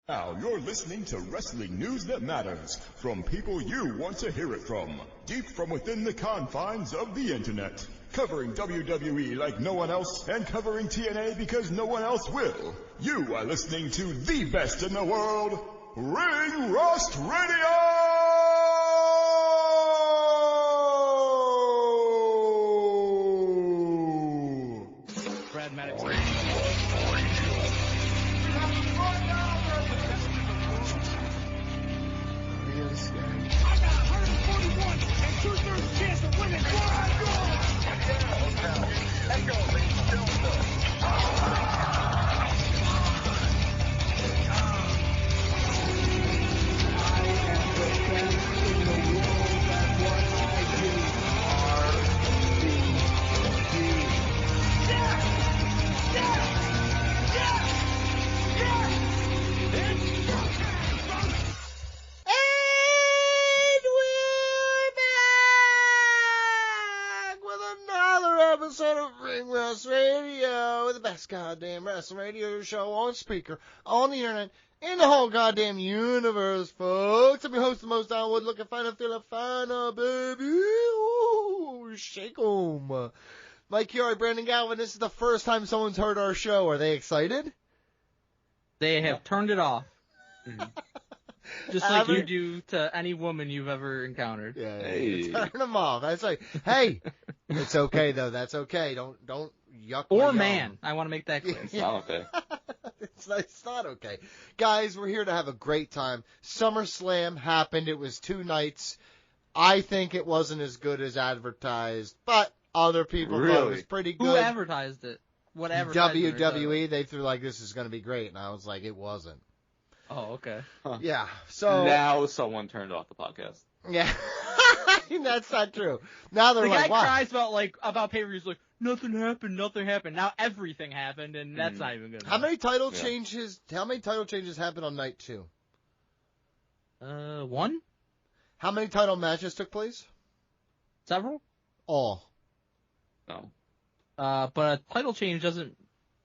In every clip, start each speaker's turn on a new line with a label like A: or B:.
A: Now you're listening to wrestling news that matters from people you want to hear it from, deep from within the confines of the internet. Covering WWE like no one else and covering TNA because no one else will. You are listening to the best in the world, Ring Rust Radio!
B: Brad Maddox.
C: I got 141 and 2/3 chance of winning. Let's go.
D: Episode of Ring Rust Radio, the best goddamn wrestling radio show on speaker, on the internet, in the whole goddamn universe, folks. I'm your host, the most downward looking, finer, feeling finer, baby. Ooh, shake 'em. Mike Chiari, Brandon Galvin, this is the first time someone's heard our show. Are they excited?
B: They have turned it off. Just like you do to any woman you've ever encountered.
D: Yeah, hey. Turn them off. That's like, hey, it's okay though. That's okay. Don't yuck.
B: Or man. I want to make that clear.
E: It's not okay.
D: It's not okay. Guys, we're here to have a great time. SummerSlam happened. It was 2 nights. I think it wasn't as good as advertised, but other people thought it was pretty good.
B: Who advertised it? What advertised
D: WWE. They threw like, this is going to be great, and I was like, it wasn't.
B: Oh, okay.
E: Huh.
D: Yeah, so...
E: Now someone turned off the podcast.
D: Yeah. That's not true. Now they're
B: the
D: like,
B: guy cries about pay-per-views like, nothing happened. Now everything happened, and that's not even good.
D: How many title changes happened on night 2?
B: 1?
D: How many title matches took place?
B: Several?
D: All.
E: No.
B: But a title change doesn't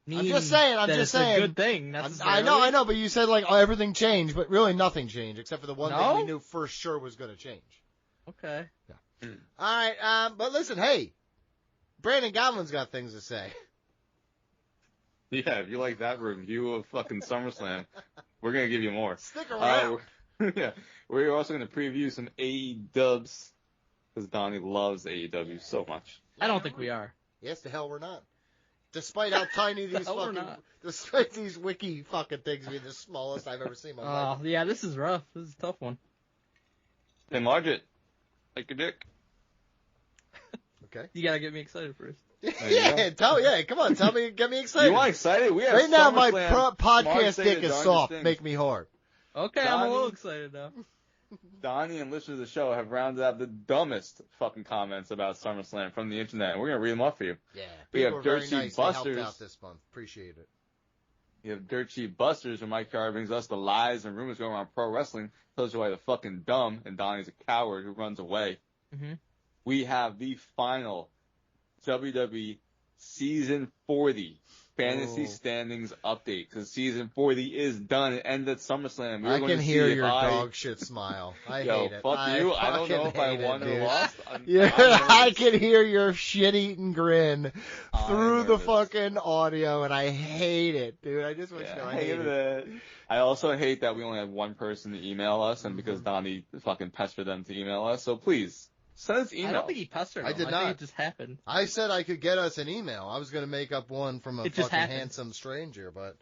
B: mean
D: I'm just saying.
B: it's a good thing.
D: I know, but you said like everything changed, but really nothing changed except for the one thing we knew for sure was going to change.
B: Okay.
D: Yeah. All right, but listen, hey, Brandon Goblin's got things to say.
E: Yeah, if you like that review of fucking SummerSlam, we're going to give you more.
D: Stick around.
E: Yeah, we're also going to preview some AEWs because Donnie loves AEW so much.
B: I don't think we are.
D: Yes, the hell we're not. Despite how tiny these despite these wiki fucking things being the smallest I've ever seen in my life.
B: Oh, yeah, this is rough. This is a tough one.
E: Enlarge it. Like your dick.
D: Okay.
B: You gotta get me excited first.
D: Come on, get me excited.
E: You want excited? We have
D: right now, my
E: podcast
D: dick is soft. Make me hard.
B: Okay, I'm a little excited now.
E: Donnie and listeners of the show have rounded out the dumbest fucking comments about SummerSlam from the internet, and we're gonna read them off for you.
D: Yeah,
E: we have Dirt Sheet
D: nice.
E: Busters.
D: They helped out this month. Appreciate it.
E: You have Dirt Sheet Busters, where Mike Chiari brings us the lies and rumors going around pro wrestling, tells you why they're fucking dumb, and Donnie's a coward who runs away.
B: Mm-hmm.
E: We have the final WWE Season 40 Fantasy Standings update, because Season 40 is done. It ended at SummerSlam.
D: I can hear your dog shit smile. I hate it.
E: Fuck you. I don't know if I won or lost.
D: I can hear your shit-eating grin through the fucking audio, and I hate it, dude. I just want you to know I hate it.
E: I also hate that we only have one person to email us, and because Donnie fucking pestered them to email us, so please. Send us email.
B: I don't think he pestered
D: them. I did not.
B: think it just happened.
D: I said I could get us an email. I was going to make up one from a fucking handsome stranger, but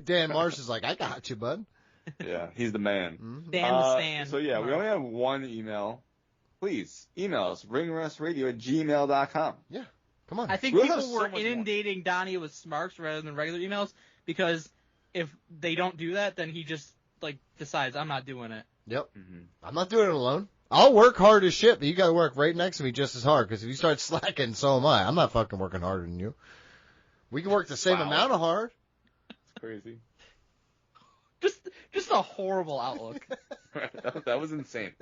D: Dan Marsh is like, I got you, bud.
E: Yeah, he's the man.
D: Mm-hmm.
B: Dan the Stan.
E: So, yeah, we only have one email. Please, email us, ringrustradio@gmail.com.
D: Yeah, come on.
B: I think people were inundating Donnie with smarks rather than regular emails, because if they don't do that, then he just, decides, I'm not doing it.
D: Yep. Mm-hmm. I'm not doing it alone. I'll work hard as shit, but you got to work right next to me just as hard, because if you start slacking, so am I. I'm not fucking working harder than you. We can work the same amount of hard.
E: That's crazy.
B: Just a horrible outlook.
E: That was insane.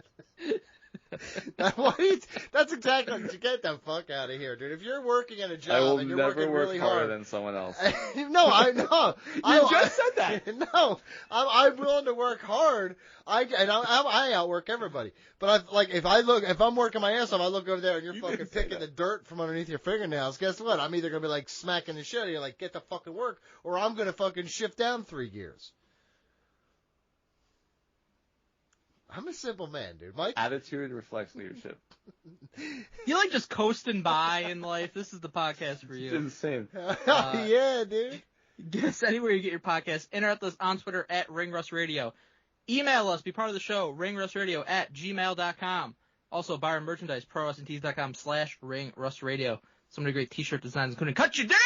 D: That's exactly what you get the fuck out of here, dude. If you're working at a
E: I
D: job
E: will
D: and you're
E: never
D: working
E: work
D: really
E: harder
D: hard.
E: than someone else.
D: No, I know.
E: You just said that.
D: No, I'm willing to work hard. I outwork everybody. But if I'm working my ass off, I look over there and you're fucking picking the dirt from underneath your fingernails. Guess what? I'm either gonna be like smacking the shit out of you, like get the fucking work, or I'm gonna fucking shift down 3 gears. I'm a simple man, dude. Mike?
E: Attitude reflects leadership.
B: You like just coasting by in life. This is the podcast for you.
E: It's insane.
D: Yeah, dude.
B: Get us anywhere you get your podcast. Interact with us on Twitter at @RingRustRadio. Email us, be part of the show, ringrustradio@gmail.com. Also, buy our merchandise, prowrestlingtees.com/ringrustradio. So many great t-shirt designs, including Cut Your Dick!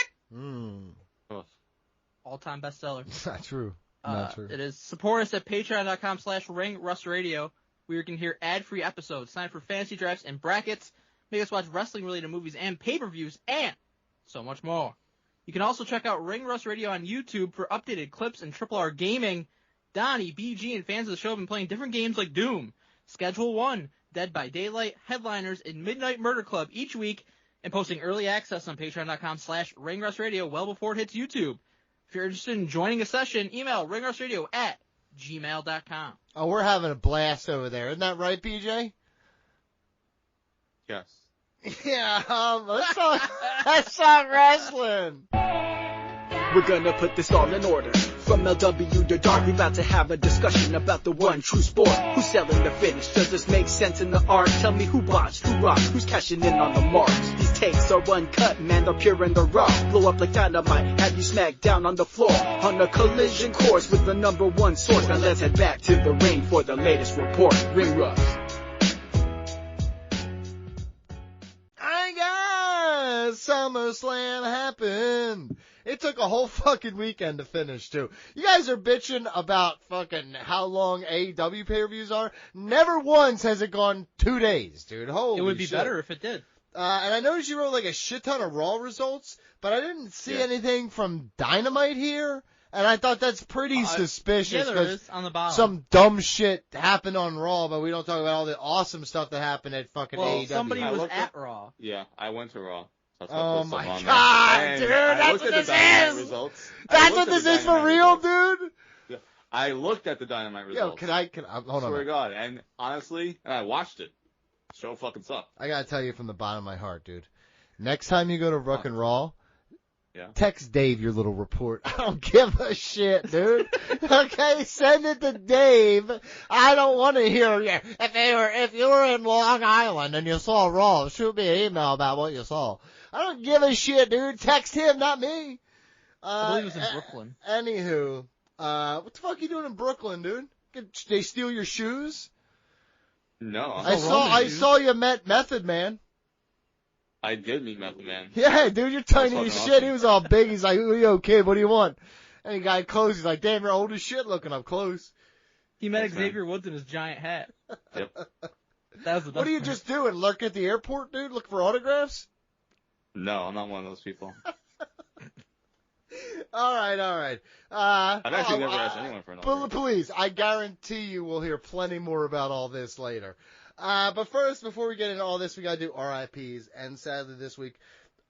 B: All-time bestseller.
D: Not true. Not true.
B: It is. Support us at patreon.com/ringrustradio, where you can hear ad-free episodes, sign up for fantasy drafts and brackets, make us watch wrestling-related movies and pay-per-views, and so much more. You can also check out Ring Rust Radio on YouTube for updated clips and Triple R Gaming. Donnie, BG, and fans of the show have been playing different games like Doom, Schedule 1, Dead by Daylight, Headliners, and Midnight Murder Club each week, and posting early access on patreon.com/ringrustradio well before it hits YouTube. If you're interested in joining a session, email ringrustradio@gmail.com.
D: Oh, we're having a blast over there. Isn't that right, BJ?
E: Yes.
D: Yeah, let's talk wrestling.
F: We're gonna put this all in order. From LW to Dark, we about to have a discussion about the one true sport. Who's selling the finish? Does this make sense in the art? Tell me who botched, who rocked, who's cashing in on the mark. These takes are uncut, man, they're pure and they're raw. Blow up like dynamite, have you smacked down on the floor. On a collision course with the number one source. Now let's head back to the ring for the latest report. Ring Rust.
D: Alright guys, SummerSlam happened. It took a whole fucking weekend to finish, too. You guys are bitching about fucking how long AEW pay-per-views are. Never once has it gone 2 days, dude. Holy shit.
B: It would be better if it did.
D: And I noticed you wrote like a shit ton of Raw results, but I didn't see anything from Dynamite here. And I thought that's pretty suspicious.
B: Yeah, there is on the bottom.
D: Some dumb shit happened on Raw, but we don't talk about all the awesome stuff that happened at fucking AEW.
B: Somebody was at Raw.
E: Yeah, I went to Raw.
D: Oh my god, dude, that's what this is! That's what this is for real, dude?
E: Yeah, I looked at the Dynamite results.
D: Yo, hold on.
E: Swear to God, and honestly, I watched it. Show fucking sucked.
D: I gotta tell you from the bottom of my heart, dude. Next time you go to Ruck and Raw, text Dave your little report. I don't give a shit, dude. Okay, send it to Dave. I don't want to hear you. If you were in Long Island and you saw Raw, shoot me an email about what you saw. I don't give a shit, dude. Text him, not me.
B: I believe it was in Brooklyn.
D: Anywho, what the fuck are you doing in Brooklyn, dude? Did they steal your shoes?
E: No.
D: I saw you met Method Man.
E: I did meet Method Man.
D: Yeah, dude, you're tiny as shit. Awesome. He was all big. He's like, yo, kid, what do you want? And he got close. He's like, damn, you're old as shit looking up close.
B: He met Xavier Woods in his giant hat.
E: Yep.
B: That was the best
D: what are you
B: part.
D: just doing? Lurk at the airport, dude? Look for autographs?
E: No, I'm not one of those people.
D: All right.
E: I've actually never asked anyone for an autograph.
D: Please, I guarantee you we'll hear plenty more about all this later. But first, before we get into all this, we gotta do RIPs. And sadly this week,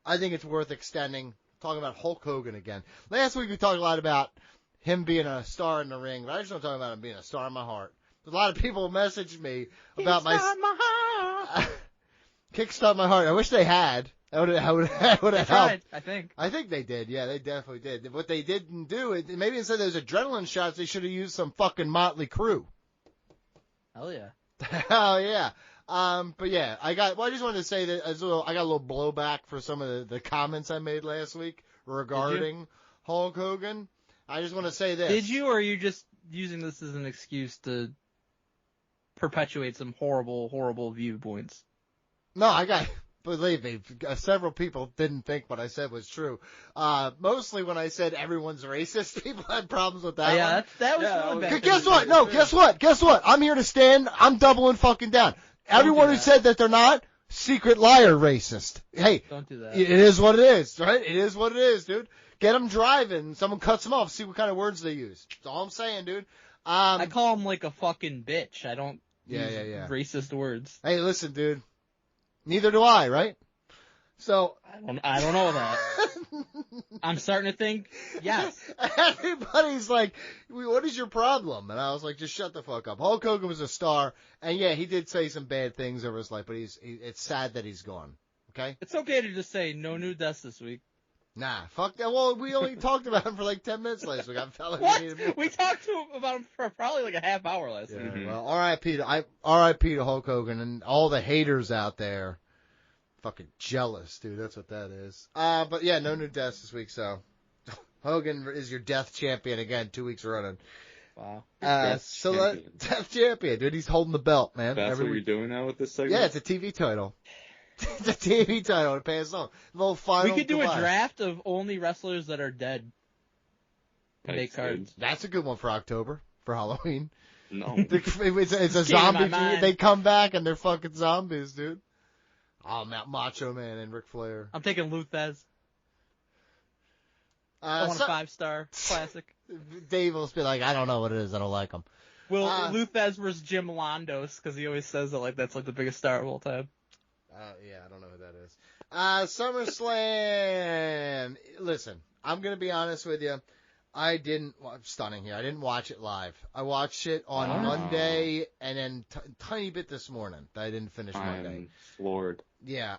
D: I think it's worth extending, talking about Hulk Hogan again. Last week we talked a lot about him being a star in the ring, but I just don't talk about him being a star in my heart. A lot of people messaged me about my heart. Kickstart my heart. I wish they had. That would have helped.
B: I think
D: they did. Yeah, they definitely did. What they didn't do, maybe instead of those adrenaline shots, they should have used some fucking Motley Crue.
B: Hell yeah.
D: Hell yeah. But yeah, I just wanted to say that I got a little blowback for some of the comments I made last week regarding Hulk Hogan. I just want to say this.
B: Did you, or are you just using this as an excuse to perpetuate some horrible, horrible viewpoints?
D: No, believe me, several people didn't think what I said was true. Mostly when I said everyone's racist, people had problems with that.
B: Yeah,
D: one.
B: that was really bad.
D: Guess what? No, guess what? I'm here to stand. I'm doubling fucking down. Everyone who said that they're not, secret liar racist. Hey,
B: don't do that.
D: It is what it is, right? It is what it is, dude. Get them driving. Someone cuts them off. See what kind of words they use. That's all I'm saying, dude.
B: I call them like a fucking bitch. I don't
D: Yeah,
B: use
D: yeah.
B: racist words.
D: Hey, listen, dude. Neither do I, right? So
B: I don't know that. I'm starting to think, yes.
D: Everybody's like, what is your problem? And I was like, just shut the fuck up. Hulk Hogan was a star, and yeah, he did say some bad things over his life, but it's sad that he's gone. Okay?
B: It's okay to just say no new deaths this week.
D: Nah, fuck that. Well, we only talked about him for like 10 minutes last week. I'm telling
B: What?
D: you. We needed more.
B: We talked about him for probably like a half hour last week.
D: Yeah, well, R.I.P. to Hulk Hogan and all the haters out there. Fucking jealous, dude. That's what that is. But yeah, no new deaths this week, so Hogan is your death champion again, 2 weeks running.
B: Wow.
D: Death champion, dude. He's holding the belt, man.
E: That's what you're doing now with this segment?
D: Yeah, it's a TV title. It's a TV title to pass on. The little final
B: We could do
D: goodbye.
B: a draft of only wrestlers that are dead. Make cards.
D: That's a good one for October, for Halloween.
E: No.
D: It's a
B: Came to
D: zombie.
B: my mind.
D: They come back and they're fucking zombies, dude. Oh, Macho Man and Ric Flair.
B: I'm taking Luthez. I want a 5-star classic.
D: Dave will be like, I don't know what it is. I don't like him.
B: Well, Luthez versus Jim Londos, because he always says that like that's like the biggest star of all time.
D: Yeah, I don't know who that is. SummerSlam. Listen, I'm going to be honest with you. I'm stunning here. I didn't watch it live. I watched it on Monday and then tiny bit this morning. I didn't finish Monday.
E: I'm floored.
D: Yeah.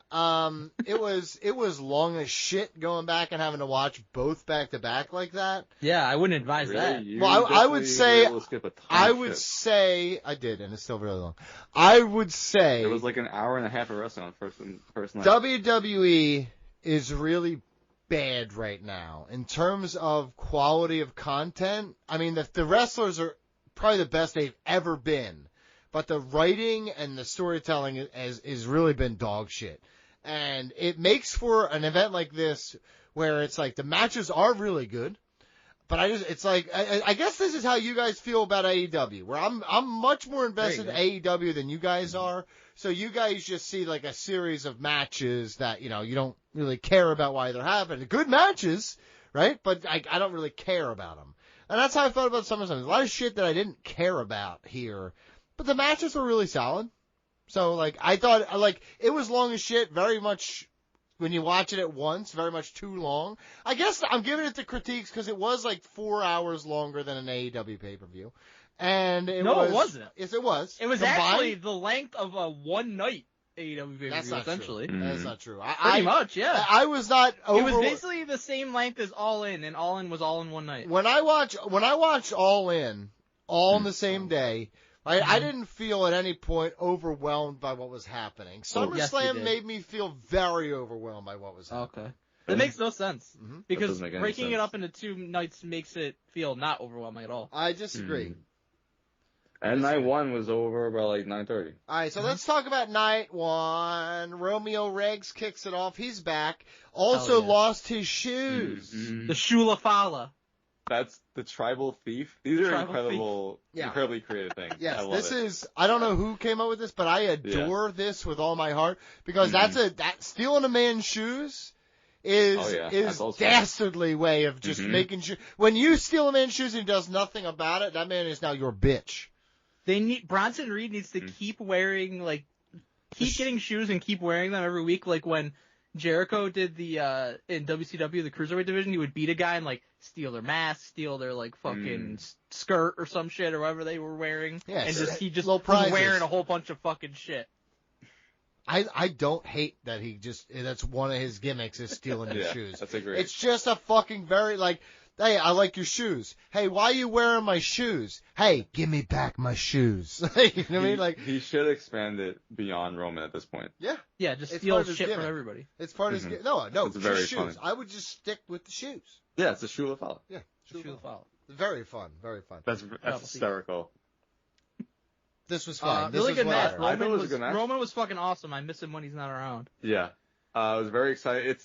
D: It was long as shit going back and having to watch both back to back like that.
B: Yeah, I wouldn't advise
E: Really?
B: that.
E: You
D: Well, I would say,
E: were able to skip a ton of shit.
D: say I did, and it's still really long. I would say
E: It was like an hour and a half of wrestling on first night.
D: WWE is really bad right now in terms of quality of content. I mean, the wrestlers are probably the best they've ever been, but the writing and the storytelling is really been dog shit. And it makes for an event like this where it's like the matches are really good, but it's like I guess this is how you guys feel about AEW, where I'm much more invested in AEW than you guys are. So you guys just see like a series of matches that, you don't really care about why they're happening. Good matches, right? But I don't really care about them. And that's how I felt about SummerSlam. There's a lot of shit that I didn't care about here, but the matches were really solid. So like I thought it was long as shit, very much when you watch it at once, very much too long. I guess I'm giving it the critiques because it was like 4 hours longer than an AEW pay-per-view. And it
B: wasn't.
D: Yes, it was.
B: It was
D: Combined,
B: actually the length of a one-night AEW pay-per-view,
D: That's not
B: essentially.
D: true. That's not true.
B: Pretty much, yeah.
D: I was not over.
B: It was basically the same length as All In, and All In was all in one night.
D: When I watched All In, all in the same day, right, I didn't feel at any point overwhelmed by what was happening. SummerSlam made me feel very overwhelmed by what was happening.
B: Okay. That makes no sense.
D: Mhm.
B: Because
E: doesn't make any
B: breaking it
E: sense.
B: up into 2 nights makes it feel not overwhelming at all.
D: I disagree.
E: And night one was over by like 9:30.
D: All right, so let's talk about night one. Romeo Regs kicks it off. He's back. Also
B: yeah.
D: lost his shoes.
B: The Shula Fala.
E: That's the tribal thief. These are
B: Tribal
E: incredibly creative things.
D: Yes,
E: I love
D: this
E: it.
D: is, I don't know who came up with this, but I adore this with all my heart because that stealing a man's shoes is
E: That's also-
D: dastardly way of just making sure. When you steal a man's shoes and he does nothing about it, that man is now your bitch.
B: Bronson Reed needs to keep wearing, keep getting shoes and keep wearing them every week. Like when Jericho did in WCW, the Cruiserweight division, he would beat a guy and, steal their mask, steal their, fucking skirt or some shit or whatever they were wearing.
D: Yeah,
B: and he just
D: little
B: was
D: prizes.
B: wearing a whole bunch of fucking shit.
D: I don't hate that that's one of his gimmicks is stealing his shoes.
E: That's a great.
D: It's just a fucking very, hey, I like your shoes. Hey, why are you wearing my shoes? Hey, give me back my shoes. You know what I mean?
E: He should expand it beyond Roman at this point.
D: Yeah.
B: Yeah, just
D: It's
B: steal
D: part of his
B: shit from
D: gimmick.
B: everybody.
D: It's part of his No,
E: It's
D: just
E: very
D: shoes.
E: funny.
D: I would just stick with the shoes.
E: Yeah, it's a Shula Fala.
D: Yeah.
B: Shula Fala.
D: Very fun. Very fun.
E: That's hysterical.
D: This was fun.
B: Really good match.
E: I thought it was a good match.
B: Roman was fucking awesome. I miss him when he's not around.
E: Yeah. I was very excited.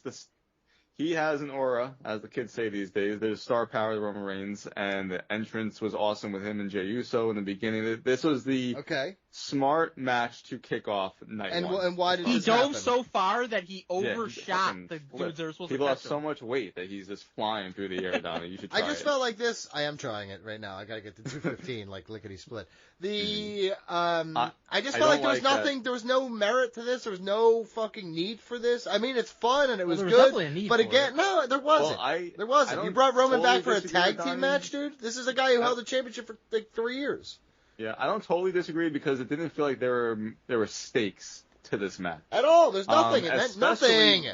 E: He has an aura, as the kids say these days. There's star power to Roman Reigns, and the entrance was awesome with him and Jey Uso in the beginning. This was the
D: Okay.
E: smart match to kick off night
D: And
E: one.
D: why did
B: He
D: this
B: dove
D: happen?
B: so far that he
E: Yeah, he
B: overshot
E: fucking
B: the
E: flipped.
B: dudes that were supposed
E: People
B: to
E: have
B: catch
E: so
B: him.
E: much weight that he's just flying through the air down. You should try
D: I just
E: it.
D: felt like this. I am trying it right now. I gotta get to 215, like lickety split. I just
E: I
D: felt like
E: don't
D: there was
E: like that.
D: nothing. There was no merit to this. There was no fucking need for this. I mean, it's fun and it was
B: there was
D: good.
B: definitely a need
D: But
B: for
D: again,
B: it.
D: no, there wasn't. there
E: I
D: wasn't.
E: don't
D: You brought Roman
E: totally
D: back for a
E: disagree
D: tag
E: with
D: team
E: Donnie.
D: match, dude. This is a guy who held the championship for like 3 years.
E: Yeah, I don't totally disagree because it didn't feel like there were stakes to this match.
D: At all. There's nothing. It meant nothing.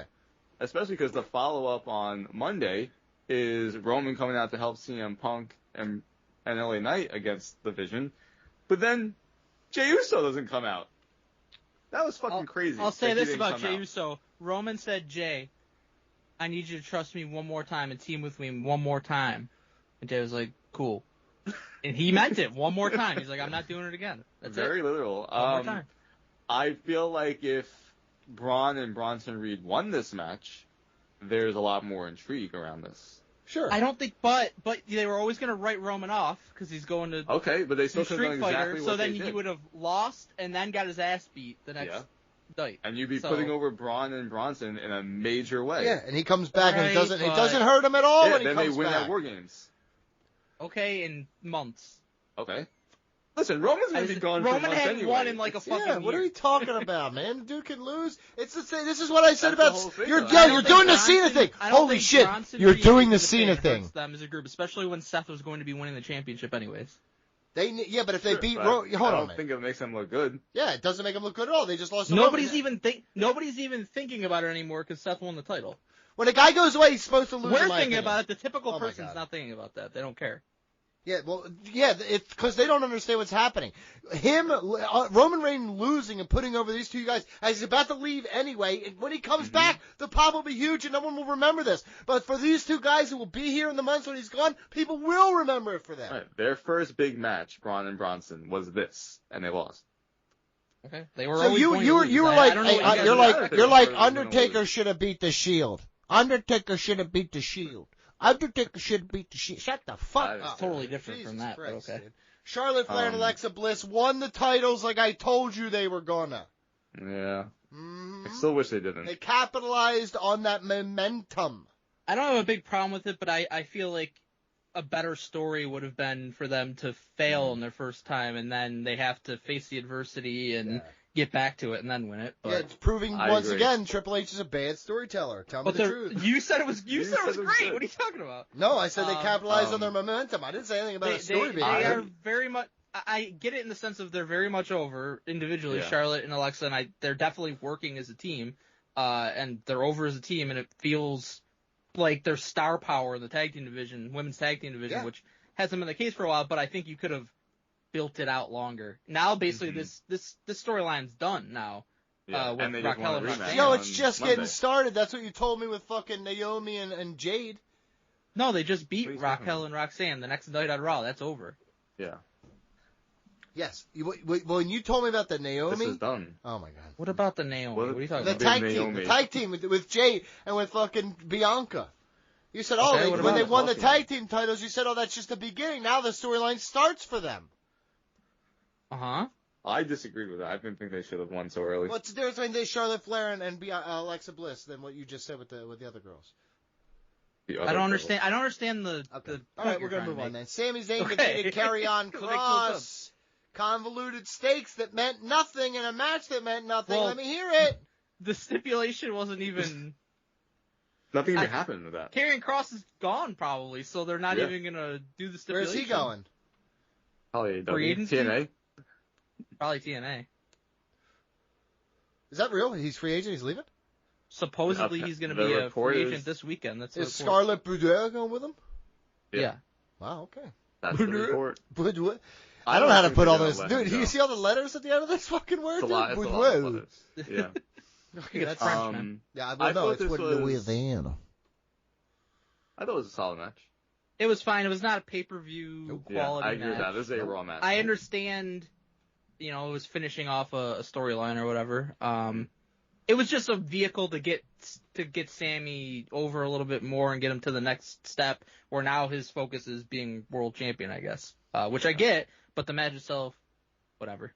E: Especially because the follow-up on Monday is Roman coming out to help CM Punk and LA Knight against the Vision. But then Jey Uso doesn't come out. That was fucking crazy.
B: I'll say
E: that he
B: this
E: didn't
B: about
E: come
B: Jey
E: out.
B: Uso. Roman said, Jay, I need you to trust me one more time and team with me one more time. And Jay was like, cool. And he meant it one more time. He's like, I'm not doing it again. That's
E: Very
B: it.
E: literal.
B: One more time.
E: I feel like if Braun and Bronson Reed won this match, there's a lot more intrigue around this.
D: Sure.
B: I don't think, but they were always going to write Roman off because he's going to
E: Okay, but they still
B: do
E: could have
B: Street
E: done
B: Fighter.
E: exactly
B: So
E: what
B: then
E: they
B: he
E: did.
B: would have lost and then got his ass beat the next night.
E: And you'd be
B: So-
E: putting over Braun and Bronson in a major way.
D: Yeah, and he comes back and it
B: Right,
D: doesn't
B: but-
D: hurt him at all
E: Yeah,
D: when he
E: then
D: comes
E: they win
D: back.
E: at War Games.
B: Okay, in months.
E: Okay. Listen, Roman's going to be gone for
B: Roman
E: months
B: hadn't
E: anyway.
B: won in like a fucking
D: Yeah, what are
B: year.
D: we talking about, man? The dude can lose. It's the same. This is what I said
E: That's the
D: about
E: whole thing,
D: you're
E: though.
D: yeah,
E: I
D: you're
B: don't
D: doing
B: think
D: the Cena
B: Bronson-
D: thing.
B: I don't
D: Holy
B: think
D: shit,
B: Bronson
D: you're
B: Reed
D: doing the
B: is
D: Cena
B: fan
D: thing.
B: hurts them as a group, especially when Seth was going to be winning the championship anyways.
D: Yeah, but if they
E: Sure,
D: beat
E: but
D: hold
E: I
D: on,
E: don't
D: man.
E: think it makes them look good.
D: Yeah, it doesn't make them look good at all. They just lost.
B: Nobody's even thinking about it anymore because Seth won the title.
D: When a guy goes away, he's supposed to lose.
B: We're
D: in my
B: thinking
D: opinion.
B: about it. The typical
D: Oh my
B: person's
D: God.
B: not thinking about that. They don't care.
D: Yeah, well, yeah, it's because they don't understand what's happening. Roman Reigns losing and putting over these two guys as he's about to leave anyway, and when he comes back, the pop will be huge and no one will remember this. But for these two guys who will be here in the months when he's gone, people will remember it for them.
E: Right. Their first big match, Braun and Bronson, was this, and they lost.
B: Okay. They were
D: So
B: always
D: you
B: going
D: you
B: to
D: were
B: lose.
D: you were
B: I
D: like
B: don't know what you guys
D: you're
B: are
D: like
B: talking
D: you're
B: about.
D: like
E: They were gonna
D: Undertaker
E: lose.
D: should have beat the Shield. Undertaker should have beat the Shield. Undertaker should beat the Shield. Shut the fuck
E: That is
D: up.
B: totally different
D: Jesus
B: from that, but
D: Christ,
B: okay.
D: dude. Charlotte Flair and Alexa Bliss won the titles like I told you they were gonna.
E: Yeah.
D: Mhm.
E: I still wish they didn't.
D: They capitalized on that momentum.
B: I don't have a big problem with it, but I feel like a better story would have been for them to fail in their first time, and then they have to face the adversity and get back to it and then win it. But,
D: Yeah, it's proving
E: I
D: once
E: agree.
D: again Triple H is a bad storyteller. Tell me
B: but
D: the truth.
B: you said it was
E: You
B: said it was
E: said it was
B: great.
E: good.
B: What are you talking about?
D: No, I said they capitalized on
E: um,
D: their momentum. I didn't say anything about a story
B: They
D: being
B: are
D: good.
B: very much. I get it in the sense of they're very much over individually,
E: Yeah.
B: Charlotte and Alexa, and they're definitely working as a team, and they're over as a team, and it feels like their star power in the tag team division, women's tag team division,
D: Yeah.
B: which hasn't been the case for a while, but I think you could have built it out longer. Now, basically, this storyline's done now.
E: Yeah,
B: With
E: and they just
B: Raquel
E: won a
B: and
E: rematch.
B: Roxanne.
D: Yo,
E: on
D: it's just
E: Monday.
D: getting started. That's what you told me with fucking Naomi and Jade.
B: No, they just beat
E: What are you talking
B: Raquel
E: about?
B: and Roxanne the next night on Raw. That's over.
E: Yeah.
D: Yes. When you told me about the
E: This
D: Naomi,
E: is done.
D: oh my god.
B: What about the Naomi?
E: What-
B: What are you talking
D: The
B: about?
E: Big
D: tag team
E: Naomi.
D: with Jade and with fucking Bianca. You said, oh,
B: Okay,
D: they,
B: what
D: when
B: about
D: they
B: it?
D: won the
E: Awesome.
D: tag team titles, you said, oh, that's just the beginning. Now the storyline starts for them.
B: Uh-huh.
E: I disagree with that. I didn't think they should have won so early.
D: What's the difference between Charlotte Flair and Alexa Bliss than what you just said with the other girls?
E: The
B: I
E: other
B: don't understand. I don't understand the.
D: Okay.
B: the
D: All right,
B: point
D: we're
B: you're
D: gonna
B: trying
D: move
B: to
D: on
B: make.
D: then. Sami Zayn
B: Okay.
D: defeated Karrion
B: That makes no
D: Kross. Convoluted stakes that meant nothing in a match that meant nothing.
B: Well-
D: Let me hear it.
B: The stipulation wasn't even.
E: Nothing even
B: I-
E: happened with that.
B: Karrion Kross is gone probably, so they're not
E: Yeah.
B: even gonna do the
D: Where's
B: stipulation.
D: he going?
E: Probably
B: Free agency?
E: TNA.
B: Probably TNA.
D: Is that real? He's free agent. He's leaving.
B: Supposedly
E: Yeah,
B: he's gonna
E: the
B: be a
E: report
B: free
E: is-
B: agent this weekend. That's the
D: Is
B: report.
D: Scarlett Boudoir going with him?
B: Yeah.
D: Wow. Okay.
E: That's the report.
D: Boudoir. I don't know how to
E: think
D: put
E: they're
D: all
E: gonna
D: this.
E: let
D: Dude,
E: him
D: do you
E: go.
D: see all the letters at the end of this fucking word?
E: It's a
D: dude?
E: lot. It's a lot
D: Boudoir.
E: of letters. Yeah.
D: Okay, that's
B: French, man.
D: Yeah,
E: I
D: well, no,
E: thought
D: it's
E: this
D: with
E: was-
D: Louisiana.
E: I thought it was a solid match.
B: It was fine. It was not a pay-per-view
E: Yeah,
B: quality
E: I agree with
B: match.
E: that. This is a Raw match.
B: I understand, it was finishing off a storyline or whatever. It was just a vehicle to get Sammy over a little bit more and get him to the next step, where now his focus is being world champion, I guess. Which I get, but the match itself, whatever.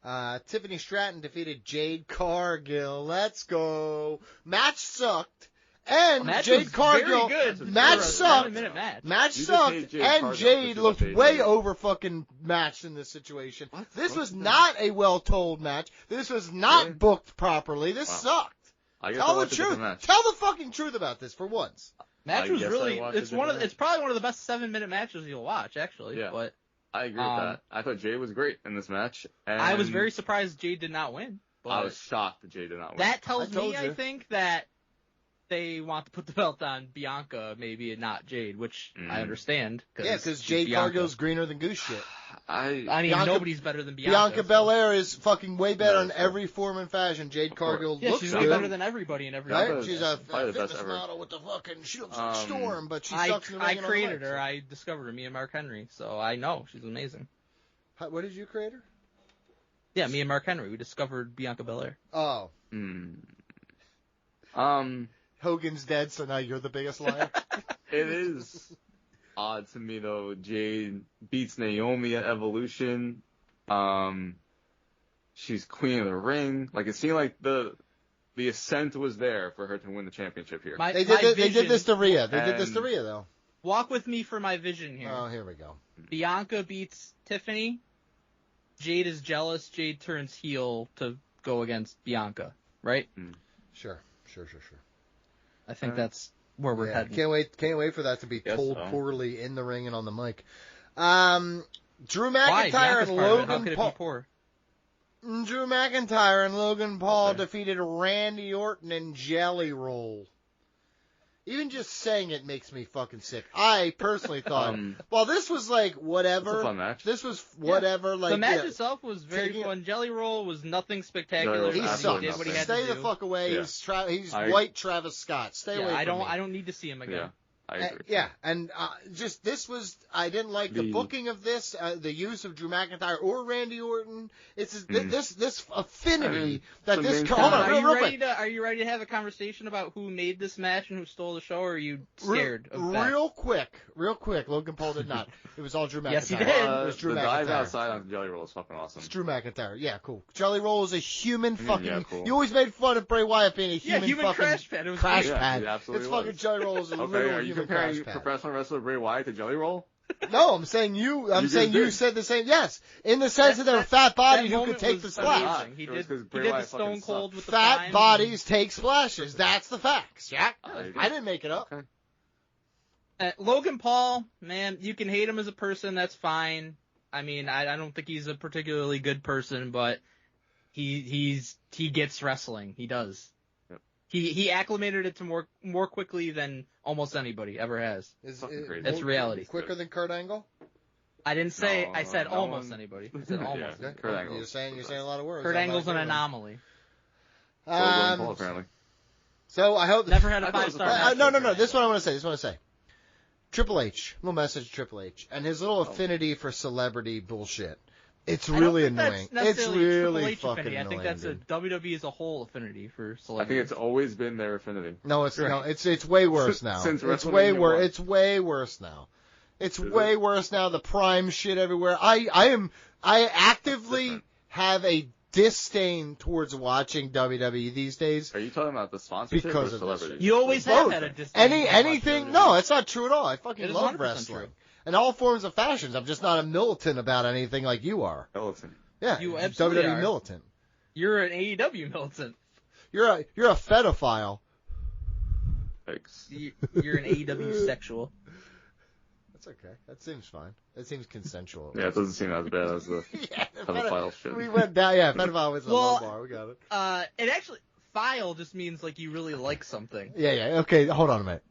D: Tiffany Stratton defeated Jade Cargill. Let's go. Match sucked. And
B: Match
D: Jade
B: was
D: Cargill,
B: very good
D: match
B: for a
D: sucked.
B: 7-minute match.
D: Match
E: You just
D: sucked,
E: hate Jade
D: and
E: Cargill
D: Jade
E: because you
D: looked
E: love
D: way
E: AEW.
D: over fucking matched in this situation.
E: What?
D: This
E: What
D: was
E: is
D: not a well-told match. This was not
E: Really?
D: booked properly. This
E: Wow.
D: sucked.
E: I guess
D: Tell
E: I
D: the
E: watched a different
D: truth.
E: match.
D: Tell the fucking truth about this for once.
B: Match
E: I
B: was
E: guess I
B: really,
E: watched a
B: it's one of,
E: different
B: it's probably one of the best 7-minute matches you'll watch, actually.
E: Yeah.
B: But
E: I agree with that. I thought Jade was great in this match. And
B: I was very surprised Jade did not win. But
E: I was shocked that Jade did not win.
B: that tells
D: I told
B: me,
D: you.
B: I think, that they want to put the belt on Bianca, maybe, and not Jade, which I understand.
D: Yeah, because
B: she's
D: Jade
B: Bianca.
D: Cargill's greener than goose shit.
B: I mean,
D: Bianca-
B: nobody's better than Bianca.
D: Bianca
B: so-
D: Belair is fucking way better
E: No,
D: in
E: that's
D: every form and fashion. Jade
E: course.
D: Cargill
B: Yeah,
D: looks
B: she's
D: good.
B: way better than everybody in every
D: Right?
E: Bianca-
D: She's a
E: probably the best
D: fitness
E: ever.
D: model with the fucking, she looks like Storm, but she
B: I
D: sucks in the ring and on the
B: created
D: mic,
B: her.
D: so.
B: I discovered her, me and Mark Henry, so I know she's amazing.
D: What did you create her?
B: Yeah, me and Mark Henry, we discovered Bianca Belair.
D: Oh. Hogan's dead, so now you're the biggest liar?
E: It is odd to me though. Jade beats Naomi at Evolution. She's queen of the ring. Like it seemed like the ascent was there for her to win the championship here.
D: They did this to Rhea. They did this to
E: And-
D: Rhea, though.
B: Walk with me for my vision here.
D: Oh, here we go.
B: Bianca beats Tiffany. Jade is jealous. Jade turns heel to go against Bianca, right?
D: Sure.
B: I think that's where we're heading.
D: Can't wait for that to be
E: Guess
D: told
E: so.
D: poorly in the ring and on the mic. Drew
B: Why?
D: McIntyre
B: Bianca's
D: and
B: part of it. How
D: Logan
B: could it
D: Paul.
B: be poor?
D: Drew McIntyre and Logan Paul
E: Okay.
D: defeated Randy Orton and Jelly Roll. Even just saying it makes me fucking sick. I personally thought, well, this was like whatever.
E: It's a fun match.
D: This was whatever. Like
B: The match
D: yeah.
B: itself was very
D: Taking it-
B: fun. Jelly Roll was nothing spectacular.
E: Jelly Roll
D: He
E: was
B: He
D: sucks.
B: did what he had
D: Stay
B: to
D: the
B: do.
D: fuck away.
E: Yeah.
D: He's
E: I-
D: white Travis Scott. Stay away
B: Yeah,
D: from me.
B: I don't need to see him again.
E: Yeah, I agree.
D: Yeah, and just this was, I didn't like the
E: The-
D: booking of this, the use of Drew McIntyre or Randy Orton. It's this affinity that
E: the
D: this.
E: main
D: Hold on,
E: talent.
B: Are you ready to have a conversation about who made this match and who stole the show, or are you scared of that?
D: real quick. Logan Paul did not. It was all Drew McIntyre.
B: Yes, he did.
D: It was Drew
E: the
D: McIntyre.
E: dive outside on Jelly Roll is fucking awesome.
D: It's Drew McIntyre. Yeah, cool. Jelly Roll is a human fucking.
E: yeah, cool.
D: You always made fun of Bray Wyatt being a
B: Yeah,
D: human
B: human
D: fucking
B: crash pad. It was
D: crash
B: great.
E: Yeah,
D: pad.
E: it absolutely
D: It's fucking
E: was.
D: Jelly Roll is a
E: Okay,
D: literal
E: are you
D: human
E: comparing
D: crash pad.
E: professional wrestler Bray Wyatt to Jelly Roll?
D: No, I'm saying you. I'm
E: You
D: saying
E: just
D: you
E: did.
D: said the same. Yes, in the sense that they're fat bodies
B: That
D: who could
B: moment
D: take the
B: was
D: splash.
B: amazing. He
E: It was
B: did,
E: 'cause
B: he
E: Bray
B: did the
E: Wyatt fucking
B: Stone Cold
E: sucked.
B: with the
D: Fat
B: prime.
D: bodies take splashes. That's the facts, Jack.
E: I agree.
D: I didn't make it up.
E: Okay.
B: Logan Paul, man, you can hate him as a person. That's fine. I mean, I don't think he's a particularly good person, but he gets wrestling. He does.
E: Yep.
B: He acclimated it to more quickly than almost anybody ever has.
E: Fucking crazy.
B: That's reality.
D: Quicker than Kurt Angle.
B: I didn't say.
E: No,
B: I said
E: no
B: almost
E: one-
B: anybody. I said almost.
E: Yeah.
D: Okay.
E: Kurt Angle.
D: You're saying a lot of words.
B: Kurt
D: I'm
B: Angle's
D: not
B: an
D: agreeing.
B: anomaly.
E: Logan Paul, apparently.
D: So I hope.
B: Never had a
E: I thought it was
B: 5-star
E: a
B: match.
E: fun
D: No. This is what I want to say. Triple H. Little message to Triple H. And his little affinity for celebrity bullshit. It's really annoying. It's really fucking
B: affinity.
D: annoying.
B: I think that's
D: dude.
B: a WWE as a whole affinity for
E: I think
B: celebrities.
E: it's always been their affinity.
D: No, it's way worse now.
E: Since
D: It's way
E: WrestleMania
D: worse.
E: one.
D: It's way worse now. It's
E: Is
D: way
E: it?
D: worse now. The prime shit everywhere. I actively
E: Different.
D: have a disdain towards watching WWE these days.
E: Are you talking about the sponsorship
D: Because
E: or
D: of this
E: celebrities?
B: You always have
D: Both.
B: had a disdain.
D: Anything? No, it's not true at all. I fucking
B: It is
D: love
B: 100%
D: wrestling.
B: true.
D: In all forms of fashions. I'm just not a militant about anything like you are.
E: Militant.
D: Yeah,
B: You absolutely
D: WWE
B: are.
D: militant.
B: You're an AEW militant.
D: You're a pedophile.
E: Thanks.
B: You're an AEW sexual.
D: That's okay. That seems fine. That seems consensual.
E: Yeah, it doesn't seem as bad as the
D: Yeah,
E: pedophile shit.
D: We went down. Yeah, pedophile was a
B: Well,
D: low bar. We got it.
B: It actually, file just means like you really like something.
D: Yeah. Okay, hold on a minute.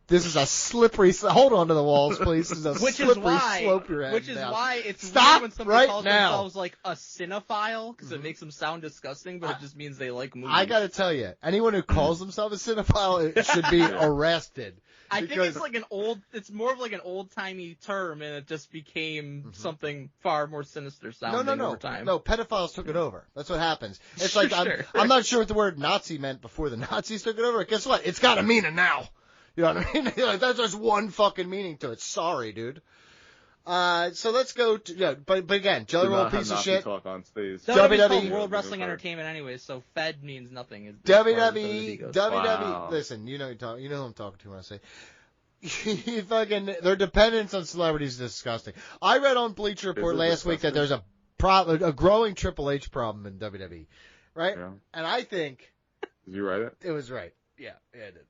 D: This is a slippery. Hold on to the walls, please. This is a
B: Which
D: slippery
B: is why,
D: slope you're at.
B: which is
D: now.
B: why it's
D: Stop
B: weird when somebody
D: right
B: calls
D: now. Mm-hmm.
B: themselves like a cinephile because it makes them sound disgusting, but it just means they like movies.
D: I gotta tell you, anyone who calls themselves a cinephile should be arrested.
B: I think
D: because-
B: it's like it's more of like an old timey term, and it just became something far more sinister sounding over time.
D: No, pedophiles took it over. That's what happens. It's like
B: Sure.
D: I'm not sure what the word Nazi meant before the Nazis took it over. Guess what? It's got a meaning now. You know what I mean? Like, that's just one fucking meaning to it. Sorry, dude. So let's go to, but again, Jelly Roll, piece of shit.
E: Talk on stage.
B: WWE World Wrestling Entertainment anyways, so Fed means nothing.
D: WWE,
E: Wow.
D: listen, you know who I'm talking to when I say, their dependence on celebrities is disgusting. I read on Bleacher Report last week that there's a growing Triple H problem in WWE, right? Yeah. And I think.
E: Did you write it?
D: It was right. Yeah, I did.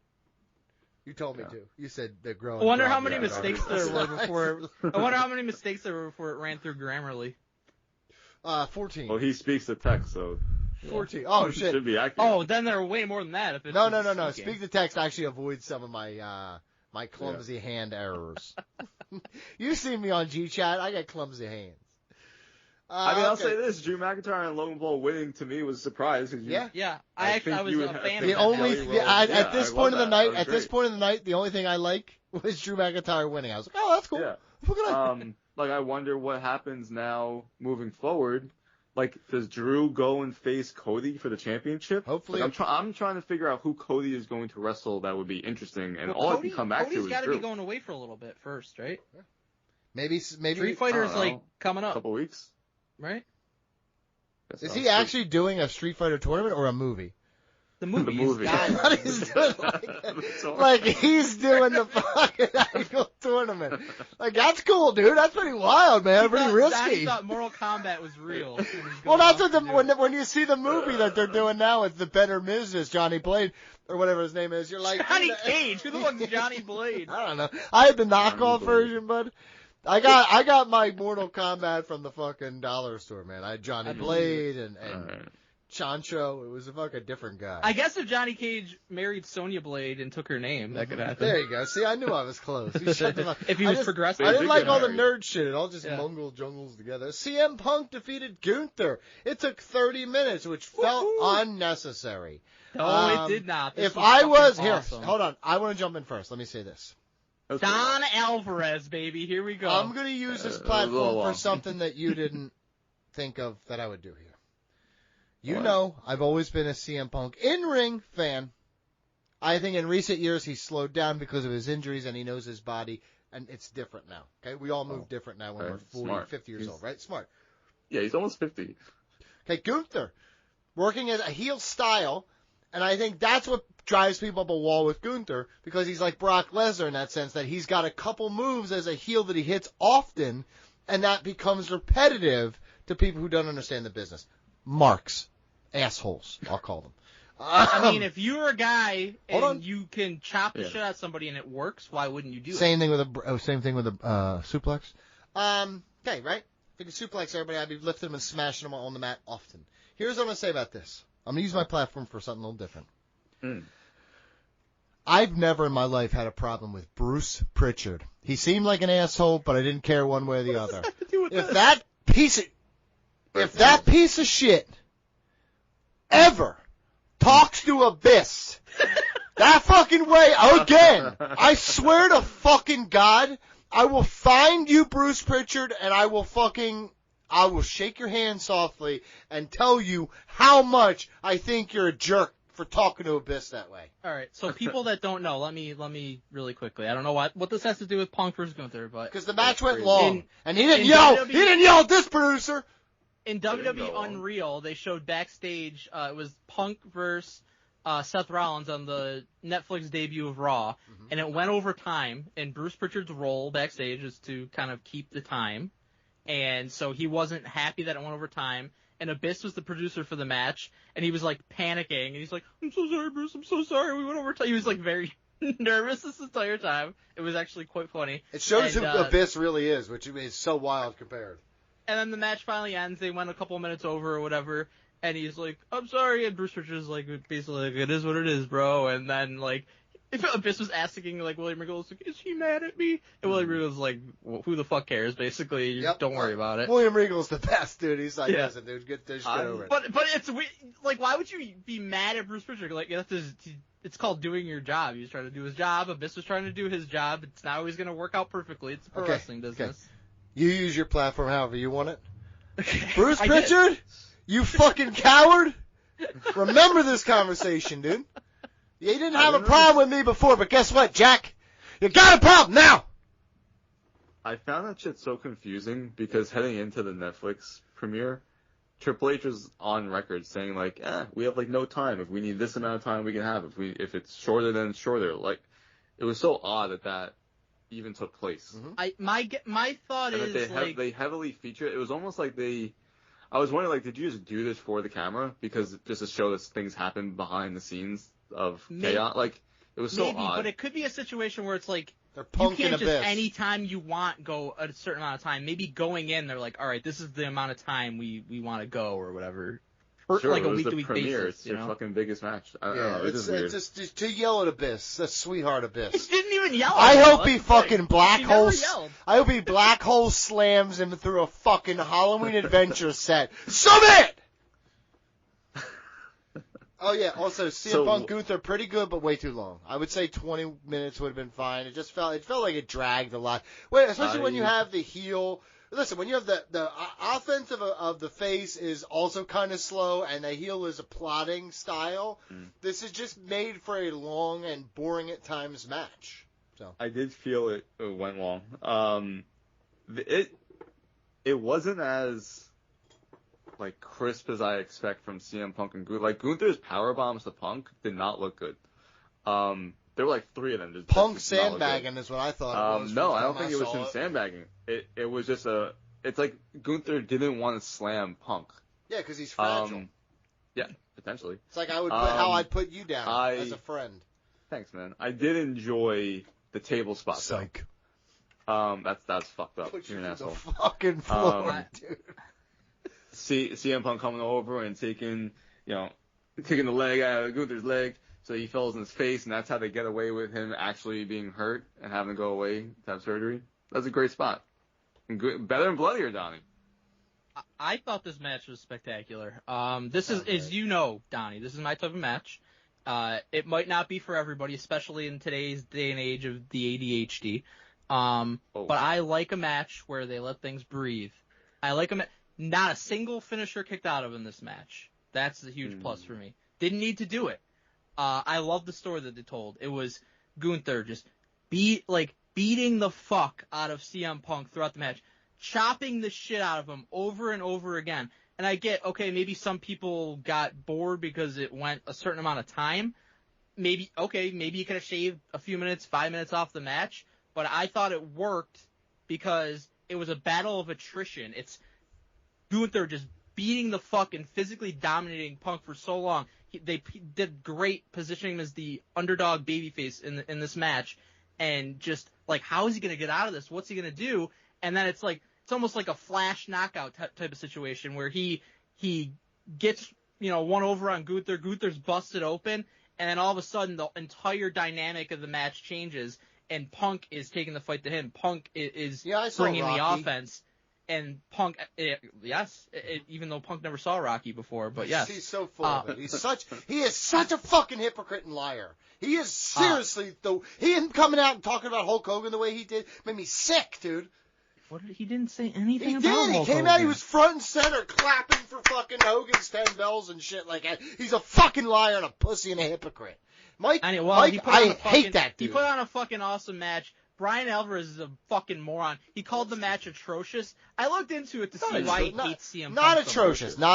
D: You told me to. You said the growing.
B: I wonder how many mistakes there were before. I wonder how many mistakes there were before it ran through Grammarly.
D: 14.
E: Well, he speaks the text, so.
D: 14. Oh shit.
E: Should be accurate.
B: Oh, then there are way more than that. If it's
D: No. Speak the text actually avoids some of my my clumsy hand errors. You see me on G-Chat, I got clumsy hands.
E: I'll say this: Drew McIntyre and Logan Paul winning to me was a surprise.
B: Yeah. I was a fan.
D: At this point of the night, the only thing I like was Drew McIntyre winning. I was like, oh, that's cool.
E: Yeah. I wonder what happens now moving forward. Like, does Drew go and face Cody for the championship?
D: Hopefully.
E: I'm trying to figure out who Cody is going to wrestle. That would be interesting, and all I can come back to is Drew.
B: Cody's got to be going away for a little bit first, right?
D: Yeah. Maybe
B: Street Fighter's coming up.
E: A couple weeks.
B: Right?
D: Is he actually doing a Street Fighter tournament or a movie?
B: The movie.
D: He's doing like he's doing the fucking actual tournament. Like, that's cool, dude. That's pretty wild, man. Pretty risky.
B: He thought Mortal Kombat was real.
D: Well, that's what when you see the movie that they're doing now with the Better Business, Johnny Blade, or whatever his name is, you're like...
B: Johnny Cage? Who the fuck's Johnny Blade?
D: I don't know. I had the knockoff version, bud. I got my Mortal Kombat from the fucking dollar store, man. I had Johnny Blade and Chancho. It was a fucking different guy.
B: I guess if Johnny Cage married Sonya Blade and took her name, that could happen.
D: There you go. See, I knew I was close. You shut them up.
B: If he was progressive.
D: I didn't like all the nerd shit. It all just jungles together. CM Punk defeated Gunther. It took 30 minutes, which felt unnecessary.
B: No, it did not.
D: If I was... Awesome. Here, hold on. I want to jump in first. Let me say this.
B: Don Alvarez, baby. Here we go.
D: I'm going to use this platform for something that you didn't think of that I would do here. You know, I've always been a CM Punk in-ring fan. I think in recent years he's slowed down because of his injuries and he knows his body, and it's different now. Okay, we all move different now when we're 40, 50 years old, right? Smart.
E: Yeah, he's almost 50.
D: Okay, Gunther, working as a heel style, and I think that's what drives people up a wall with Gunther, because he's like Brock Lesnar in that sense, that he's got a couple moves as a heel that he hits often, and that becomes repetitive to people who don't understand the business. Marks. Assholes, I'll call them.
B: I mean, if you're a guy and you can chop the shit out of somebody and it works, why wouldn't you do it?
D: Same thing with a suplex. Okay, right? If you could suplex everybody, I'd be lifting them and smashing them on the mat often. Here's what I'm going to say about this. I'm going to use my platform for something a little different. I've never in my life had a problem with Bruce Pritchard. He seemed like an asshole, but I didn't care one way or the other. If that piece of shit ever talks to Abyss that fucking way again, I swear to fucking God, I will find you, Bruce Pritchard, and I will shake your hand softly and tell you how much I think you're a jerk for talking to Abyss that way.
B: All right, so people that don't know, let me really quickly. I don't know what this has to do with Punk versus Gunther, but
D: because the match went long and he didn't yell. He didn't yell at this producer.
B: In WWE Unreal, they showed backstage. It was Punk versus Seth Rollins on the Netflix debut of Raw, and it went over time. And Bruce Pritchard's role backstage is to kind of keep the time, and so he wasn't happy that it went over time. And Abyss was the producer for the match, and he was like panicking, and he's like, "I'm so sorry, Bruce. I'm so sorry. We went over time." He was like very nervous this entire time. It was actually quite funny.
D: It shows who Abyss really is, which is so wild compared.
B: And then the match finally ends. They went a couple minutes over or whatever, and he's like, "I'm sorry." And Bruce Pritchard's like, basically, like, "It is what it is, bro." And then like, if Abyss was asking like William Regal, like, "Is he mad at me?" And William Regal's like, well, "Who the fuck cares?" Basically, don't worry about it.
D: William Regal's the best, dude. He's like, "Listen, dude, get over it."
B: But it's like, why would you be mad at Bruce Pritchard? Like, it's called doing your job. He was trying to do his job. Abyss was trying to do his job. It's not always going to work out perfectly. It's a pro wrestling business.
D: Okay. You use your platform however you want it. Bruce Pritchard, you fucking coward. Remember this conversation, dude. You didn't have a problem with me before, but guess what, Jack? You got a problem now.
E: I found that shit so confusing because heading into the Netflix premiere, Triple H was on record saying like, we have like no time. If we need this amount of time, we can have. If it's shorter, then it's shorter. Like, it was so odd that even took place.
B: Mm-hmm. My thought
E: and
B: is
E: that they heavily feature it. It was almost like I was wondering, like, did you just do this for the camera because just to show that things happen behind the scenes of chaos? Like, it was so odd.
B: But it could be a situation where it's like,
D: They're
B: you
D: punking
B: can't just
D: abyss.
B: any time you want go a certain amount of time. Maybe going in, they're like, all right, this is the amount of time we want to go or whatever.
E: Sure,
B: like
E: it
B: a
E: was
B: week-to-week
E: the premiere.
B: basis.
E: It's your fucking biggest match. I don't know.
D: It's
E: weird.
D: just to yell at Abyss, that sweetheart Abyss.
B: He didn't even yell.
D: I
B: at him,
D: hope
B: though.
D: he
B: That's the
D: fucking
B: thing.
D: black
B: He
D: hole.
B: never yelled.
D: I hope he black hole slams him through a fucking Halloween Adventure set. Submit. Oh yeah. Also, CM Punk Gunther pretty good, but way too long. I would say 20 minutes would have been fine. It felt like it dragged a lot. Especially when you have the heel. Listen, when you have the offensive of the face is also kind of slow, and the heel is a plotting style. This is just made for a long and boring at times match. So
E: I did feel it went long. It wasn't as like crisp as I expect from CM Punk and Gunther. Like Gunther's power bombs to Punk did not look good. There were like 3 of them.
D: Punk sandbagging is what I thought it was.
E: No, I don't think it was him sandbagging. It was just it's like Gunther didn't want to slam Punk.
D: Yeah, because he's fragile.
E: Yeah, potentially.
D: It's like how I'd put you down as a friend.
E: Thanks, man. I did enjoy the table spot.
D: Psych.
E: That's fucked up.
D: Put you
E: You're an
D: to
E: asshole.
D: the fucking floor, dude.
E: CM Punk coming over and kicking the leg out of Gunther's leg, so he falls in his face, and that's how they get away with him actually being hurt and having to go away to have surgery. That's a great spot. And better and bloodier, Donnie.
B: I thought this match was spectacular. This is, as you know, Donnie, this is my type of match. It might not be for everybody, especially in today's day and age of the ADHD. But I like a match where they let things breathe. I like not a single finisher kicked out of in this match. That's a huge plus for me. Didn't need to do it. I love the story that they told. It was Gunther just beating the fuck out of CM Punk throughout the match, chopping the shit out of him over and over again. And I get, okay, maybe some people got bored because it went a certain amount of time. Maybe you could have shaved a few minutes, 5 minutes off the match. But I thought it worked because it was a battle of attrition. It's Gunther just beating the fuck and physically dominating Punk for so long. They did great positioning him as the underdog babyface in this match. And just, like, how is he going to get out of this? What's he going to do? And then it's almost like a flash knockout type of situation where he gets, one over on Gunther. Gunther's busted open. And then all of a sudden the entire dynamic of the match changes. And Punk is taking the fight to him. Punk is bringing the offense. And Punk, even though Punk never saw Rocky before, but yes.
D: He's so full of it. He is such a fucking hypocrite and liar. He is seriously, though, him coming out and talking about Hulk Hogan the way he did made me sick, dude.
B: He didn't say anything about
D: Hulk Hogan. He came out, he was front and center clapping for fucking Hogan's 10 bells and shit like that. He's a fucking liar and a pussy and a hypocrite. Mike, I hate that dude.
B: He put on a fucking awesome match. Brian Alvarez is a fucking moron. He called the match atrocious. I looked into it to see why he hates CM Punk.
D: Not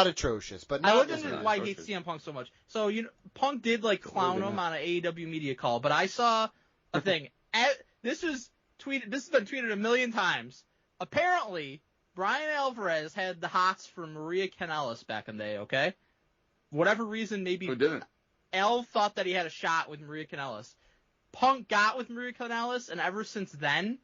D: atrocious, but
B: I looked into why he hates CM Punk so much. So Punk did clown him on an AEW media call, but I saw a thing. This has been tweeted a million times. Apparently, Brian Alvarez had the hots for Maria Kanellis back in the day. Okay, whatever reason, maybe
E: who didn't.
B: El thought that he had a shot with Maria Kanellis. Punk got with Maria Kanellis, and ever since then,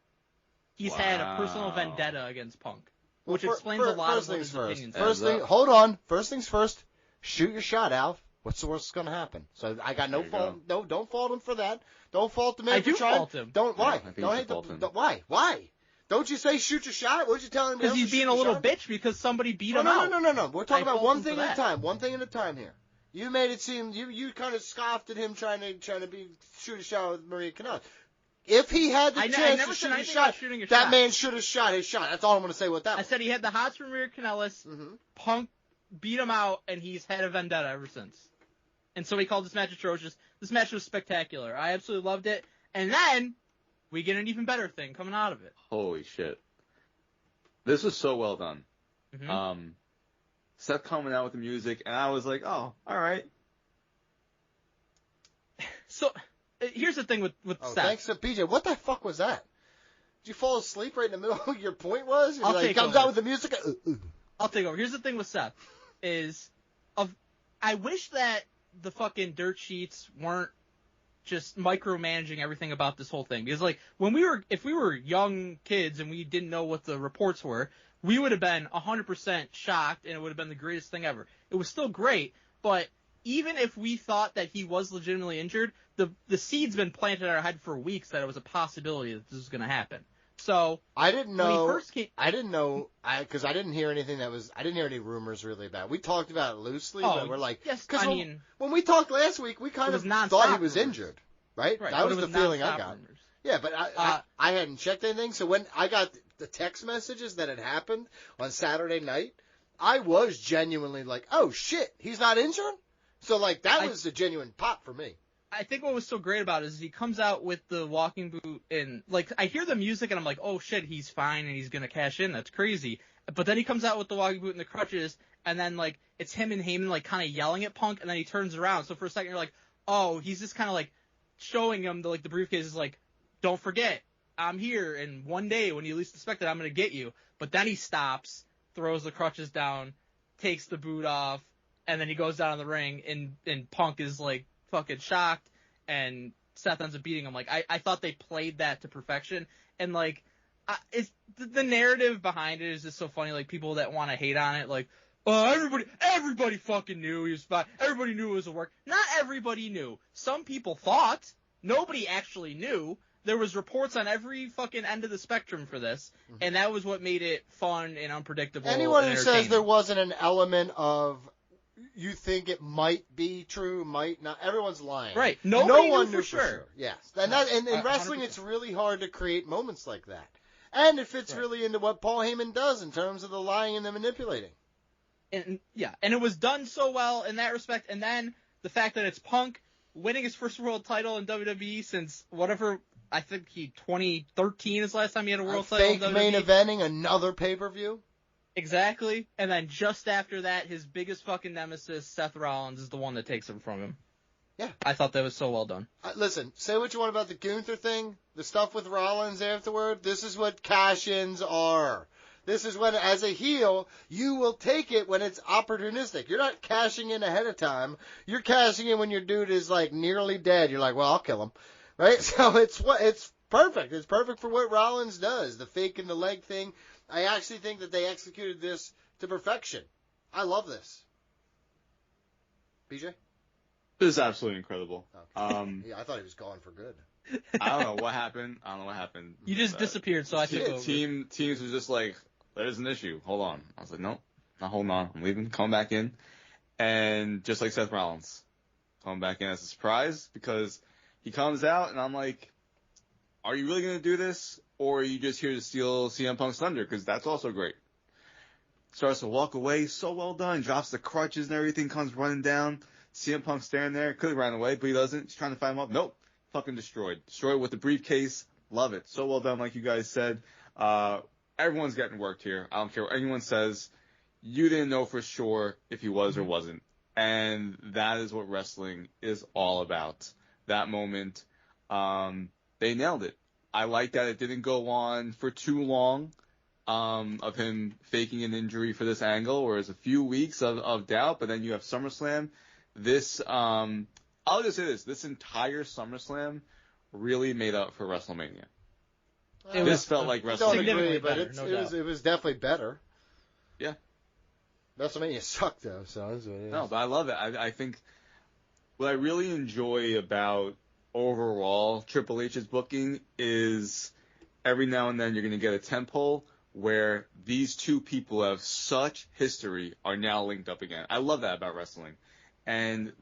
B: he's had a personal vendetta against Punk, which explains a lot of what his opinions are.
D: Hold on. First things first. Shoot your shot, Alf. What's the worst that's going to happen? So I got no fault. No, don't fault him for that. Don't fault the man.
B: I do fault him.
D: Why? Don't hate why? Why? Don't you say shoot your shot? What'd you tell him?
B: Because he's being a little bitch because somebody beat him out.
D: No. We're talking about one thing at a time. One thing at a time here. You made it seem you kind of scoffed at him trying to shoot a shot with Maria Kanellis. If he had the chance to shoot a shot, that man should have shot his shot. That's all I'm going to say with that.
B: I said he had the hots for Maria Kanellis.
D: Mm-hmm.
B: Punk beat him out, and he's had a vendetta ever since. And so he called this match atrocious. This match was spectacular. I absolutely loved it. And then we get an even better thing coming out of it.
E: Holy shit. This was so well done.
B: Mm-hmm.
E: Seth coming out with the music, and I was like, oh, all right.
B: So, here's the thing with Seth.
D: Thanks to PJ. What the fuck was that? Did you fall asleep right in the middle of what your point was?
B: I'll take
D: he comes
B: over.
D: out with the music.
B: I'll take over. Here's the thing with Seth, I wish that the fucking dirt sheets weren't just micromanaging everything about this whole thing. Because, like, if we were young kids and we didn't know what the reports were, we would have been 100% shocked, and it would have been the greatest thing ever. It was still great, but even if we thought that he was legitimately injured, the seed's been planted in our head for weeks that it was a possibility that this was going to happen. So
D: I didn't know.
B: When he first came,
D: I didn't know because I didn't hear anything I didn't hear any rumors really about it. We talked about it loosely, but we're like,
B: yes,
D: because when we talked last week, we kind of thought he was injured, right? That was the feeling I got.
B: Rumors.
D: Yeah, but I hadn't checked anything. So when I got the text messages that had happened on Saturday night, I was genuinely like, oh shit, he's not injured? So like that was a genuine pop for me.
B: I think what was so great about it is he comes out with the walking boot and like I hear the music and I'm like, oh shit, he's fine and he's gonna cash in. That's crazy. But then he comes out with the walking boot and the crutches, and then like it's him and Heyman like kind of yelling at Punk, and then he turns around. So for a second you're like, oh, he's just kind of like showing him the briefcase is like, don't forget, I'm here, and one day when you least expect it, I'm gonna get you. But then he stops, throws the crutches down, takes the boot off, and then he goes down in the ring, and Punk is like fucking shocked, and Seth ends up beating him. Like I thought they played that to perfection, and like it's the narrative behind it is just so funny. Like people that want to hate on it, like, oh, everybody fucking knew he was fine. Everybody knew it was a work. Not everybody knew. Some people thought. Nobody actually knew. There was reports on every fucking end of the spectrum for this, and that was what made it fun and unpredictable.
D: Anyone
B: and
D: who says there wasn't an element of you think it might be true, might not, everyone's lying.
B: Right.
D: No one knew for sure. Yes. And in wrestling,
B: 100%.
D: it's really hard to create moments like that. And it fits really into what Paul Heyman does in terms of the lying and the manipulating.
B: And it was done so well in that respect. And then the fact that it's Punk winning his first world title in WWE since whatever, I think 2013 is the last time he had a world title in WWE.
D: Fake main eventing another pay-per-view.
B: Exactly. And then just after that, his biggest fucking nemesis, Seth Rollins, is the one that takes him from him.
D: Yeah.
B: I thought that was so well done.
D: Listen, say what you want about the Gunther thing, the stuff with Rollins afterward, this is what cash-ins are. This is when, as a heel, you will take it when it's opportunistic. You're not cashing in ahead of time. You're cashing in when your dude is, like, nearly dead. You're like, well, I'll kill him. Right? So it's perfect. It's perfect for what Rollins does, the fake in the leg thing. I actually think that they executed this to perfection. I love this. BJ?
E: This is absolutely incredible.
D: Okay. Yeah, I thought he was gone for good.
E: I don't know what happened.
B: You just disappeared, so I took over.
E: Teams was just like, there's an issue. Hold on. I was like, nope, not holding on. I'm leaving. Coming back in. And just like Seth Rollins, coming back in as a surprise because he comes out and I'm like, are you really going to do this? Or are you just here to steal CM Punk's thunder? Because that's also great. Starts to walk away. So well done. Drops the crutches and everything. Comes running down. CM Punk standing there. Could have ran away, but he doesn't. He's trying to find him up. Nope. Fucking destroyed. Destroyed with the briefcase. Love it. So well done, like you guys said. Everyone's getting worked here. I don't care what anyone says. You didn't know for sure if he was or wasn't. And that is what wrestling is all about. That moment, they nailed it. I like that it didn't go on for too long of him faking an injury for this angle, or it's a few weeks of doubt, but then you have SummerSlam. This, I'll just say this entire SummerSlam really made up for WrestleMania. This felt like WrestleMania.
D: Don't agree, but it was definitely better.
E: Yeah.
D: WrestleMania sucked, though, so that's what it is.
E: No, but I love it. I think what I really enjoy about overall Triple H's booking is every now and then you're going to get a tempo where these two people who have such history are now linked up again. I love that about wrestling. And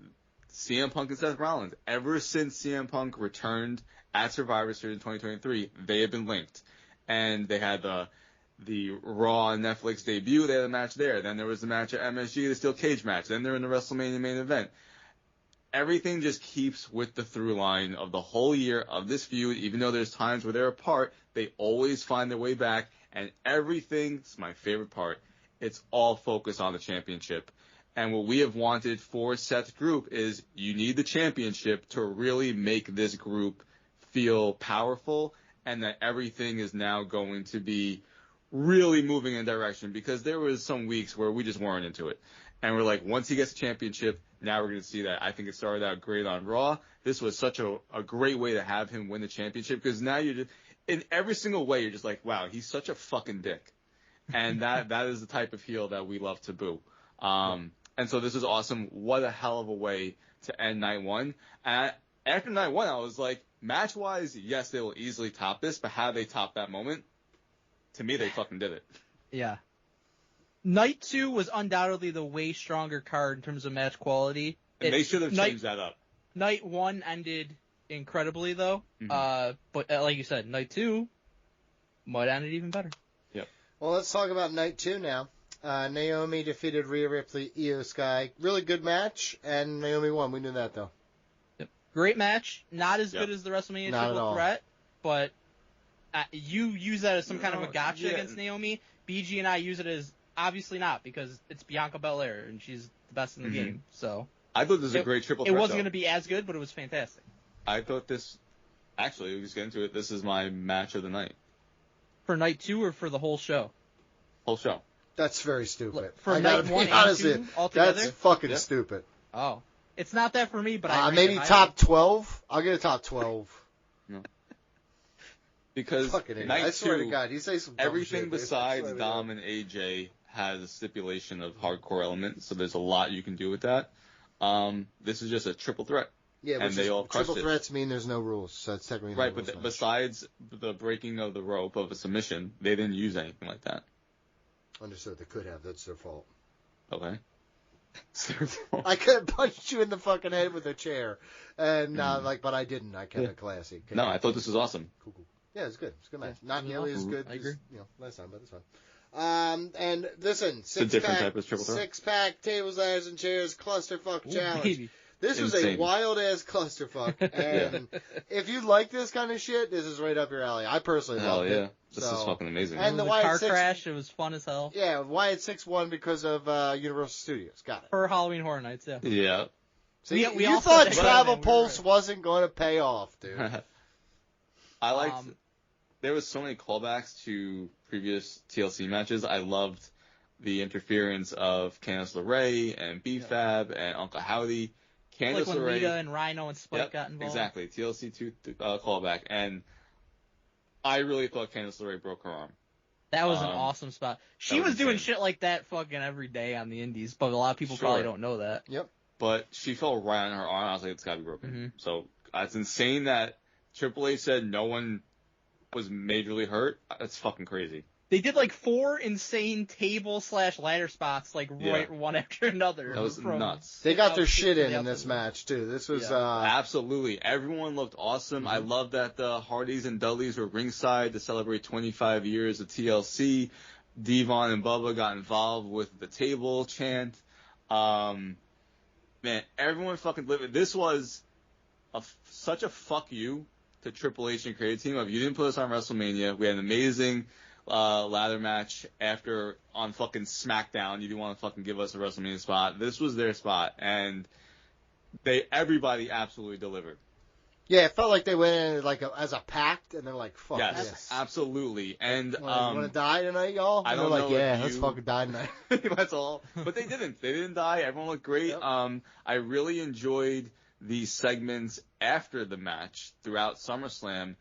E: CM Punk and Seth Rollins, ever since CM Punk returned at Survivor Series in 2023, they have been linked. And they had the Raw Netflix debut, they had a match there. Then there was the match at MSG, the Steel Cage match. Then they're in the WrestleMania main event. everything just keeps with the through line of the whole year of this feud. Even though there's times where they're apart, they always find their way back, and everything's my favorite part. It's all focused on the championship. And what we have wanted for Seth's group is you need the championship to really make this group feel powerful, and that everything is now going to be really moving in a direction, because there was some weeks where we just weren't into it. And we're like, once he gets the championship, now we're going to see that. I think it started out great on Raw. This was such a great way to have him win the championship, because now you're just, in every single way, you're just like, wow, he's such a fucking dick. And that is the type of heel that we love to boo. And so this is awesome. What a hell of a way to end night one. And after night one, I was like, match-wise, yes, they will easily top this, but how they top that moment, to me, they fucking did it.
B: Yeah. Night 2 was undoubtedly the way stronger card in terms of match quality.
E: And they should have changed that up.
B: Night 1 ended incredibly, though.
E: Mm-hmm.
B: But like you said, Night 2 might end it even better.
E: Yep.
D: Well, let's talk about night 2 now. Naomi defeated Rhea Ripley, Io Sky. Really good match, and Naomi won. We knew that, though.
B: Yep. Great match. Not as good as the WrestleMania Triple Threat, but you use that as some kind of a gotcha against Naomi. BG and I use it as obviously not, because it's Bianca Belair, and she's the best in the game. So
E: I thought this was a great triple threat.
B: It wasn't going to be as good, but it was fantastic.
E: I thought this, actually, we just get into it, this is my match of the night.
B: For night 2 or for the whole show?
E: Whole show.
D: That's very stupid.
B: For night 1 and 2 altogether?
D: That's fucking stupid.
B: Oh. It's not that for me, but
D: maybe top 12? I'll get a top 12.
E: No. Because night
D: I swear
E: 2,
D: to God, you say some dumb
E: everything
D: shit,
E: besides Dom and AJ has a stipulation of hardcore elements, so there's a lot you can do with that. This is just a triple threat.
D: Yeah,
E: and they all crushed
D: triple threats mean there's no rules, so it's technically
E: right. But besides the breaking of the rope of a submission, they didn't use anything like that.
D: Understood. They could have. That's their fault.
E: Okay. It's their fault.
D: I could have punched you in the fucking head with a chair, and but I didn't. I kept it classy.
E: No, I thought this was awesome.
D: Cool. Yeah, it's good. It's a good match. Not nearly as good as last time, but it's fine. And listen, six-pack, tables, ladders, and chairs, clusterfuck challenge.
B: Baby.
D: This was a wild-ass clusterfuck. And if you like this kind of shit, this is right up your alley. I personally love it.
E: Hell yeah. This is fucking amazing.
B: And the car crash, it was fun as hell.
D: Yeah, Wyatt 6 won because of Universal Studios. Got it.
B: For Halloween Horror Nights, yeah.
E: Yeah.
D: See, you thought Travel Pulse wasn't going to pay off, dude.
E: I liked... There was so many callbacks to previous TLC matches. I loved the interference of Candice LeRae and B-Fab and Uncle Howdy.
B: Candice like when LeRae, Lita and Rhino and Spike got involved.
E: Exactly. TLC 2 callback. And I really thought Candice LeRae broke her arm.
B: That was an awesome spot. She was doing shit like that fucking every day on the indies, but a lot of people probably don't know that.
D: Yep.
E: But she fell right on her arm. I was like, it's got to be broken. Mm-hmm. So it's insane that Triple H said no one was majorly hurt. That's fucking crazy.
B: They did like 4 insane table/ladder spots, like right one after another.
E: That was nuts.
D: They got their shit in this match too. This was
E: absolutely. Everyone looked awesome. I love that the Hardys and Dudleys were ringside to celebrate 25 years of TLC. Devon and Bubba got involved with the table chant. Man, everyone fucking lived. This was such a fuck you to Triple H and Creative Team. If you didn't put us on WrestleMania, we had an amazing ladder match on fucking SmackDown. You didn't want to fucking give us a WrestleMania spot. This was their spot, and everybody absolutely delivered.
D: Yeah, it felt like they went in as a pact, and they're like, fuck
E: yes. Absolutely. And
D: you want to die tonight, y'all?
E: I don't know.
D: Let's fucking die tonight.
E: That's all. But they didn't. They didn't die. Everyone looked great. Yep. I really enjoyed the segments after the match throughout SummerSlam.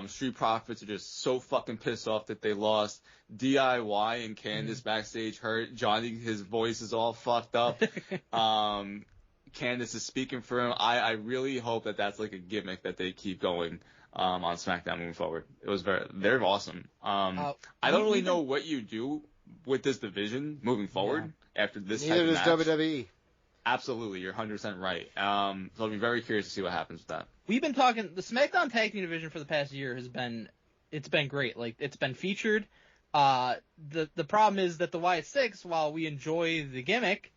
E: Street Profits are just so fucking pissed off that they lost. DIY and Candice backstage hurt. Johnny, his voice is all fucked up. Candice is speaking for him. I really hope that that's like a gimmick that they keep going on SmackDown moving forward. They're awesome. I don't really know what you do with this division moving forward after this type of match.
D: Neither does WWE.
E: Absolutely, you're 100% right. So I'll be very curious to see what happens with that.
B: We've been talking, the SmackDown Tag Team division for the past year it's been great. Like, it's been featured. The problem is that the Wyatt Six, while we enjoy the gimmick,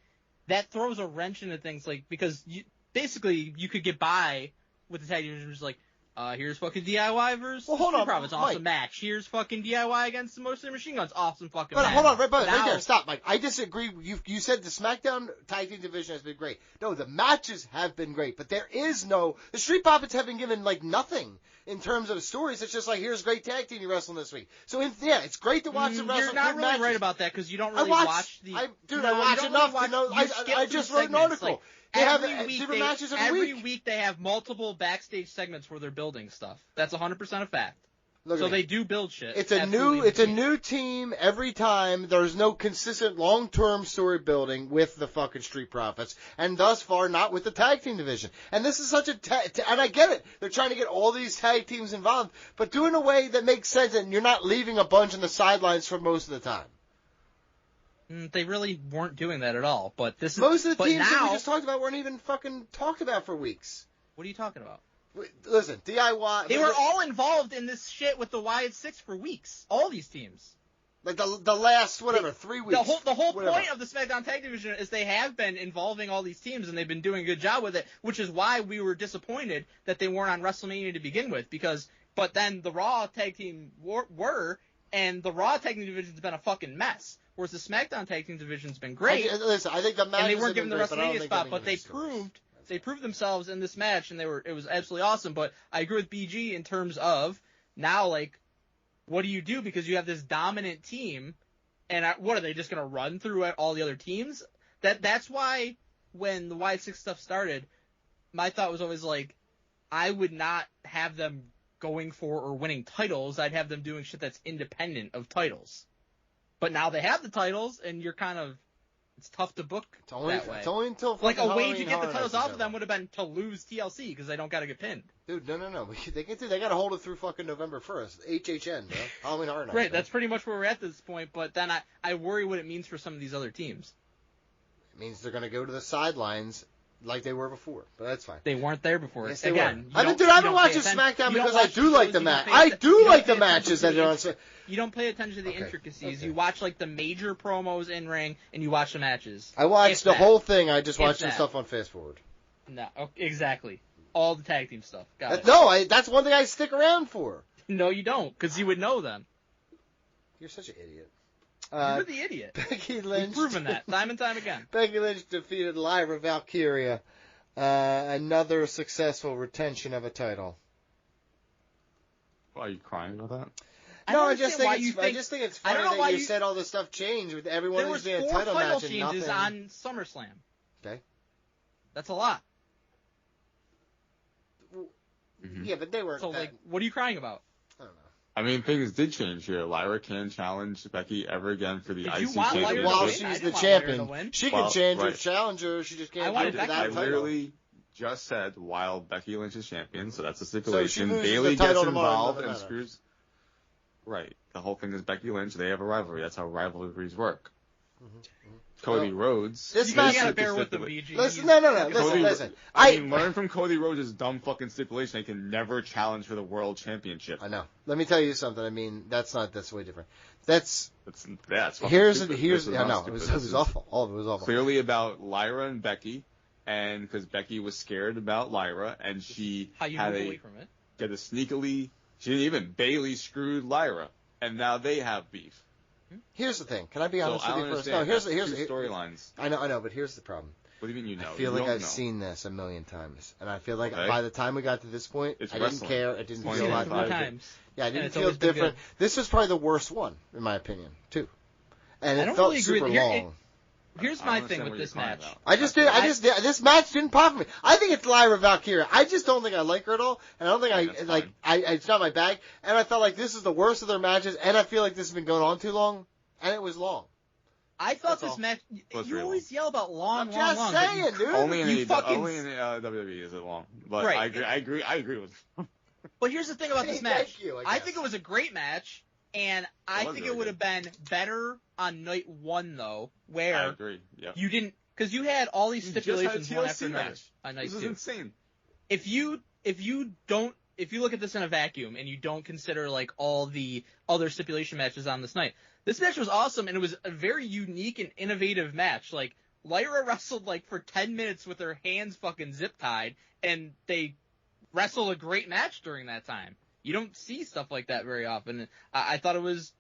B: that throws a wrench into things, like, because basically you could get by with the tag team division, just like, here's fucking DIY versus
D: Well, hold
B: Street
D: on,
B: Profits, awesome
D: Mike.
B: match. Here's fucking DIY against the Motor City Machine Guns, awesome fucking
D: But
B: match.
D: hold on, right
B: Now-
D: there, stop, Mike. I disagree. You said the SmackDown tag team division has been great. No, the matches have been great, but there is no. The Street Profits have been given like nothing in terms of stories. It's just like, here's a great tag team you wrestling this week. So it's great to watch them wrestle.
B: You're not
D: good
B: really
D: matches.
B: right about that because you don't really
D: I
B: watch the.
D: I
B: No,
D: watch
B: you don't
D: enough
B: really
D: to know.
B: watch- you skip
D: I
B: through
D: just wrote an
B: segments,
D: article.
B: like,
D: They have
B: every week
D: different matches every
B: every
D: week.
B: week they have multiple backstage segments where they're building stuff. That's 100% a fact.
D: Look
B: So
D: at me.
B: they do build shit.
D: It's a
B: Absolutely.
D: new team every time. There's no consistent long-term story building with the fucking Street Profits, and thus far not with the tag team division. And this is such a and I get it. They're trying to get all these tag teams involved, but do it in a way that makes sense, and you're not leaving a bunch on the sidelines for most of the time.
B: They really weren't doing that at all. But this is
D: Most of the
B: but
D: teams that we
B: now,
D: just talked about weren't even fucking talked about for weeks.
B: What are you talking about?
D: Listen, DIY.
B: They were all involved in this shit with the Wyatt Six for weeks. All these teams.
D: like the last 3 weeks.
B: The whole
D: whatever.
B: point of the SmackDown Tag Division is they have been involving all these teams and they've been doing a good job with it, which is why we were disappointed that they weren't on WrestleMania to begin with. But then the Raw Tag Team were, and the Raw Tag Team Division's been a fucking mess. Whereas the SmackDown Tag Team Division's been great.
D: Listen, I think the matches
B: And they weren't
D: have
B: given the
D: been great, but I don't
B: WrestleMania
D: think
B: spot,
D: they've
B: but
D: been
B: they proved themselves in this match, and it was absolutely awesome. But I agree with BG in terms of now, like, what do you do because you have this dominant team, and what are they just gonna run through all the other teams? That's why when the Wyatt Six stuff started, my thought was always like, I would not have them going for or winning titles. I'd have them doing shit that's independent of titles. But now they have the titles, and you're kind of. It's tough to book that way.
D: It's only until
B: Like, a
D: fucking
B: way to
D: Halloween
B: get the
D: Horror
B: titles
D: Nights
B: off
D: is
B: of them
D: over.
B: would have been to lose TLC, because they don't got to get pinned.
D: Dude, no. They got to hold it through fucking November 1st. HHN, bro. Halloween Horror Nights.
B: Right,
D: bro.
B: that's pretty much where we're at this point, but then I worry what it means for some of these other teams.
D: It means they're going to go to the sidelines like they were before, but that's fine.
B: They weren't there before.
D: Yes, they
B: Again,
D: were.
B: you
D: I've
B: don't
D: been
B: pay
D: watching
B: attention-
D: SmackDown
B: you don't
D: because I
B: watch
D: do like the
B: shows,
D: match.
B: you don't pay
D: I
B: atten-
D: do
B: you don't
D: like
B: pay
D: the matches that
B: attention
D: are on.
B: to You don't pay attention to the
D: Okay,
B: intricacies.
D: okay.
B: You watch, like, the major promos in ring, and you watch the matches.
D: I watched
B: If
D: the
B: that.
D: whole thing. I just
B: If
D: watched some
B: that.
D: stuff on Fast Forward.
B: No, exactly. All the tag team stuff. Got it.
D: No, that's one thing I stick around for.
B: No, you don't, because you would know them.
D: You're such an idiot.
B: You're the idiot.
D: Becky Lynch.
B: We've proven that time and time again.
D: Becky Lynch defeated Lyra Valkyria. Another successful retention of a title.
E: Why are you crying about that?
D: No, I
B: understand
D: just think
B: why
D: it's
B: you
D: I just think it's
B: I
D: funny
B: don't know
D: that
B: why
D: you
B: you-
D: said all this stuff changed with everyone
B: There
D: who's
B: was
D: being a
B: 4
D: title
B: title
D: match and
B: changes
D: nothing.
B: on SummerSlam.
D: Okay.
B: That's a lot.
D: Yeah, but they weren't.
B: So,
D: that,
B: like, what are you crying about?
D: I don't know.
E: I mean, things did change here. Lyra can challenge Becky ever again for the
B: Did you
E: IC
B: want Lyra to
E: championship.
D: While
B: win? I
D: she's
B: didn't
D: the
B: want Lyra to
D: champion,
B: win.
D: she
E: Well,
D: can change her
E: right.
D: challenger. She just
B: I
D: can't
B: wanted
D: do it for
B: Becky
D: that
E: I
D: title.
E: literally just said while Becky Lynch is champion, so that's the
D: she
E: stipulation.
D: loses
E: Bailey
D: the title
E: gets
D: tomorrow,
E: involved
D: doesn't
E: and
D: matter.
E: screws. Right. The whole thing is Becky Lynch. They have a rivalry. That's how rivalries work. Cody Rhodes.
D: This
B: You
D: match-
B: gotta
E: the
B: bear with them,
E: stipulation.
B: BG.
D: Listen, no.
E: Cody-
D: Listen.
E: I mean, learn from Cody Rhodes' dumb fucking stipulation. They can never challenge for the world championship.
D: I know. Let me tell you something. I mean, that's way different. That's
E: That's fucking
D: here's
E: stupid.
D: here's.
E: This is
D: I
E: not
D: know.
E: stupid.
D: It was
E: This is
D: awful. All of it was awful.
E: Clearly about Lyra and Becky, and because Becky was scared about Lyra, and she
B: How you
E: had
B: move away from it.
E: got a sneakily. She didn't even Bailey screwed Lyra, and now they have beef.
D: Here's the thing. Can I be
E: So
D: honest
E: I
D: with
E: don't
D: you first?
E: understand.
D: No. Here's
E: That's two storylines.
D: I know, but here's the problem.
E: What do you mean you know?
D: I feel
E: You
D: like
E: don't
D: I've
E: know.
D: seen this a million times, and I feel like
E: Okay.
D: by the time we got to this point,
E: It's
D: I didn't
E: wrestling.
D: care. It didn't
E: Point
D: feel
B: Seen it
D: like
B: 3
E: 5.
B: times.
D: Yeah, I
B: And
D: didn't
B: it's
D: feel
B: always been
D: different.
B: good.
D: This was probably the worst one, in my opinion, too. And
B: I
D: it
B: don't
D: felt
B: really agree
D: super
B: with-
D: long.
B: Here's
E: I
B: my
E: don't
B: thing
E: understand
B: with
E: what
B: this
E: you're crying
B: match.
E: about.
D: This match didn't pop for me. I think it's Lyra Valkyria. I just don't think I like her at all, and I don't think
E: That's
D: it's not my bag. And I felt like this is the worst of their matches, and I feel like this has been going on too long, and it was long.
B: I thought
D: That's
B: this
D: all.
B: match.
E: Was
B: You
E: really
B: always yell about long,
D: I'm
B: long,
D: just
B: long. but you-
D: saying, dude.
E: Only in
B: You fucking-
E: WWE is it long, but
B: Right.
E: I agree with.
B: But here's the thing about this
D: Hey,
B: match.
D: thank you, I
B: I
D: guess.
B: think it was a great match, and I
E: was
B: think
E: really
B: it would have been better on night 1 though,
E: I
B: where
E: agree. Yeah.
B: you didn't, because you had all these
E: You just
B: stipulations
E: had a
B: one
E: TLC
B: after another
E: match.
B: on night
E: This is
B: 2.
E: insane.
B: If you look at this in a vacuum and you don't consider like all the other stipulation matches on this night, this match was awesome and it was a very unique and innovative match. Like Lyra wrestled like for 10 minutes with her hands fucking zip tied, and they wrestled a great match during that time. You don't see stuff like that very often. I thought it was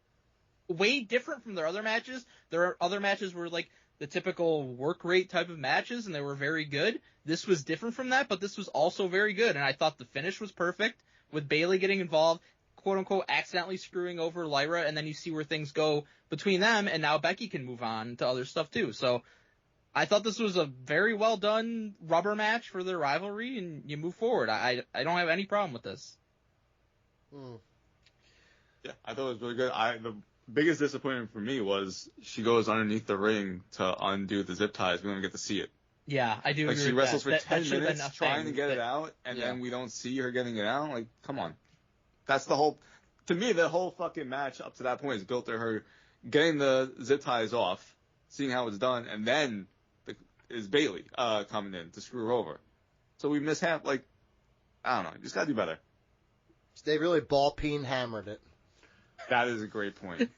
B: way different from their other matches. Their other matches were like the typical work rate type of matches, and they were very good. This was different from that, but this was also very good, and I thought the finish was perfect, with Bayley getting involved, quote-unquote, accidentally screwing over Lyra, and then you see where things go between them, and now Becky can move on to other stuff, too. So I thought this was a very well-done rubber match for their rivalry, and you move forward. I don't have any problem with this.
E: Yeah, I thought it was really good. The biggest disappointment for me was she goes underneath the ring to undo the zip ties. We don't get to see it.
B: Yeah, I do
E: Like,
B: agree
E: she
B: with
E: wrestles
B: that.
E: for 10 minutes trying to get it out, and
B: yeah.
E: then we don't see her getting it out. Like, come on. That's the whole... To me, the whole fucking match up to that point is built to her getting the zip ties off, seeing how it's done, and then is Bayley coming in to screw her over. So we miss half, like, I don't know. You just gotta do better.
D: They really ball-peen hammered it.
E: That is a great point.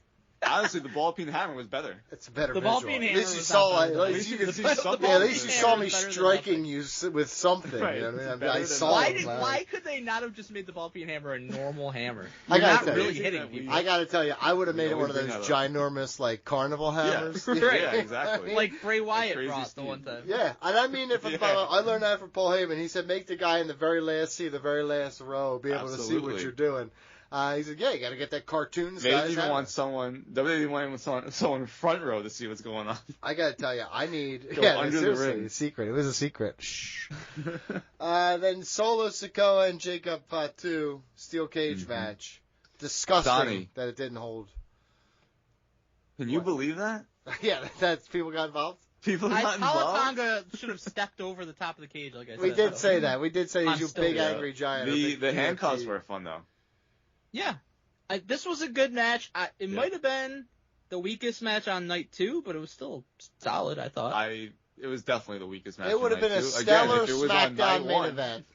E: Honestly, the ball peen hammer was better.
D: It's a better
B: the
D: visual.
B: ball peen
D: At
B: hammer
D: least you
B: was
D: saw,
B: not better
D: at
B: than
D: least you
E: the-
D: could see
E: the
D: something.
E: ball
D: Yeah, at
E: peen
D: least you
B: hammer
D: saw
B: was
D: me
B: better than
D: striking
B: nothing.
D: you with something.
E: Right,
D: You know what I
E: it's
D: mean?
E: better
D: I
E: than
D: saw
E: nothing.
D: it.
B: Why could they not have just made the ball peen hammer a normal hammer?
D: I
B: You're
D: gotta
B: not
D: tell you.
B: really hitting people.
D: I gotta tell you, I would have made it one of
E: always
D: those
E: bring that
D: ginormous, like, carnival hammers.
B: Right.
E: Yeah, exactly.
B: Like Bray Wyatt
E: crazy
B: brought the
E: speed.
B: one time.
D: Yeah, and I mean it from
E: Yeah.
D: I learned that from Paul Heyman. He said, make the guy in the very last seat, the very last row, be able to see what
E: Absolutely.
D: you're doing. He said, yeah, you got to get that cartoon
E: They
D: style.
E: didn't even want someone. WWE wanted someone front row to see what's going on.
D: I got to tell you, I need.
E: Go
D: Yeah,
E: under the
D: seriously,
E: ring.
D: a secret. It was a secret. Shh. Then Solo Sikoa and Jacob Fatu steel cage match. Disgusting
E: Donnie.
D: that it didn't hold.
E: Can you
D: What?
E: believe that?
D: Yeah, that's people got involved.
E: People got involved.
B: Tonga should have stepped over the top of the cage, like I said.
D: We did
B: though.
D: say that. We did say
B: I'm
D: he's a
B: still-
D: big
E: Yeah.
D: angry giant. or
E: The
D: big
E: the handcuffs
D: PFG.
E: were fun though.
B: Yeah. This was a good match. It
E: Yeah.
B: might have been the weakest match on night 2, but it was still solid, I thought.
E: It was definitely the weakest match.
D: It would have been a
E: Again,
D: stellar
E: if it was on night
D: SmackDown main
E: one-
D: event.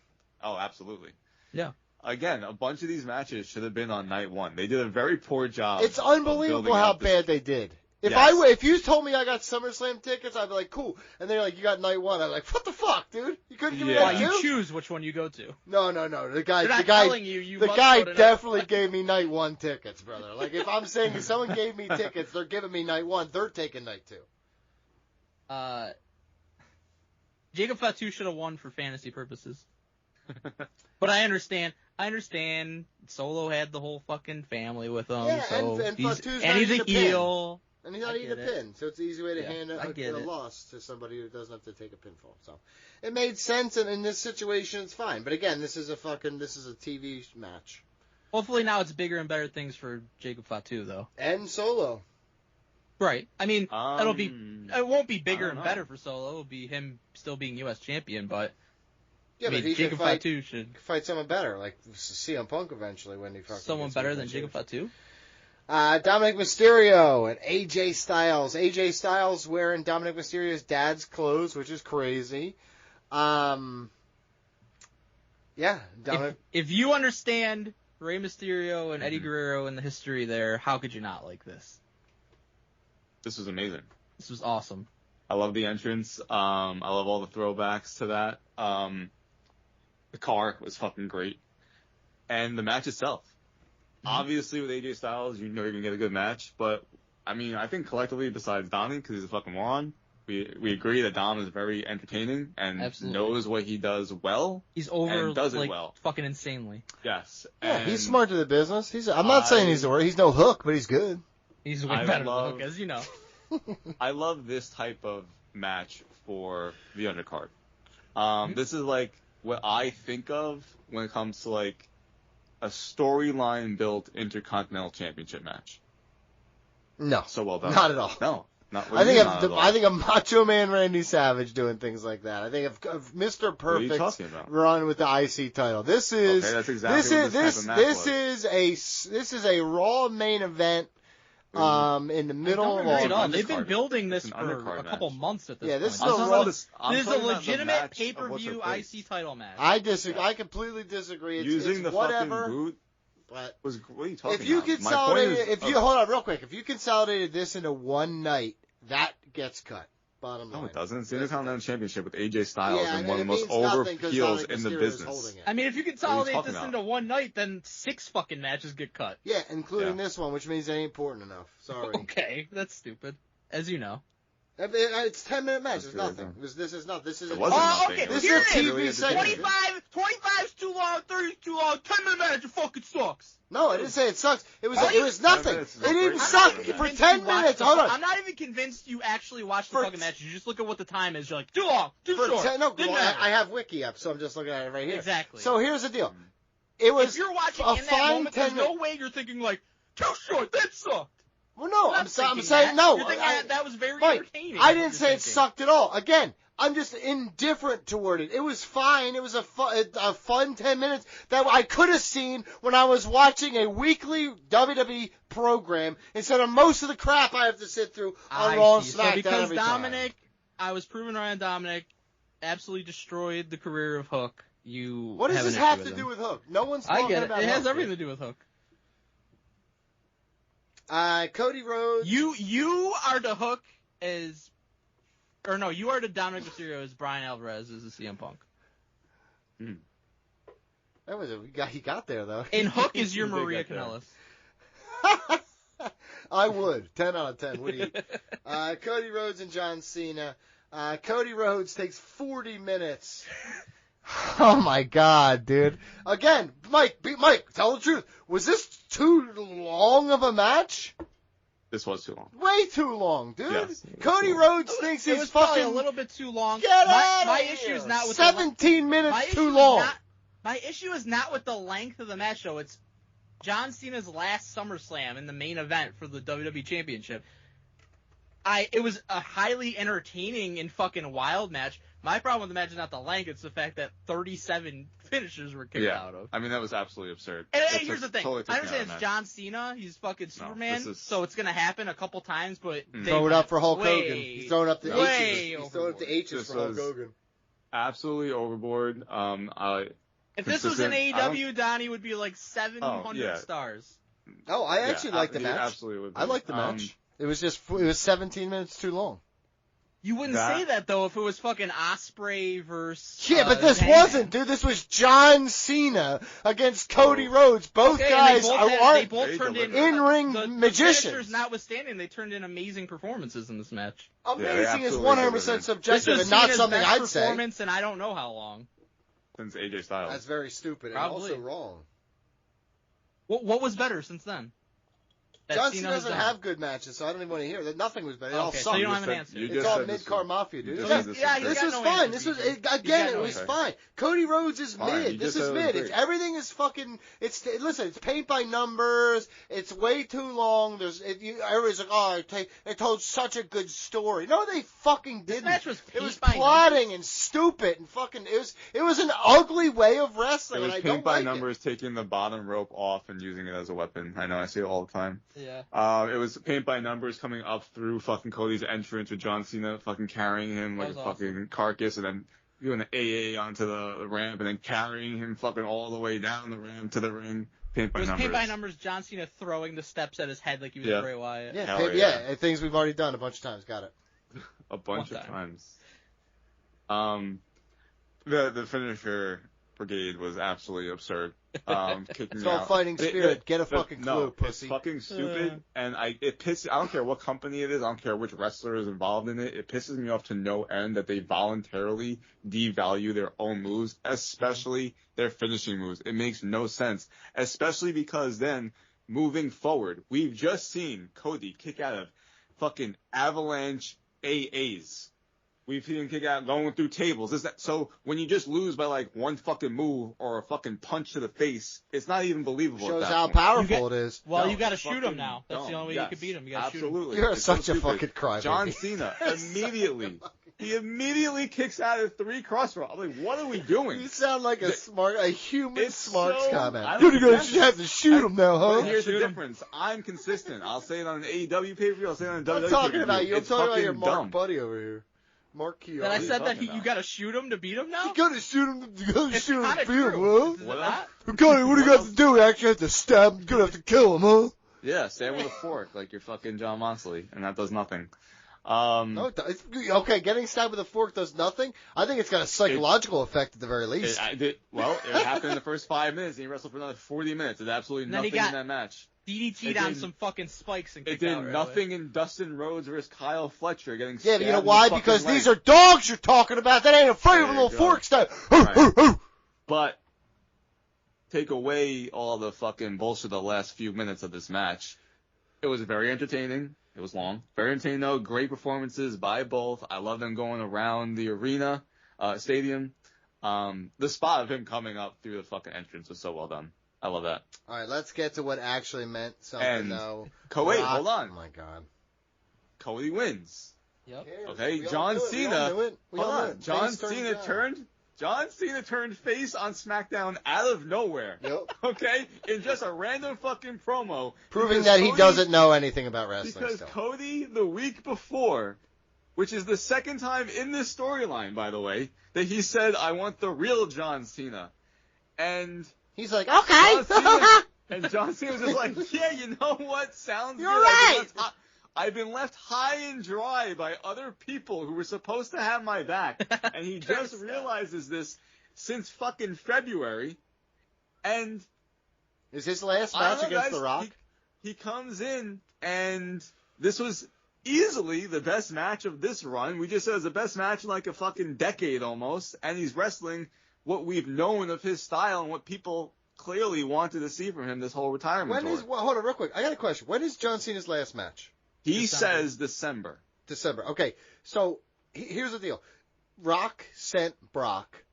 E: Oh, absolutely.
B: Yeah.
E: Again, a bunch of these matches should have been on night one. They did a very poor job.
D: It's unbelievable
E: building
D: how
E: out this-
D: bad they did. If
E: Yes.
D: if you told me I got SummerSlam tickets, I'd be like, cool. And they're like, you got night one. I'm like, what the fuck, dude? You couldn't give me
E: Yeah.
B: Well,
D: that
B: you
D: too?
B: choose which one you go to.
D: No. The guy,
B: They're not
D: the guy,
B: telling you.
D: the
B: must
D: guy
B: go to night
D: definitely
B: one.
D: gave me night one tickets, brother. Like if I'm saying if someone gave me tickets, they're giving me night one. They're taking night two.
B: Jacob Fatu should have won for fantasy purposes. But I understand. Solo had the whole fucking family with him,
D: Yeah,
B: so
D: and Fatu's not
B: and he's
D: even
B: a
D: a pin.
B: heel.
D: And he's not
B: I
D: eating a
B: get it.
D: pin, so it's an easy way to
B: Yeah,
D: hand
B: I get
D: a
B: it.
D: loss to somebody who doesn't have to take a pinfall. So it made sense, and in this situation, it's fine. But again, this is a TV match.
B: Hopefully now it's bigger and better things for Jacob Fatu, though.
D: And Solo.
B: Right. I mean, it won't be bigger
E: I
B: and
E: don't
B: better for Solo. It'll be him still being U.S. champion, but
D: Yeah,
B: I mean,
D: but he
B: Jacob
D: should fight,
B: Fatu should
D: fight someone better, like CM Punk eventually when he fucking
B: someone
D: gets
B: better
D: the
B: than Jacob
D: championship.
B: Fatu.
D: Dominic Mysterio and AJ Styles. AJ Styles wearing Dominic Mysterio's dad's clothes, which is crazy. Yeah, Dominic.
B: If you understand Rey Mysterio and Eddie Guerrero and the history there, how could you not like this?
E: This was amazing.
B: This was awesome.
E: I love the entrance. I love all the throwbacks to that. The car was fucking great. And the match itself. Obviously, with AJ Styles, you know you're going to get a good match. But, I mean, I think collectively, besides Donnie, because he's a fucking moron, we agree that Dom is very entertaining and
B: Absolutely.
E: knows what he does well.
B: He's over
E: And does it
B: like
E: well.
B: fucking insanely.
E: Yes.
D: Yeah,
E: And
D: he's smart to the business. I'm not saying he's the worst. He's no Hook, but he's good.
B: He's way
E: I
B: better
E: love-
B: than Hook, as you know.
E: I love this type of match for the undercard. This is like what I think of when it comes to like a storyline built Intercontinental Championship match.
D: No,
E: So well done.
D: not at all.
E: No, not.
D: I think of Macho Man Randy Savage doing things like that. I think of Mr.
E: What are you
D: Perfect's
E: talking about?
D: run with the IC title. This is
E: Okay, that's exactly what this type of match
D: this is a Raw main event. In the middle
B: Don't
D: of
B: agree
D: all
B: at all.
E: undercard.
B: They've been building this
E: It's an
B: for
E: undercard
B: a couple
E: match.
B: months at this
D: Yeah,
B: point.
D: this is
E: I'm
D: a
E: talking
D: Raw-
E: about this. I'm
B: This is a
E: talking about the
B: legitimate
E: match of
B: pay-per-view
E: what took place.
B: IC title match.
D: I disagree. I completely disagree. It's,
E: Using
D: it's
E: the
D: whatever.
E: fucking boot
D: But
E: was. What are you talking
D: if you
E: about? My point
D: consolidated,
E: is-
D: hold on real quick. If you consolidated this into one night, that gets cut. Bottom line.
E: No, it doesn't. It's the Intercontinental Championship with AJ Styles
D: Yeah,
E: and one of the
D: it
E: most
D: means
E: over
D: nothing 'cause
E: heels
D: Dominic
E: in the
D: Mysterio is
E: business.
D: holding it.
B: I mean, if you
E: What are
B: consolidate
E: you
B: this
E: talking
B: into one night, then 6 fucking matches get cut.
D: Yeah, including
E: Yeah.
D: this one, which means it ain't important enough. Sorry.
B: Okay, that's stupid. As you know.
D: It's 10-minute match.
E: That's
D: It's
E: really
D: nothing.
E: dumb.
D: This is not. This is.
E: It wasn't
B: Oh,
E: nothing.
B: okay,
E: It was
D: This is a
B: here it
D: TV
B: is.
D: segment.
B: 25 is too long, 30 is too long, 10-minute match, it fucking sucks.
D: No, I didn't say it sucks. It was
B: Really?
D: nothing.
E: minutes is
D: It didn't
E: great.
D: suck
E: I'm not
D: for
B: convinced
D: 10
B: you watched
D: minutes.
B: the-
D: Hold on.
B: I'm not even convinced you actually watched the
D: For-
B: fucking match. You just look at what the time is. You're like, too long, too
D: For
B: short.
D: 10, no,
B: Didn't
D: well,
B: matter.
D: I have Wiki up, so I'm just looking at it right here.
B: Exactly.
D: So here's the deal. It was
B: if you're watching
D: a
B: in that
D: fine
B: moment,
D: 10
B: there's no
D: minutes.
B: way you're thinking like, too short, that sucked.
D: Well, no,
B: You're
D: I'm
B: not
D: saying
B: thinking
D: saying
B: that.
D: no.
B: You're thinking that was very
D: Mike,
B: entertaining.
D: I
B: is
D: didn't
B: what
D: say
B: you're
D: it
B: thinking.
D: sucked at all. Again, I'm just indifferent toward it. It was fine. It was a fun 10 minutes that I could have seen when I was watching a weekly WWE program instead of most of the crap I have to sit through on Raw and
B: see.
D: SmackDown
B: So because
D: every time.
B: Dominic, I was proven right on Dominic, absolutely destroyed the career of Hook. You
D: What does
B: have
D: this
B: an issue
D: have
B: with
D: to
B: him.
D: do with Hook? No one's
B: I
D: talking
B: get it.
D: about
B: It has
D: Hook.
B: everything to do with Hook.
D: Cody Rhodes.
B: You are the Hook as, or no, you are the Dominic Mysterio as Brian Alvarez as the CM Punk.
D: That was he got there though.
B: And Hook is your
E: He did
B: Maria
E: get there.
B: Kanellis.
D: I would. 10 out of 10. What do you? Cody Rhodes and John Cena. Cody Rhodes takes 40 minutes. Oh my God, dude. Again, Mike, tell the truth. Was this too long of a match?
E: This was too long.
D: Way too long, dude.
E: Yes, it was
D: Cody
E: too long.
D: Rhodes thinks
B: It
D: he's
B: was probably
D: fucking.
B: a little bit too long.
D: Get out
B: my
D: of
B: issue
D: here.
B: is not with
D: 17
B: my
D: minutes
B: issue
D: too
B: is
D: long.
B: not- my issue is not with the length of the match, though. It's John Cena's last SummerSlam in the main event for the WWE Championship. It was a highly entertaining and fucking wild match. My problem with the match is not the length; it's the fact that 37 finishers were kicked out of.
E: I mean, that was absolutely absurd.
B: And
E: That
B: here's the
E: took-
B: thing:
E: totally took
B: I
E: me out
B: understand
E: of the
B: it's
E: match.
B: John Cena; he's fucking Superman,
E: this is-
B: so it's gonna happen a couple times. But they
D: Throw it up for Hulk
B: way,
D: Hogan. He's throwing up the
B: way
D: H's. He's throwing up the H's
E: This
D: for Hulk
E: was-
D: Hogan.
E: Absolutely overboard.
B: If this was an
E: consistent. I don't-
B: AEW, Donnie would be like 700
E: yeah.
B: stars.
D: Oh, I actually
E: Yeah,
D: like the
E: he
D: match.
E: Absolutely would be.
D: I like the match. It was 17 minutes too long.
B: You wouldn't
E: That-
B: say that though if it was fucking Osprey versus.
D: Yeah, but this
B: Hangman.
D: wasn't, dude. This was John Cena against Cody Rhodes. Both
B: Okay,
D: guys
B: and they
D: aren't
B: both
E: Very
B: turned in
E: deliberate.
D: in-ring
B: the
D: magicians.
B: finishers notwithstanding, they turned in amazing performances in this match.
D: Amazing
E: they
D: is
E: absolutely
D: 100%
E: delivered.
B: This
D: subjective
B: is
D: and not
B: Cena's
D: something
B: best
D: I'd say.
B: performance, and I don't know how long.
E: Since AJ Styles.
D: That's very stupid and
B: Probably.
D: also wrong.
B: What was better since then? That
D: John
B: Cena
D: Cena
B: has
D: doesn't
B: done.
D: have good matches, so I don't even want to hear that. Nothing was better. It all
B: Okay, so
D: sucked.
B: you don't have
E: just
B: an
E: said-
B: answer.
E: you
D: It's
E: just
D: all
E: said this
D: mid-car
E: is-
D: mafia,
E: you
D: dude.
E: just
B: So
E: said
B: he's-
E: this
B: yeah,
E: is
B: he's
E: great.
D: This
B: got
D: was
B: no
D: fine.
B: answer.
D: This was
B: He's got
D: again.
B: no
D: It was
B: answer.
D: fine. Cody Rhodes is
E: Fine,
D: mid.
E: you
D: This
E: just
D: is
E: said it was
D: mid.
E: great.
D: Everything is fucking. Listen. It's paint by numbers. It's way too long. Everybody's like, oh, they told such a good story. No, they fucking didn't.
B: match was
D: It was
B: paint by
D: plotting and stupid and fucking. It was an ugly way of
E: It
D: wrestling,
E: was
D: and I
E: paint
D: don't
E: by
D: like
E: numbers, taking the bottom rope off and using it as a weapon. I know, I see it all the time.
B: Yeah.
E: It was paint by numbers coming up through fucking Cody's entrance with John Cena fucking carrying him like a
B: That was
E: fucking carcass, and then doing an AA onto the ramp, and then carrying him fucking all the way down the ramp to the ring. Paint
B: It
E: by
B: was
E: numbers.
B: paint by numbers. John Cena throwing the steps at his head like he was
E: Yeah.
B: Bray Wyatt.
D: it.
E: Hell
D: Yeah,
E: yeah.
D: things we've already done a bunch of times. Got it.
E: A bunch
B: One
E: of
B: time.
E: times. The finisher brigade was absolutely absurd. Kicking
D: It's
E: me
D: called
E: out.
D: fighting spirit. Get a fucking clue,
E: no,
D: pussy.
E: It's fucking stupid, and it pisses. I don't care what company it is. I don't care which wrestler is involved in it. It pisses me off to no end that they voluntarily devalue their own moves, especially their finishing moves. It makes no sense, especially because then moving forward, we've just seen Cody kick out of fucking avalanche AAs. We've seen him kick out going through tables. So when you just lose by like one fucking move or a fucking punch to the face, it's not even believable.
D: Shows
E: at that
D: how
E: point.
D: powerful it is.
B: Well,
E: No,
B: you got to
E: it's
B: shoot him
E: fucking
B: now. That's the
E: dumb.
B: only way
E: Yes,
B: you can beat him. You got to shoot him.
E: absolutely.
D: You're
E: It's
D: such
E: so
D: a
E: stupid.
D: fucking crybaby.
E: John Cena immediately kicks out of 3 crossroads. I'm like, what are we doing?
D: You sound like a human
E: It's
D: smarts
E: so-
D: comment.
E: I don't
D: You're gonna
E: get it.
D: have to shoot him now,
E: But
D: huh?
E: here's the
B: Shoot him.
E: difference. I'm consistent. I'll say it on an AEW pay-per-view. I'll say it on a WWE
D: I'm talking
E: pay-per-view.
D: about you. I'm
E: It's
D: talking about your
E: fucking
D: Mark
E: dumb.
D: buddy over here. Mark Keogh.
B: Then I
E: are you
B: said that
E: talking
B: you
E: about?
B: got to shoot him to beat him now.
D: You gotta shoot him. You gotta
B: It's
D: shoot him
B: kinda
D: to beat him,
B: true.
D: huh?
B: Is it
E: What
B: not?
D: Cody, what do you got to do? We actually have to stab him. You're gonna have to kill him, huh?
E: Yeah, stand with a fork like you're fucking John Moxley, and that does nothing.
D: No, okay, getting stabbed with a fork does nothing. I think it's got a psychological effect at the very least.
E: It happened in the first 5 minutes, and he wrestled for another 40 minutes. It did absolutely nothing in that match.
B: DDT'd on some fucking spikes and
E: it
B: kicked out.
E: It did nothing in Dustin Rhodes versus Kyle Fletcher getting
D: stabbed.
E: Yeah,
D: but you know why? Because these are dogs you're talking about. That ain't afraid of a little fork stab.
E: Right. But take away all the fucking bullshit the last few minutes of this match. It was very entertaining. It was long. Very entertaining, though. Great performances by both. I love them going around the arena, stadium. The spot of him coming up through the fucking entrance was so well done. I love that.
D: All right, let's get to what actually meant something, though.
E: Wait, hold on.
D: Oh, my God.
E: Cody wins.
B: Yep.
E: Okay, John Cena. Hold on. John Cena turned face on SmackDown out of nowhere.
D: Yep.
E: Okay? In just a random fucking promo.
D: Proving that he doesn't know anything about wrestling.
E: Because Cody, the week before, which is the second time in this storyline, by the way, that he said, I want the real John Cena. And
D: he's like, okay.
E: And John Cena was just like, yeah, you know what? Sounds
D: You're
E: good.
D: right.
E: I've been left high and dry by other people who were supposed to have my back. And he just realizes this since fucking February. And
D: is his last match against The Rock?
E: He comes in, and this was easily the best match of this run. We just said it was the best match in like a fucking decade almost. And he's wrestling what we've known of his style and what people clearly wanted to see from him this whole retirement tour.
D: Hold on real quick. I got a question. When is John Cena's last match?
E: He says December.
D: Okay, so here's the deal. Rock sent Brock.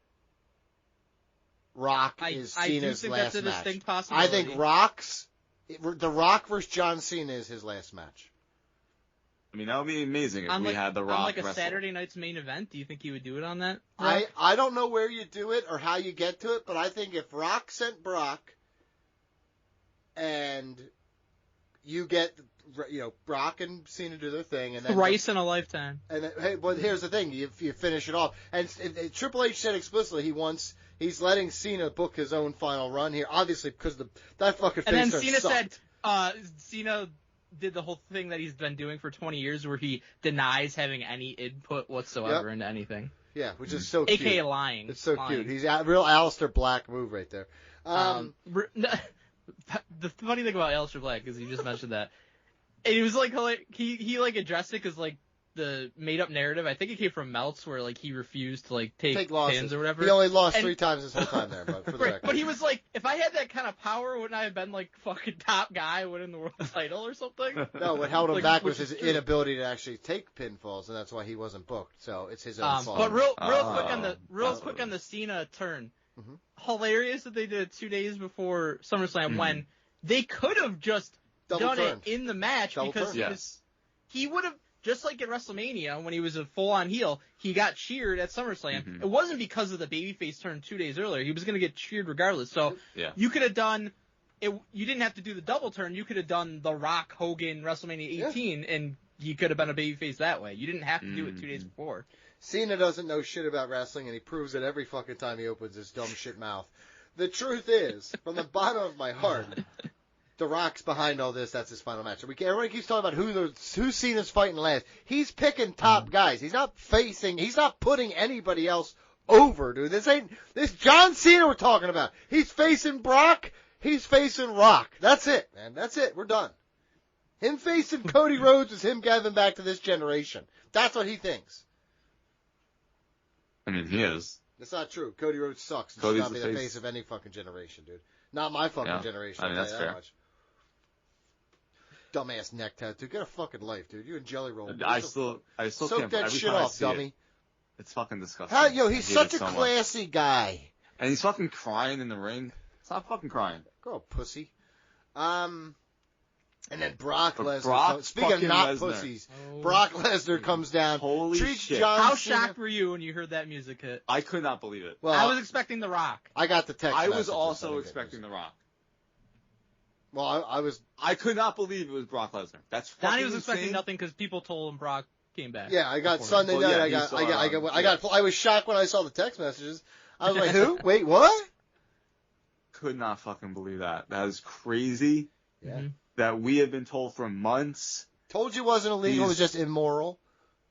D: Rock is Cena's last match. I do think that's a distinct possibility. I think The Rock versus John Cena is his last match.
E: I mean, that would be amazing if we had The Rock
B: on like a
E: wrestle.
B: Saturday night's main event. Do you think he would do it on that?
D: I don't know where you do it or how you get to it, but I think if Rock sent Brock and you get, Brock and Cena do their thing, and then
B: thrice in a lifetime.
D: And then, hey, but here's the thing: you finish it off. And Triple H said explicitly he's letting Cena book his own final run here, obviously because that fucking.
B: And then Cena
D: sucked.
B: said, Cena did the whole thing that he's been doing for 20 years, where he denies having any input whatsoever into anything.
D: Yeah, which is so cute.
B: AKA lying.
D: It's so cute. He's a real Aleister Black move right there.
B: The funny thing about Aleister Black is you just mentioned that. And he was like, he addressed it because the made up narrative, I think it came from Meltz, where he refused to take pins or whatever.
D: He only lost 3 times his whole time there, but for the record.
B: But he was like, if I had that kind of power, wouldn't I have been fucking top guy winning the world title or something?
D: No, what held him back was his inability to actually take pinfalls, and that's why he wasn't booked. So it's his own fault.
B: But real quick on the Cena turn. Mm-hmm. Hilarious that they did it 2 days before SummerSlam when they could have just done it in the match because he would have, just like at WrestleMania when he was a full-on heel, he got cheered at SummerSlam. Mm-hmm. It wasn't because of the babyface turn 2 days earlier. He was going to get cheered regardless. So you could have done it. You didn't have to do the double turn. You could have done the Rock Hogan WrestleMania 18, and he could have been a babyface that way. You didn't have to do it 2 days before.
D: Cena doesn't know shit about wrestling, and he proves it every fucking time he opens his dumb shit mouth. The truth is, from the bottom of my heart, The Rock's behind all this. That's his final match. Everybody keeps talking about who Cena's fighting last. He's picking top guys. He's not putting anybody else over, dude. This John Cena we're talking about. He's facing Brock. He's facing Rock. That's it, man. That's it. We're done. Him facing Cody Rhodes is him giving back to this generation. That's what he thinks.
E: I mean, he is.
D: That's not true. Cody Rhodes sucks. He should not be the face of any fucking generation, dude. Not my fucking generation.
E: I mean, that's fair.
D: Much. Dumbass neck tattoo. Get a fucking life, dude. You and Jelly Roll.
E: I still
D: soak
E: can't.
D: that shit off, dummy.
E: It's fucking disgusting.
D: He's such a classy guy.
E: And he's fucking crying in the ring. Stop fucking crying.
D: Go, pussy. And then Brock Lesnar. Speaking of not pussies, Brock Lesnar comes down.
E: Holy shit.
B: How shocked were you when you heard that music hit?
E: I could not believe it.
B: Well, I was expecting The Rock.
D: I got the text.
E: I was also expecting The Rock.
D: Well,
E: I could not believe it was Brock Lesnar. That's fucking
B: Donnie was expecting
E: insane.
B: nothing because people told him Brock came back.
D: Yeah, I got Sunday night. I was shocked when I saw the text messages. I was like, who? Wait, what?
E: Could not fucking believe that. That is crazy.
D: Yeah.
E: That we have been told for months.
D: Told you it wasn't illegal. It was just immoral.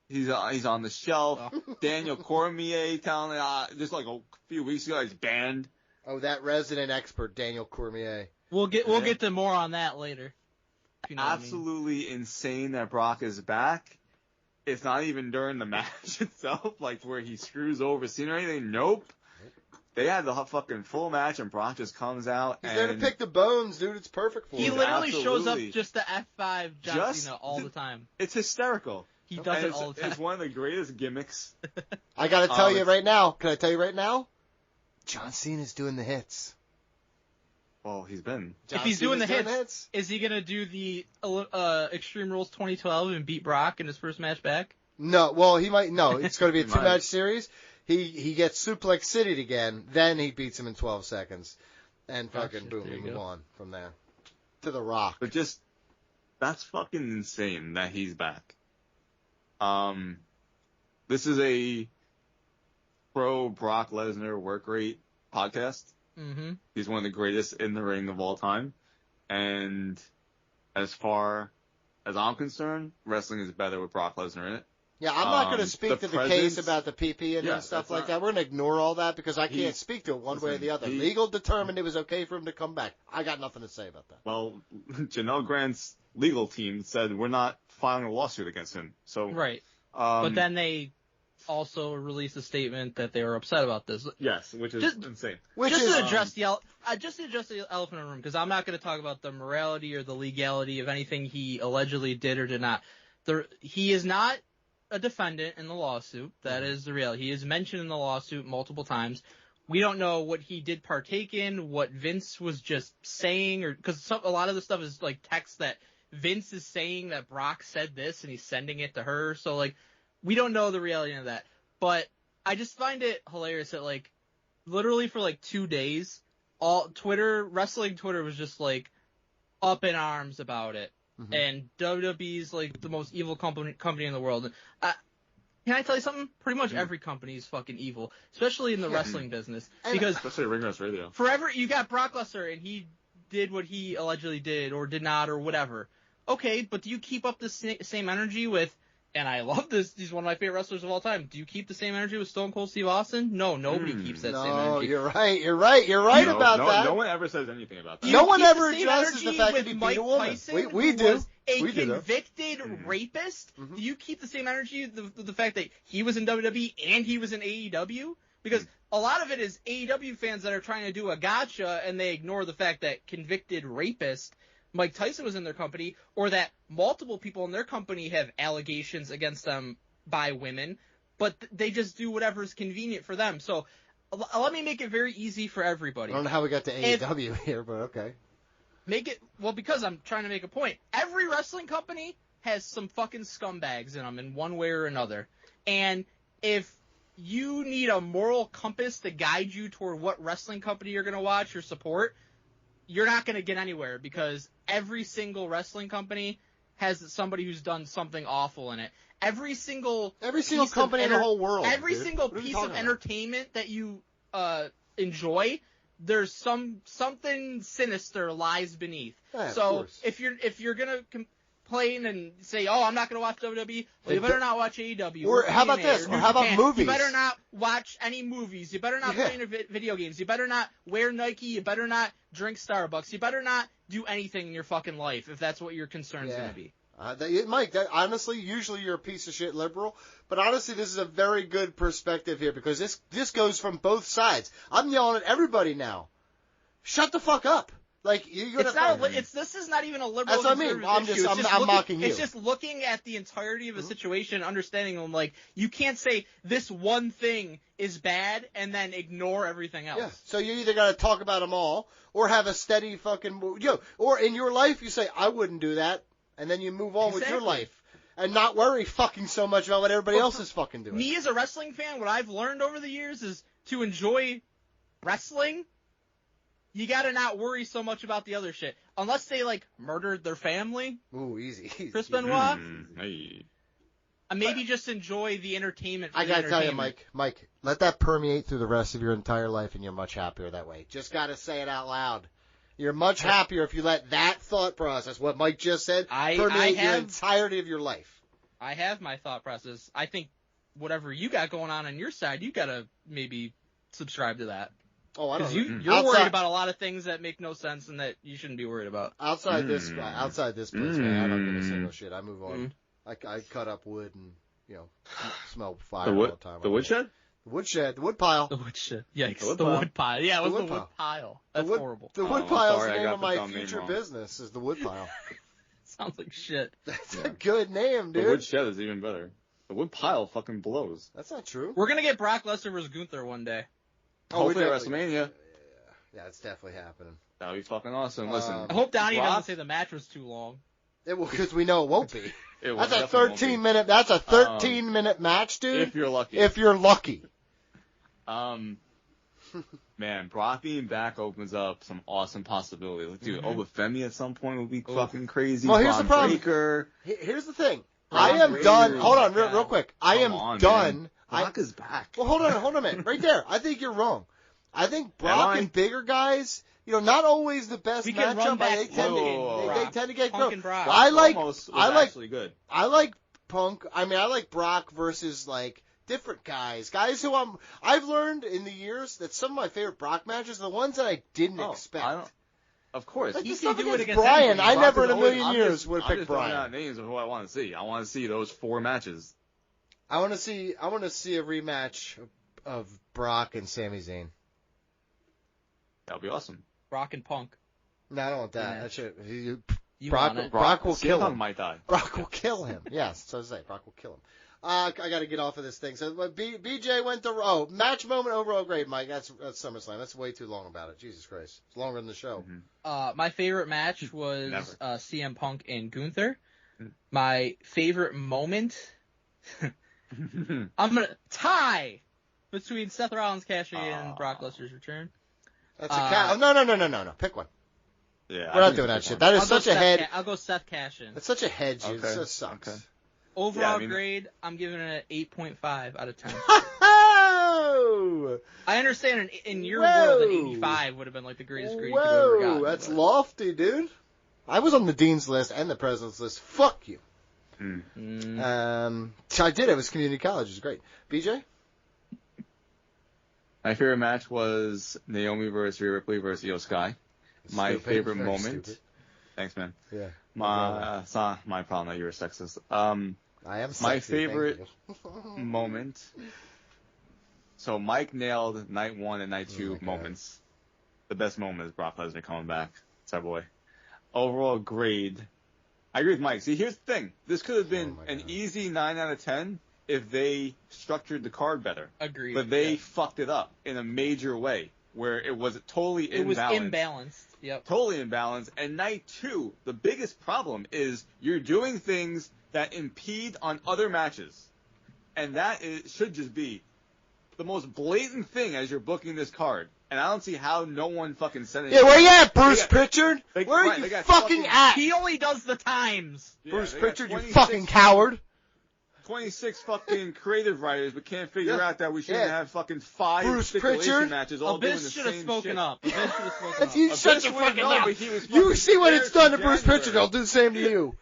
E: He's on the shelf. Daniel Cormier telling just like a few weeks ago he's banned.
D: Oh, that resident expert, Daniel Cormier.
B: We'll get to more on that later. If you know
E: Absolutely insane that Brock is back. It's not even during the match itself, like where he screws over Cena or anything. Nope. They had the fucking full match, and Brock just comes out.
D: He's there to pick the bones, dude. It's perfect for him.
B: He literally shows up just to F5 John Cena all the time.
E: It's hysterical.
B: He does it all the time.
E: It's one of the greatest gimmicks.
D: I gotta tell you right now. Can I tell you right now? John Cena's doing the hits.
E: Well, he's been.
B: If he's doing the hits, is he gonna do the Extreme Rules 2012 and beat Brock in his first match back?
D: No. Well, he might. No, it's gonna be a 2-match series. He gets Suplex City'd again, then he beats him in 12 seconds, and fucking boom, we move on from there to The Rock.
E: But that's fucking insane that he's back. This is a pro Brock Lesnar work rate podcast.
B: Mm-hmm.
E: He's one of the greatest in the ring of all time, and as far as I'm concerned, wrestling is better with Brock Lesnar in it.
D: Yeah, I'm not going to speak to the case about the PP and stuff like that. We're going to ignore all that because I can't speak to it one way or the other. Legal determined it was okay for him to come back. I got nothing to say about that.
E: Well, Janelle Grant's legal team said we're not filing a lawsuit against him. So
B: right. But then they also released a statement that they were upset about this.
E: Yes, which is insane.
B: Just to address the elephant in the room, because I'm not going to talk about the morality or the legality of anything he allegedly did or did not. He is not a defendant in the lawsuit. That is the reality. He is mentioned in the lawsuit multiple times. We don't know what he did partake in, what Vince was just saying, or because a lot of the stuff is like text that Vince is saying that Brock said this and he's sending it to her. So like, we don't know the reality of that. But I just find it hilarious that like, literally for like 2 days, wrestling Twitter was just like up in arms about it. Mm-hmm. And WWE's like the most evil company in the world. Can I tell you something? Pretty much every company is fucking evil, especially in the wrestling business. Because
E: especially Ring Rust Radio.
B: Forever, you got Brock Lesnar, and he did what he allegedly did or did not or whatever. Okay, but do you keep up the same energy with? And I love this. He's one of my favorite wrestlers of all time. Do you keep the same energy with Stone Cold Steve Austin? No, nobody keeps that same energy.
D: No, you're right about that.
E: No one ever says anything about that.
D: No one ever addresses the fact that he beat a woman. We do.
B: Was a convicted rapist. Mm-hmm. Do you keep the same energy with the fact that he was in WWE and he was in AEW? Because a lot of it is AEW fans that are trying to do a gotcha and they ignore the fact that convicted rapist Mike Tyson was in their company, or that multiple people in their company have allegations against them by women, but they just do whatever is convenient for them. So let me make it very easy for everybody.
D: I don't know how we got to AEW here, but okay.
B: Because I'm trying to make a point. Every wrestling company has some fucking scumbags in them in one way or another. And if you need a moral compass to guide you toward what wrestling company you're going to watch or support, you're not going to get anywhere because every single wrestling company has somebody who's done something awful in it. Every single
D: company in the whole world.
B: Every single piece of entertainment that you enjoy, there's something sinister lies beneath.
D: Yeah,
B: so if you're going to complain and say, "Oh, I'm not going to watch WWE," well, you better not watch AEW.
D: Or how about this? Or how about movies?
B: You better not watch any movies. You better not play any video games. You better not wear Nike. You better not drink Starbucks. You better not do anything in your fucking life if that's what your concern's going to be.
D: Mike, honestly, usually you're a piece of shit liberal, but honestly, this is a very good perspective here because this goes from both sides. I'm yelling at everybody now. Shut the fuck up. Like
B: this is not even a liberal.
D: That's what I mean. I'm mocking you.
B: It's just looking at the entirety of a situation, understanding them. Like you can't say this one thing is bad and then ignore everything else.
D: Yeah. So you either got to talk about them all, or have a steady fucking or in your life you say I wouldn't do that, and then you move on with your life and not worry fucking so much about what everybody else is fucking doing.
B: Me as a wrestling fan, what I've learned over the years is to enjoy wrestling. You gotta not worry so much about the other shit. Unless they, murdered their family.
D: Ooh, easy.
B: Chris Benoit.
E: Hey.
B: Maybe just enjoy the entertainment.
D: I gotta tell you, Mike, let that permeate through the rest of your entire life and you're much happier that way. Just gotta say it out loud. You're much happier if you let that thought process, what Mike just said, permeate your entirety of your life.
B: I have my thought process. I think whatever you got going on your side, you gotta maybe subscribe to that.
D: Oh, I don't
B: Because
D: know.
B: you're worried about a lot of things that make no sense and that you shouldn't be worried about.
D: Outside this place, man, I don't give a single shit. I move on. I cut up wood and, smell fire all the time.
E: The woodshed?
D: The woodshed. The wood pile.
B: The woodshed. Yikes.
E: The
B: wood pile. Yeah, it was the wood
D: pile.
B: pile. That's horrible.
D: The wood pile is
E: sorry,
D: the
E: I
D: name
E: got
D: of
E: the
D: my
E: dumb name
D: future
E: wrong.
D: business, is the wood pile.
B: Sounds like shit.
D: That's a good name, dude.
E: The woodshed is even better. The wood pile fucking blows.
D: That's not true.
B: We're gonna get Brock Lesnar versus Gunther one day.
E: Hopefully at
D: definitely-
E: WrestleMania.
D: Yeah, it's definitely happening.
E: That would be fucking awesome. Listen,
B: I hope Donnie
E: Brock-
B: doesn't say the match was too long.
D: Because we know it won't be.
E: It
D: That's a
E: definitely won't be.
D: 13-minute. That's a 13-minute match, dude.
E: If you're lucky.
D: If you're lucky.
E: Man, Brock being back opens up some awesome possibilities. Like, dude,
B: Mm-hmm.
E: Obafemi at some point would be fucking crazy.
D: Well, here's
E: Braun
D: the problem.
E: Breaker.
D: Here's the thing.
E: Braun
D: I am
E: Breaker.
D: done. Hold on,
B: Oh,
D: real
B: God.
D: quick. I am
E: Come on,
D: done.
E: man. Brock is back.
D: Well, hold on a minute. Right there. I think you're wrong. I think Brock
E: I?
D: and bigger guys, not always the best
B: We can
D: matchup.
B: run back
D: They tend
E: Whoa.
D: to, they tend to get
B: Punk
D: growth.
B: and Brock.
D: I like
E: Almost was
D: I like
E: actually good.
D: I like Punk. I mean, I like Brock versus like different guys who I've learned in the years that some of my favorite Brock matches are the ones that I didn't expect.
E: Of course.
D: Like
B: He
D: the
B: can
D: stuff
B: do it
D: against
B: against
D: Brian,
B: anybody.
D: I
E: Brock
D: never
E: is
D: in a
E: always-
D: million
E: I'm
D: years
E: just-
D: would have
E: I'm
D: picked
E: just throwing
D: Brian.
E: out names of who I want to see. I want to see those 4 matches.
D: I want to see a rematch of Brock and Sami Zayn.
E: That would be awesome.
B: Brock and Punk.
D: No, I don't want that.
B: Yeah.
D: That shit.
B: You
D: Brock,
B: want it.
D: Brock will
E: CM
D: kill
E: Punk
D: him.
E: might die.
D: Brock will kill him. Yes, so I say Brock will kill him. I got to get off of this thing. So BJ went to match moment overall grade, Mike. That's SummerSlam. That's way too long about it. Jesus Christ, it's longer than the show.
B: My favorite match was
E: Never.
B: CM Punk and Gunther. My favorite moment, I'm gonna tie between Seth Rollins cashing in and Brock Lesnar's return.
D: That's a cat. No. Pick one.
E: Yeah,
D: We're not doing that shit. That is such a head.
B: I'll go Seth cash in.
D: That's such a hedge. It
E: Okay.
D: just sucks.
E: Okay.
B: Overall
E: Yeah,
B: grade, I'm giving it an 8.5 out of 10.
D: Oh!
B: I understand in your
D: Whoa.
B: world that 85 would have been like the greatest grade you could have ever
D: Whoa,
B: gotten.
D: that's
B: but-
D: lofty, dude. I was on the dean's list and the president's list. Fuck you. So I did. It was community college. It was great. BJ?
E: My favorite match was Naomi versus Rhea Ripley versus Io Sky. My
D: Stupid.
E: favorite
D: Very
E: moment.
D: stupid.
E: Thanks, man.
D: Yeah.
E: It's not my problem that you're a sexist.
D: I am sexy,
E: my
D: thank
E: favorite
D: you.
E: moment. So Mike nailed night 1 and night 2
D: God.
E: moments. The best moment is Brock Lesnar coming back. It's our boy. Overall grade. I agree with Mike. See, here's the thing. This could have been
D: my
E: an
D: God.
E: easy 9 out of 10 if they structured the card better.
B: Agreed.
E: But they
B: Yeah.
E: fucked it up in a major way where it was totally
B: It was
E: imbalanced.
B: imbalanced. Yep.
E: Totally imbalanced. And night 2, the biggest problem is you're doing things that impede on other matches. And that should just be the most blatant thing as you're booking this card. And I don't see how no one fucking said it.
D: Yeah, where you at, Bruce
E: They got-
D: Pritchard?
E: they-
D: Where
E: right,
D: are
E: they
D: you
E: got
D: fucking at?
B: He only does the times.
E: Yeah,
D: Bruce
E: they got
D: Pritchard, you
E: 26
D: fucking coward.
E: 26 fucking creative writers, but can't figure
D: Yeah.
E: out that we shouldn't
D: Yeah.
E: have fucking 5
D: Bruce
E: stipulation
D: Pritchard?
E: matches all doing the
B: Abyss should have
E: same
B: spoken
E: shit.
B: up. Abyss should have spoken
D: If
B: up.
D: you
E: Abyss
D: shut your
E: would've
D: fucking
E: known,
D: mouth.
E: but he was
D: You
E: fucking
D: see what it's
E: there
D: done to
E: in
D: Bruce
E: January.
D: Pritchard. I'll do the same to you.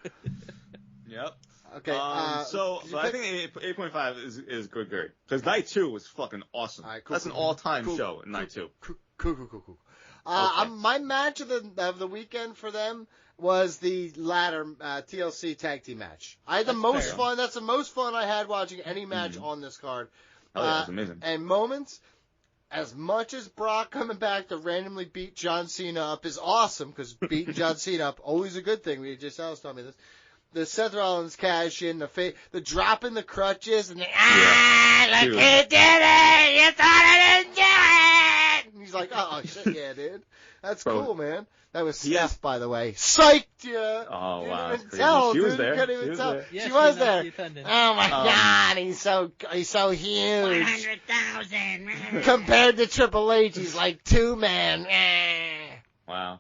E: Yep.
D: Okay.
E: So
D: did you
E: I
D: pick-
E: think 8.5 is good grade. Because night 2 was fucking awesome.
D: All right, cool,
E: That's
D: cool,
E: an all-time
D: cool,
E: show in night 2.
D: Cool.
E: Okay.
D: My match of the weekend for them was the ladder TLC tag team match. I had the
B: That's
D: most
B: fair.
D: fun. That's the most fun I had watching any match on this card.
E: Oh, yeah, it was amazing.
D: And moments, as much as Brock coming back to randomly beat John Cena up is awesome, because beating John Cena up, always a good thing. Alice told me this. The Seth Rollins cash in, the dropping the crutches, and the, look
E: Dude.
D: who did it! You thought I didn't do it! And he's like, oh, shit, yeah, dude. That's
E: Bro.
D: cool, man. That was
E: Yes.
D: Steph, by the way. Psyched you!
E: Oh,
D: You
E: wow,
D: didn't
E: that's
D: even
E: crazy.
D: tell,
E: She was
D: dude.
E: there.
D: You couldn't even
E: She was
D: tell.
E: there.
B: Yeah,
D: she
B: she
D: was
B: announced
D: there.
B: the attendance.
D: Oh my God, he's so huge. 100,000. Compared to Triple H, he's like 2-man.
E: Wow.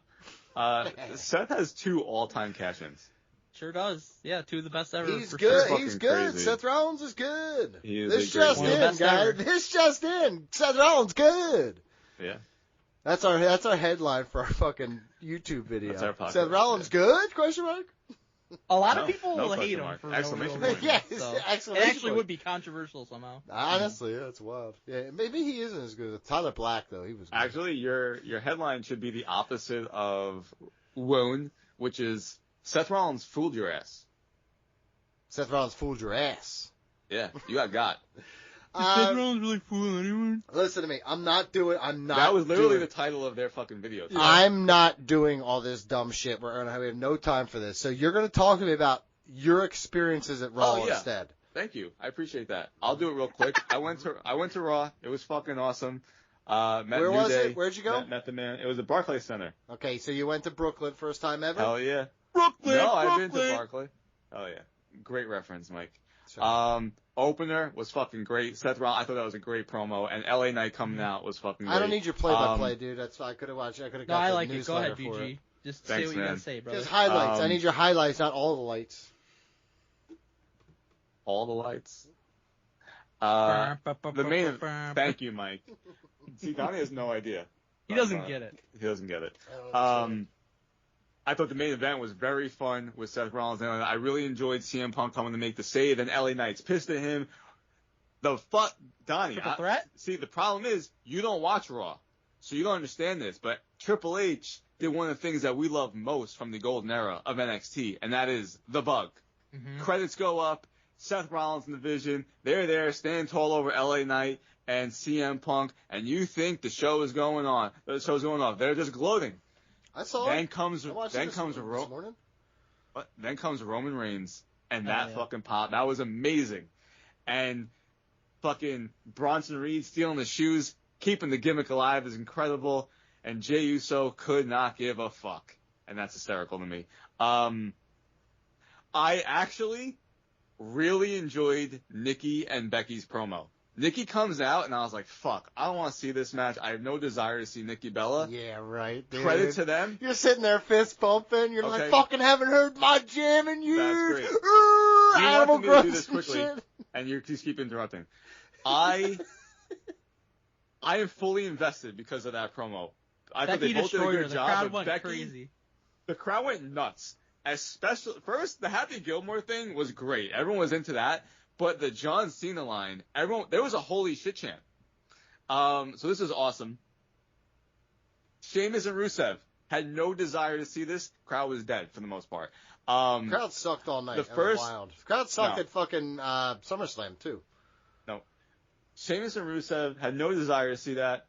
E: Seth has 2 all-time cash-ins.
B: Sure does. Yeah, 2 of the best ever.
D: He's
B: for
D: good.
B: Sure.
D: He's
E: Fucking
D: good.
E: crazy.
D: Seth Rollins is good.
E: He is
D: This
E: a great
D: just
B: one. One of
D: in,
B: the best
D: guys.
B: ever.
D: This just in. Seth Rollins good.
E: Yeah.
D: That's our headline for our fucking YouTube video.
E: That's our podcast.
D: Seth Rollins good? Question mark.
B: A lot
E: No,
B: of people
E: no
B: will hate
E: question
B: him
E: mark.
B: for
E: Exclamation
B: no real
E: point.
B: reason,
D: Yes,
B: so. It
D: exclamation
B: actually
D: point.
B: would be controversial somehow.
D: Honestly, yeah, it's wild. Yeah, maybe he isn't as good. Tyler Black, though, he was good.
E: Actually, your headline should be the opposite of Wound, which is Seth Rollins fooled your ass.
D: Seth Rollins fooled your ass.
E: Yeah, you got.
B: Seth Rollins really fooling anyone?
D: Listen to me. I'm not.
E: That was literally the title of their fucking video.
B: Yeah.
D: I'm not doing all this dumb shit. We have no time for this. So you're going to talk to me about your experiences at Raw
E: yeah.
D: instead.
E: Thank you. I appreciate that. I'll do it real quick. I went to Raw. It was fucking awesome. Met
D: Where
E: New
D: was
E: Day,
D: it? Where'd you go?
E: Met the man. It was the Barclays Center.
D: Okay, so you went to Brooklyn first time ever?
E: Hell yeah.
B: Brooklyn,
E: No, I've been to Barclay. Hell yeah. Great reference, Mike.
D: Sure.
E: Opener was fucking great. Seth Rollins, I thought that was a great promo, and LA Knight coming out was fucking great.
D: I don't need your play-by-play, dude. That's I could have watched. I could have
B: No,
D: got
B: I
D: the
B: like it. Go
D: newsletter
B: ahead,
D: for
B: BG.
D: it.
B: Just
E: Thanks,
B: say what you
E: man.
B: gotta say, brother.
D: Just highlights. I need your highlights, not all the lights.
E: All the lights. The main. Thank you, Mike. See, Donnie has no idea.
B: He doesn't get it.
E: He doesn't get it.
D: I
E: I thought the main event was very fun with Seth Rollins, and I really enjoyed CM Punk coming to make the save, and LA Knight's pissed at him. Donnie.
B: Triple threat?
E: See, the problem is you don't watch Raw, so you don't understand this. But Triple H did one of the things that we love most from the golden era of NXT, and that is the bug.
B: Mm-hmm.
E: Credits go up. Seth Rollins in the Vision. They're there, standing tall over LA Knight and CM Punk, and you think the show is going on. The show's going on. They're just gloating.
D: saw
E: Then
D: it.
E: comes
D: I watched it this morning.
E: Then comes Roman Reigns and
B: Oh,
E: that
B: yeah.
E: fucking pop. That was amazing. And fucking Bronson Reed stealing the shoes, keeping the gimmick alive is incredible. And Jey Uso could not give a fuck. And that's hysterical to me. I actually really enjoyed Nikki and Becky's promo. Nikki comes out, and I was like, fuck, I don't want to see this match. I have no desire to see Nikki Bella.
D: Yeah, right. Dude.
E: Credit to them.
D: You're sitting there fist pumping. You're like,
E: Okay.
D: fucking haven't heard my jam in years.
E: That's great.
D: Urgh,
E: You
D: animal
E: wanted me to do
D: grunts
E: this
D: and
E: quickly,
D: shit.
E: and you just keep interrupting. I am fully invested because of that promo. I thought
B: Becky
E: they both did a
B: destroyed her.
E: good
B: The
E: job.
B: crowd
E: But
B: went
E: Becky,
B: crazy.
E: the crowd went nuts. Especially first, the Happy Gilmore thing was great. Everyone was into that. But the John Cena line, there was a holy shit chant. So this is awesome. Sheamus and Rusev had no desire to see this. Crowd was dead for the most part.
D: Crowd sucked all night.
E: The first-
D: wild. Crowd sucked
E: No.
D: at fucking SummerSlam too.
E: Sheamus and Rusev had no desire to see that.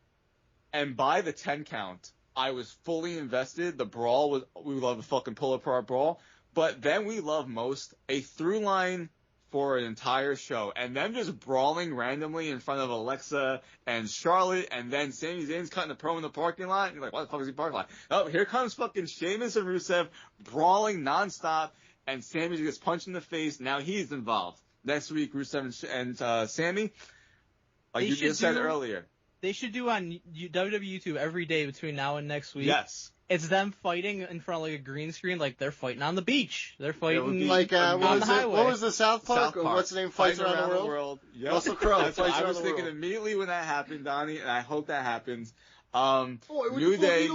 E: And by the 10 count, I was fully invested. The brawl we love a fucking pull-apart brawl. But then we love most a through line for an entire show. And them just brawling randomly in front of Alexa and Charlotte. And then Sami Zayn's cutting a promo in the parking lot. You're like, what the fuck is he parking lot? Oh, here comes fucking Sheamus and Rusev brawling nonstop. And Sami just gets punched in the face. Now he's involved. Next week, Rusev and Sami, like
B: They
E: you
B: should
E: just said
B: do-
E: earlier.
B: They should do on WWE YouTube every day between now and next week.
E: Yes.
B: It's them fighting in front of like a green screen, like they're fighting on the beach. They're
E: would
B: fighting
E: be
D: Like
B: on
D: what
B: the
D: was it?
B: highway.
D: What was the South Park?
E: South
D: Or
E: Park.
D: what's the name? Fights
E: Fighting
D: around the world.
E: Yep.
D: Russell Crowe,
E: That's what
D: Fights
E: I
D: Around
E: was
D: the
E: thinking
D: World.
E: immediately when that happened, Donnie, and I hope that happens.
D: Boy,
E: New Day,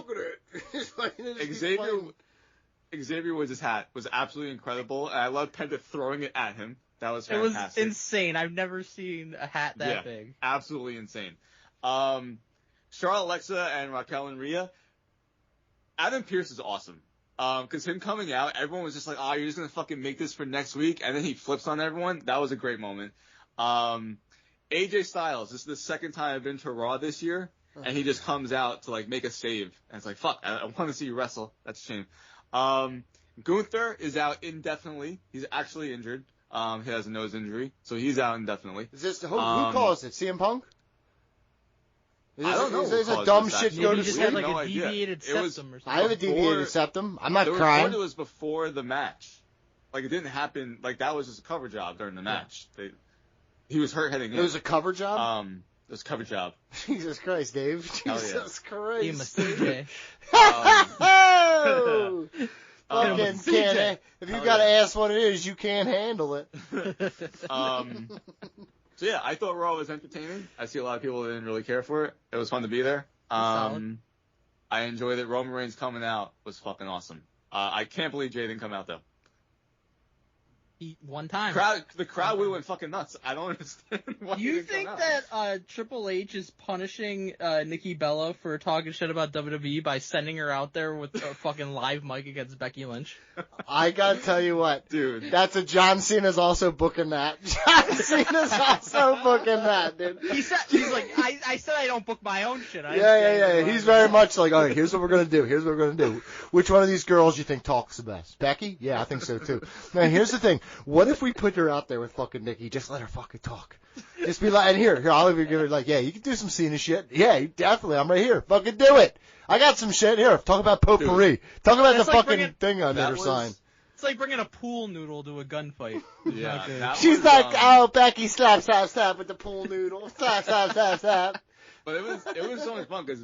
D: Xavier.
E: Xavier Woods' hat was absolutely incredible, and I love Penta throwing it at him. That was
B: It was
E: fantastic.
B: insane. I've never seen a hat that
E: Yeah.
B: big.
E: Absolutely insane. Charlotte, Alexa, and Raquel and Rhea. Adam Pearce is awesome. Cause him coming out, everyone was just like, you're just gonna fucking make this for next week, and then he flips on everyone. That was a great moment. AJ Styles, this is the second time I've been to Raw this year, and he just comes out to like make a save, and it's like, fuck, I want to see you wrestle. That's a shame. Gunther is out indefinitely. He's actually injured. He has a nose injury, so he's out indefinitely.
D: Is this who caused it? CM Punk? Is
E: I
D: this,
E: don't know
D: is
E: who
D: this a
E: caused
D: dumb
E: this,
D: shit
E: actually.
D: go
B: Maybe
D: to
B: he just
E: we
B: had
E: have
B: like
E: no
B: a
E: idea.
B: deviated
E: It was-
B: septum or
D: I
B: something.
D: have a deviated
E: Before-
D: septum. I'm not
E: There was
D: crying.
E: one that was before the match. Like, it didn't happen. Like, that was just a cover job during the match. He was hurt heading in.
D: It was a cover job?
E: It was a cover job.
D: Jesus Christ, Dave.
E: Hell yeah.
D: Jesus
B: Give him a
D: Christ.
B: CJ.
D: Oh! Fucking
B: CJ.
D: can't. If you
E: Hell
D: gotta
E: yeah.
D: ask what it is, you can't handle it.
E: So, yeah, I thought Raw was entertaining. I see a lot of people that didn't really care for it. It was fun to be there.
B: Solid.
E: I enjoyed it. Roman Reigns coming out was fucking awesome. I can't believe Jay didn't come out, though.
B: One time.
E: The crowd would have went fucking nuts. I don't understand why
B: Do you
E: didn't come
B: think
E: out.
B: that Triple H is punishing Nikki Bella for talking shit about WWE by sending her out there with a fucking live mic against Becky Lynch?
D: I gotta tell you what,
E: Dude.
D: that's a John Cena's also booking that. John Cena's also booking that, dude.
B: He's like, I said I don't book my own shit.
D: Yeah. He's very much like, all right, here's what we're gonna do. Here's what we're gonna do. Which one of these girls you think talks the best? Becky? Yeah, I think so too. Now, here's the thing. What if we put her out there with fucking Nikki? Just let her fucking talk. Just be like, and here, I'll even give her like, yeah, you can do some Cena shit. Yeah, definitely. I'm right here. Fucking do it. I got some shit here. Talk about potpourri. Talk about the
B: It's like
D: fucking
B: bringing-
D: thing on her sign.
B: It's like bringing a pool noodle to a gunfight.
E: Yeah.
B: Okay.
E: that
D: She's
E: was,
D: like, oh, Becky, slap with the pool noodle. Slap.
E: But it was so much fun because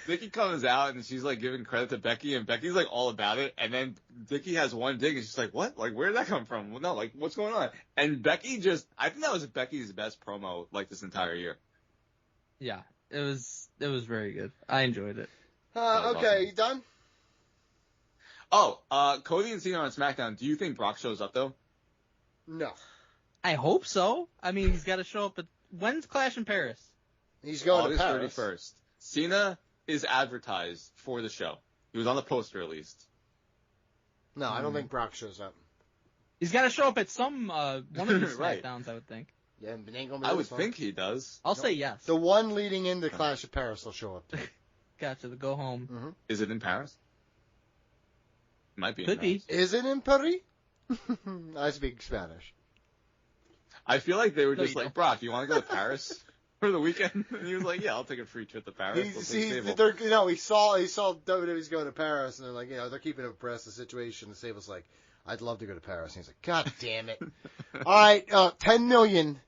E: Nikki comes out and she's like giving credit to Becky and Becky's like all about it, and then Nikki has one dig and she's like, what? Like, where did that come from? Well, no, like, what's going on? And Becky I think that was Becky's best promo like this entire year.
B: Yeah, it was very good. I enjoyed it.
E: was
D: Okay,
E: awesome.
D: you done?
E: Oh, Cody and Cena on SmackDown. Do you think Brock shows up though?
D: No.
B: I hope so. I mean, he's got to show up. When's Clash in Paris?
D: He's going
E: August
D: to Paris.
E: 31st. Cena is advertised for the show. He was on the poster at least.
D: No, I don't think Brock shows up.
B: He's got to show up at some one of these
E: Right.
B: SmackDowns, I would think.
D: Yeah, but it ain't gonna be
E: I
D: this
E: would
D: one.
E: think he does.
B: I'll say yes.
D: The one leading into Clash of Paris will show up.
B: Gotcha. The go home.
E: Is it in Paris? Might be.
B: Could
E: in
B: be.
E: Paris.
D: Is it in Paris? I speak Spanish.
E: I feel like they were
B: No,
E: just
B: you
E: like,
B: don't.
E: Brock, you want to go to Paris for the weekend? And he was like, yeah, I'll take a free trip to Paris. Let's take Sable.
D: He saw WWE's going to Paris, and they're like, they're keeping abreast of the situation. And Sable's like, I'd love to go to Paris. And he's like, God damn it! All right, 10 million.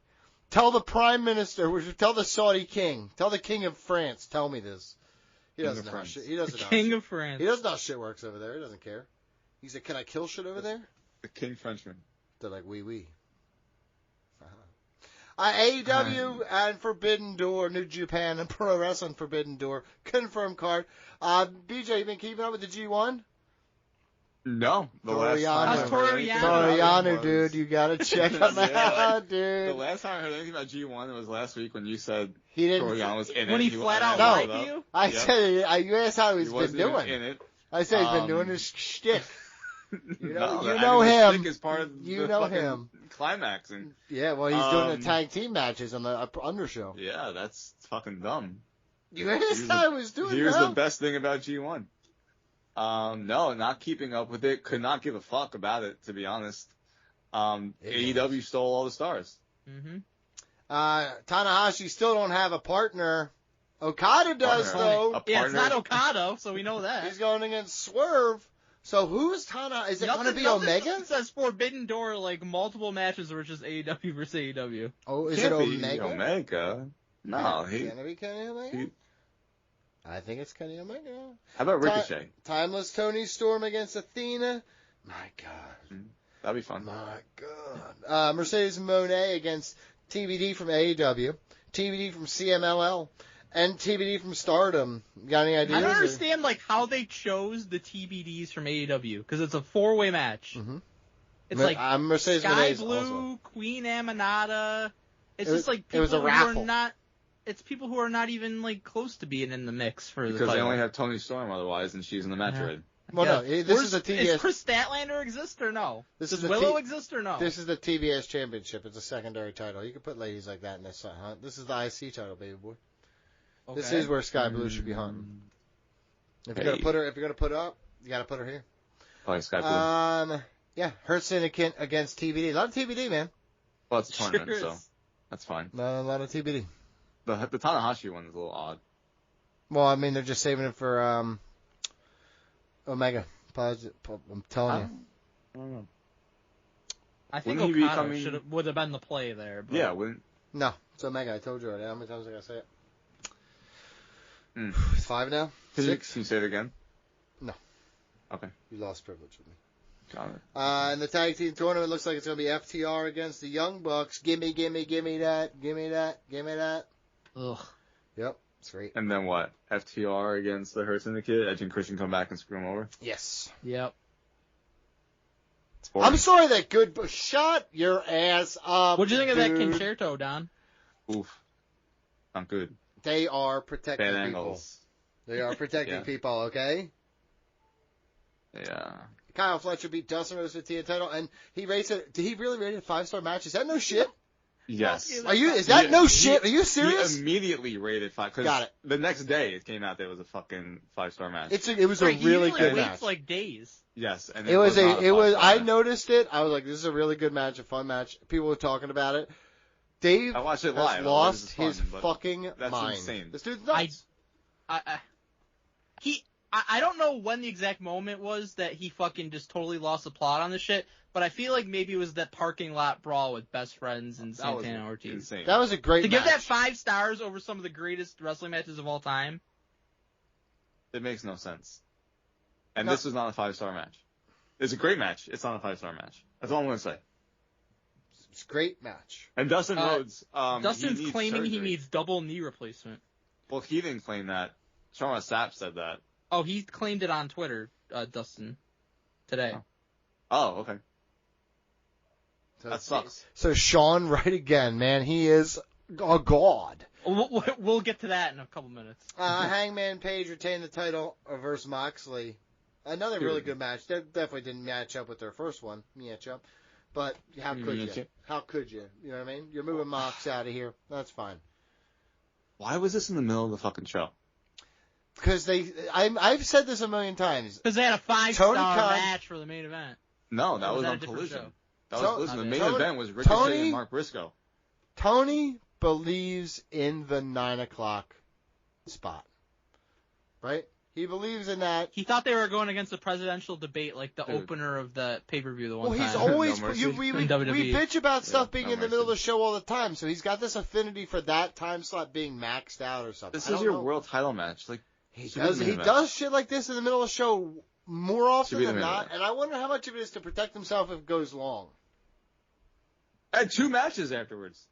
D: Tell the Prime Minister, tell the Saudi King, tell the King of France. Tell me this. He
E: King
D: doesn't
E: of
D: know how
E: France.
D: shit. He doesn't know. how
B: King
D: shit-
B: of France.
D: He doesn't know how shit works over there. He doesn't care. He's like, can I kill shit over there?
E: The King Frenchman.
D: They're like, oui. AEW and Forbidden Door, New Japan and Pro Wrestling Forbidden Door, confirmed card. BJ, you been keeping up with the G1?
E: No. The last
D: Toriano.
E: time I
B: How's
E: heard anything
B: Toriano?
E: about it
D: Toriano,
E: was-
D: dude, you gotta check him
E: Yeah.
D: out,
E: The
D: dude.
E: last time I heard anything about G1 was last week when you said
D: He didn't.
E: Toriano was in it.
B: When he flat out
D: No.
B: lied to you?
D: I
E: Yep.
D: said, you asked how he's
E: He
D: been
E: wasn't even
D: doing.
E: in it.
D: I said he's been
E: Um,
D: doing his shtick. You know,
E: No,
D: you
E: I
D: know
E: mean, the
D: him.
E: shtick is part of
D: You
E: the
D: know
E: fucking
D: him.
E: climaxing.
D: Yeah, well, he's doing the
E: Um,
D: tag team matches on the undershow.
E: Yeah, that's fucking dumb.
D: You asked
E: Here's
D: how
E: the-
D: he was doing,
E: Here's
D: bro.
E: the best thing about G1. No, not keeping up with it. Could not give a fuck about it, to be honest. AEW stole all the stars.
B: Mm-hmm.
D: Tanahashi still don't have a partner. Okada does,
E: Partner.
D: though.
E: A
B: Yeah, it's not
E: partner.
B: Okada, so we know that.
D: He's going against Swerve. So who's Tana? Is it going to be Omega?
B: It says Forbidden Door, like multiple matches were just AEW versus AEW.
D: Oh, is
E: Can't
D: it
E: be
D: Omega?
E: Omega. No,
D: Can it be Kenny Omega?
E: he-
D: I think it's Kenny Omega.
E: How about Ricochet?
D: Timeless Tony Storm against Athena. My God.
E: That'd be fun.
D: My God. Mercedes Moné against TBD from AEW, TBD from CMLL, and TBD from Stardom. You got any ideas?
B: I don't
D: or-
B: understand like how they chose the TBDs from AEW because it's a 4-way match.
D: Mhm.
B: It's like
D: Mercedes
B: Sky
D: Moné's
B: Blue,
D: also.
B: Queen Aminata. It's
D: It
B: just
D: was-
B: like
D: it was
B: people
D: a
B: who
D: raffle.
B: are not. It's people who are not even like close to being in the mix for the
E: Because they
B: title.
E: only have Tony Storm otherwise, and she's in the match
B: Yeah.
E: already.
D: Well, no,
B: Yeah.
D: this is a
B: Does
D: TBS.
B: Chris Statlander exist or no?
D: This
B: Does
D: is the
B: Willow
D: T-
B: exist or no?
D: This is the TBS Championship. It's a secondary title. You can put ladies like that in this hunt. This is the IC title, baby boy. This
B: Okay.
D: is where Sky Blue should be hunting. If you're gonna
E: Hey.
D: put her, if you're gonna put her up, you gotta put her here.
E: Probably Sky Blue.
D: Yeah, Hurt Syndicate against TBD. A lot of TBD, man.
E: Well, it's a
B: Sure
E: tournament,
B: is.
E: so that's fine.
D: A lot of TBD.
E: The Tanahashi one is a little odd.
D: Well, I mean, they're just saving it for Omega. I'm telling you.
E: I don't know.
B: I think
E: Wouldn't he be
B: Okada
E: coming-
B: would have been the play there. But
E: Yeah, wouldn't.
D: No, it's Omega. I told you already. How many times I gotta say it?
E: Mm.
D: It's 5 now.
E: Can you
D: 6.
E: say it again?
D: No.
E: Okay.
D: You lost privilege with me.
E: Got it.
D: And the tag team tournament looks like it's going to be FTR against the Young Bucks. Gimme that.
B: Ugh.
D: Yep, it's great.
E: And then what? FTR against the Hurt Syndicate? Edge and Christian come back and screw him over?
D: Yes.
B: Yep.
E: It's boring.
D: I'm sorry that good. Shut your ass up.
B: What'd you think of that
D: dude.
B: concerto, Don?
E: Oof. Not good.
D: They are protecting
E: Bad
D: people.
E: angles.
D: They are protecting
E: Yeah.
D: people, okay?
E: Yeah.
D: Kyle Fletcher beat Dustin Rhodes for the TNT title, and he rated it. Did he really rate it a 5-star match? Is that no shit?
E: Yes.
B: Fuck you.
D: Are you? Is that no shit? Are you serious?
E: He immediately rated 5. Cause
D: Got it.
E: The next day it came out there was a fucking 5-star match.
D: It was a
B: Right, he
D: really
B: usually
D: good
B: waits
D: match.
B: like days.
E: Yes. And
D: It was
E: not
D: it was.
E: 5-star
D: I
E: match.
D: noticed it. I was like, this is a really good match, a fun match. People were talking about it. Dave
E: I watched it
D: has
E: live.
D: lost
E: It was
D: his
E: fun, but
D: fucking
E: that's
D: mind.
E: insane.
D: This dude's nuts.
B: I don't know when the exact moment was that he fucking just totally lost the plot on this shit, but I feel like maybe it was that parking lot brawl with Best Friends and
E: That was
B: Santana Ortiz.
E: insane.
D: That was a great
B: To
D: match.
B: give that 5 stars over some of the greatest wrestling matches of all time.
E: It makes no sense. And
D: No.
E: this was not a 5-star match. It's a great match. It's not a 5-star match. That's all I'm going to say.
D: It's a great match.
E: And Dustin Rhodes,
B: Dustin's
E: he needs
B: claiming he
E: surgery.
B: needs double knee replacement.
E: Well, he didn't claim that. Shawn Sapp said that.
B: Oh, he claimed it on Twitter, Dustin, today.
E: Oh, okay.
D: So,
E: That sucks.
D: So Sean, right again, man. He is a god.
B: We'll get to that in a couple minutes.
D: Hangman Page retained the title versus Moxley. Another really
E: Dude.
D: good match. That definitely didn't match up with their first one. But how could you? How could you? You know what I mean? You're moving Mox out of here. That's fine.
E: Why was this in the middle of the fucking show?
D: Because I've said this a million times.
B: Because they had a 5-star
D: Tony Khan-
B: match for the main event.
E: No, that
B: Or
E: was
B: that
E: on
B: a different
E: Collision.
B: show?
E: That
D: So-
E: was Collision. The main
D: Tony-
E: event was Ricochet
D: Tony-
E: and Mark Briscoe.
D: Tony believes in the 9 o'clock spot. Right? He believes in that.
B: He thought they were going against the presidential debate, like the
E: Dude.
B: opener of the pay-per-view the one
D: Well,
B: time.
D: he's always
E: No mercy.
D: we
B: In WWE.
D: bitch about stuff being
E: no
D: in the middle of the
E: mercy.
D: show all the time, so he's got this affinity for that time slot being maxed out or something.
E: This
D: I
E: is
D: don't
E: your
D: know.
E: world title match. Like,
D: He
E: should be
D: does
E: the
D: he
E: main
D: does shit like this in the middle of the show more often
E: Should be the
D: than
E: main
D: not,
E: event.
D: and I wonder how much of it is to protect himself if it goes long.
E: I had 2 matches afterwards.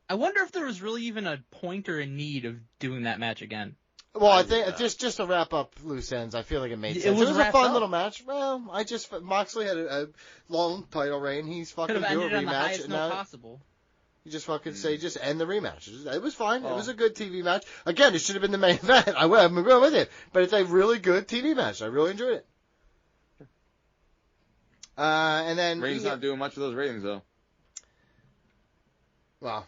B: I wonder if there was really even a point or a need of doing that match again.
D: Well, I
E: agree
D: think
E: with that.
D: just to wrap up loose ends, I feel like it made
B: It
D: sense.
B: was
D: It was a
B: wrapped
D: fun
B: up.
D: little match. Well, Moxley had a long title reign. He's fucking
B: Could have
D: do a
B: ended on the
D: rematch,
B: highest
D: and
B: note
D: now
B: possible.
D: you just fucking say just end the rematch. It was fine. It
E: Oh.
D: was a good TV match. Again, it should have been the main event. I'm going with it, but it's a really good TV match. I really enjoyed it. And then
E: Reigns not doing much of those ratings, though.
D: well,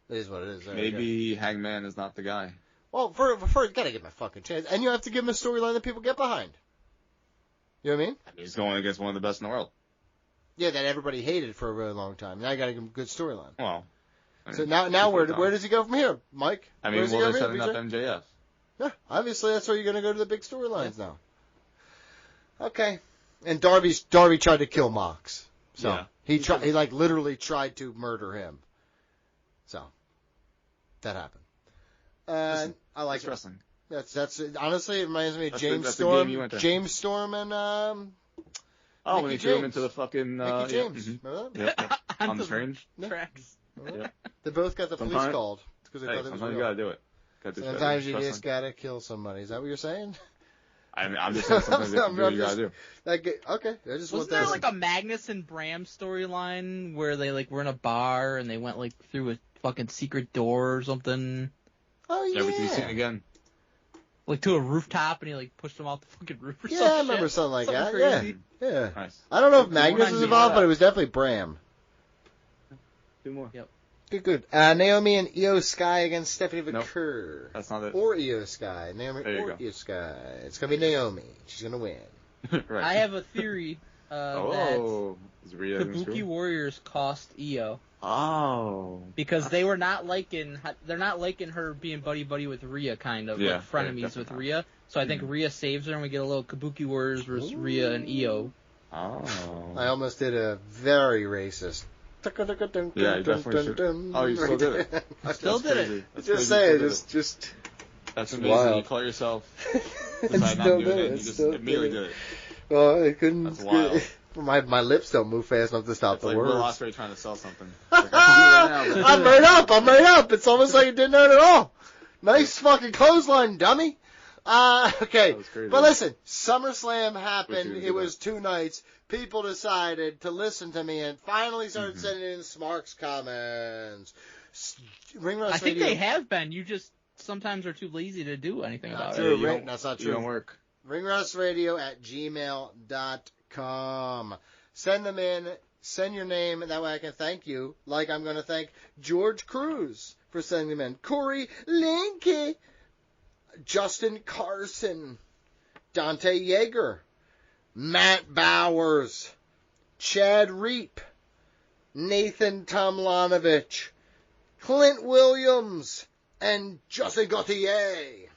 D: it is what it is. There we
E: Maybe Hangman is not the guy.
D: go. Well, for gotta give him a fucking chance, and you have to give him a storyline that people get behind. You know what I mean?
E: He's going against one of the best in the world.
D: Yeah, that everybody hated for a really long time. Now you gotta give him a good storyline.
E: Well. I mean,
D: So now where
E: Tom.
D: does he go from here, Mike?
E: I
D: Where
E: mean,
D: does he
E: well,
D: go
E: they're
D: from
E: setting
D: here,
E: up
D: BJ?
E: MJF.
D: Yeah, obviously that's where you're gonna go to the big storylines now. Okay. And Darby tried to kill Mox. So
E: Yeah.
D: he like literally tried to murder him. So that happened.
E: Listen,
D: I like
E: It's
D: it.
E: wrestling.
D: That's honestly it reminds me of
E: That's
D: James
E: the
D: Storm.
E: game you went to.
D: James Storm and
E: Oh,
D: Mickey
E: when he threw him
D: James.
E: into the fucking
D: Mickey
E: yeah,
D: James.
E: mhm.
D: Remember that?
E: Yep, yep. On
B: Onto
E: the train.
B: tracks.
D: They both got the police
E: Sometimes-
D: called because they
E: Hey,
D: thought it was
E: sometimes you
D: real.
E: gotta do it. Gotta do
D: Sometimes you
E: wrestling.
D: just gotta kill somebody. Is that what you're saying?
E: I mean, I'm just saying sometimes you have to do what you gotta do.
D: Okay, I just want
B: Wasn't there
D: that.
B: like a Magnus and Bram storyline where they like were in a bar and they went like through a fucking secret door or something?
D: Oh yeah.
E: Never to be seen again.
B: Like to a rooftop and he like pushed them off the fucking roof or
D: Yeah,
B: something.
D: I remember something like that.
B: crazy.
D: Yeah.
E: Nice.
D: I don't know if
E: Two
D: Magnus
E: more
D: was
E: times
D: involved,
E: you
D: but
E: do
D: it was definitely Bram.
E: 2 more.
D: Good. Naomi and Io Sky against Stephanie
E: Nope.
D: Vaquer.
E: That's not it.
D: Or Io Sky. Naomi
E: There you
D: or
E: go.
D: Io Sky. It's gonna be Naomi. She's gonna win.
E: Right.
B: I have a theory
E: Oh, is Rhea
B: that
E: gonna
B: Kabuki
E: screw?
B: Warriors cost Io
E: Oh.
B: because they were not liking her being buddy with Rhea kind of
E: Yeah,
B: like frenemies
E: definitely
B: with
E: not.
B: Rhea. So I think Rhea saves her and we get a little Kabuki Warriors versus Rhea and Io.
E: Oh.
D: I almost did a very racist.
E: Yeah, you definitely should. Oh, you still did it.
D: I
B: Still
E: That's
B: did it.
E: crazy. That's
D: Just
E: crazy
D: say
E: you
D: it.
E: still did
D: Just.
E: That's
D: it's
E: amazing.
D: wild.
E: You call yourself.
D: It's
E: Decide not
D: still
E: to do
D: did
E: it.
D: it.
E: And you
D: It's
E: just
D: still
E: immediately
D: did
E: did
D: it.
E: it.
D: Well, I couldn't.
E: That's wild.
D: My lips don't move fast enough to stop
E: It's
D: the
E: like
D: words.
E: Will Ospreay trying to sell something. Like, I can do it right now.
D: I'm right up. It's almost like you didn't know it at all. Nice fucking clothesline, dummy. Okay.
E: That was crazy.
D: But listen, SummerSlam happened.
E: Wish you would
D: It
E: do
D: was 2 nights. People decided to listen to me and finally started sending in Smarks comments. Ring Rust
B: I think
D: Radio.
B: they have been. You just sometimes are too lazy to do anything about
D: true.
B: it.
D: That's not
E: You
D: true.
E: don't work.
D: ringrustradio@gmail.com. Send them in. Send your name. That way I can thank you. Like I'm going to thank George Cruz for sending them in. Corey Linke. Justin Carson. Dante Yeager. Matt Bowers. Chad Reap. Nathan Tomlanovich. Clint Williams. And Justin Gauthier.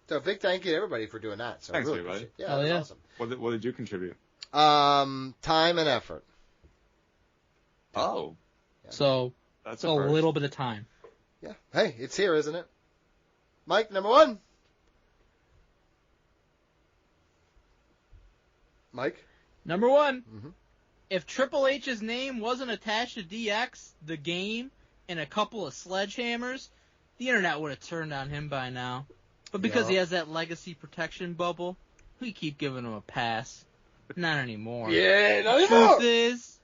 D: So big thank you to everybody for doing that. So
E: Thanks,
D: really
E: everybody.
D: appreciate it.
B: Oh,
D: That's
B: yeah.
D: awesome.
E: What did you contribute?
D: Time and effort.
E: Oh,
B: So
E: that's
B: a
E: a first.
B: little bit of time.
D: Yeah. Hey, it's here, isn't it? Mike, number 1. Mike?
B: Number 1,
D: Mhm.
B: if Triple H's name wasn't attached to DX, the game, and a couple of sledgehammers, the internet would have turned on him by now. But because he
D: Yeah.
B: has that legacy protection bubble, we keep giving him a pass. Not anymore.
D: Yeah, not
B: The
D: anymore.
B: truth is,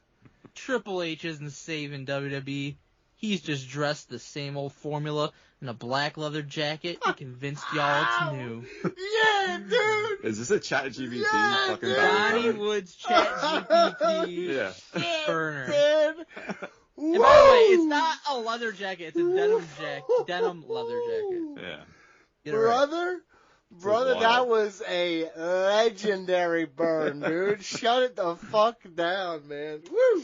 B: Triple H isn't saving WWE. He's just dressed the same old formula in a black leather jacket and convinced y'all it's new.
D: Yeah, dude.
E: Is this a chat GBT
D: Yeah,
E: fucking
D: dude.
B: Donnie
E: battle?
B: Wood's chat GPT
E: Yeah.
B: burner.
D: Dude.
B: And by the way, it's not a leather jacket, it's a denim leather jacket.
E: Yeah.
B: Get it right.
D: Brother,
E: wild.
D: that was a legendary burn, dude. Shut it the fuck down, man. Woo!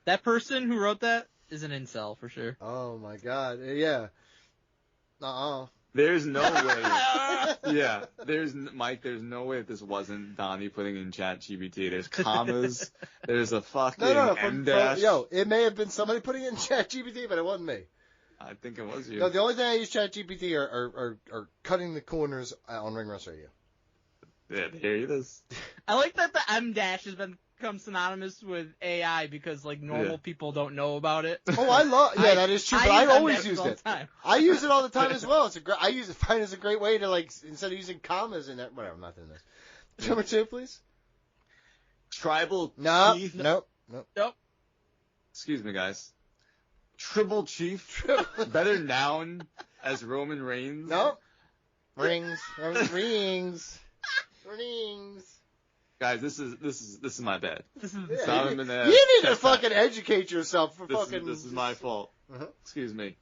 B: That person who wrote that is an incel for sure.
D: Oh my god, yeah.
E: There's no way. Yeah. There's no way that this wasn't Donnie putting in chat GBT. There's commas. There's a fucking
D: No,
E: M dash.
D: yo, it may have been somebody putting it in ChatGPT, but it wasn't me.
E: I think it was you.
D: No, the only thing I use ChatGPT are cutting the corners on Ring Rust Radio.
E: Yeah, there it is.
B: I like that the M dash has become synonymous with AI because like normal
E: Yeah.
B: people don't know about it.
D: Oh, I love. Yeah, that is true. But I
B: use M
D: always
B: dashes
D: used
B: all
D: it.
B: the time.
D: I use it all the time as well. It's a great. Find it as a great way to like instead of using commas in that. Whatever. I'm not doing this. Number 2, please.
E: Tribal Chief.
D: Nope.
E: Excuse me, guys. Tribal Chief. Better known as Roman Reigns.
D: Nope. Rings.
E: Guys, this is my bad.
B: This is
D: Yeah,
E: Solomon,
D: you need to
E: chest
D: fucking educate yourself for
E: This
D: fucking.
E: is my fault.
D: Uh-huh.
E: Excuse me.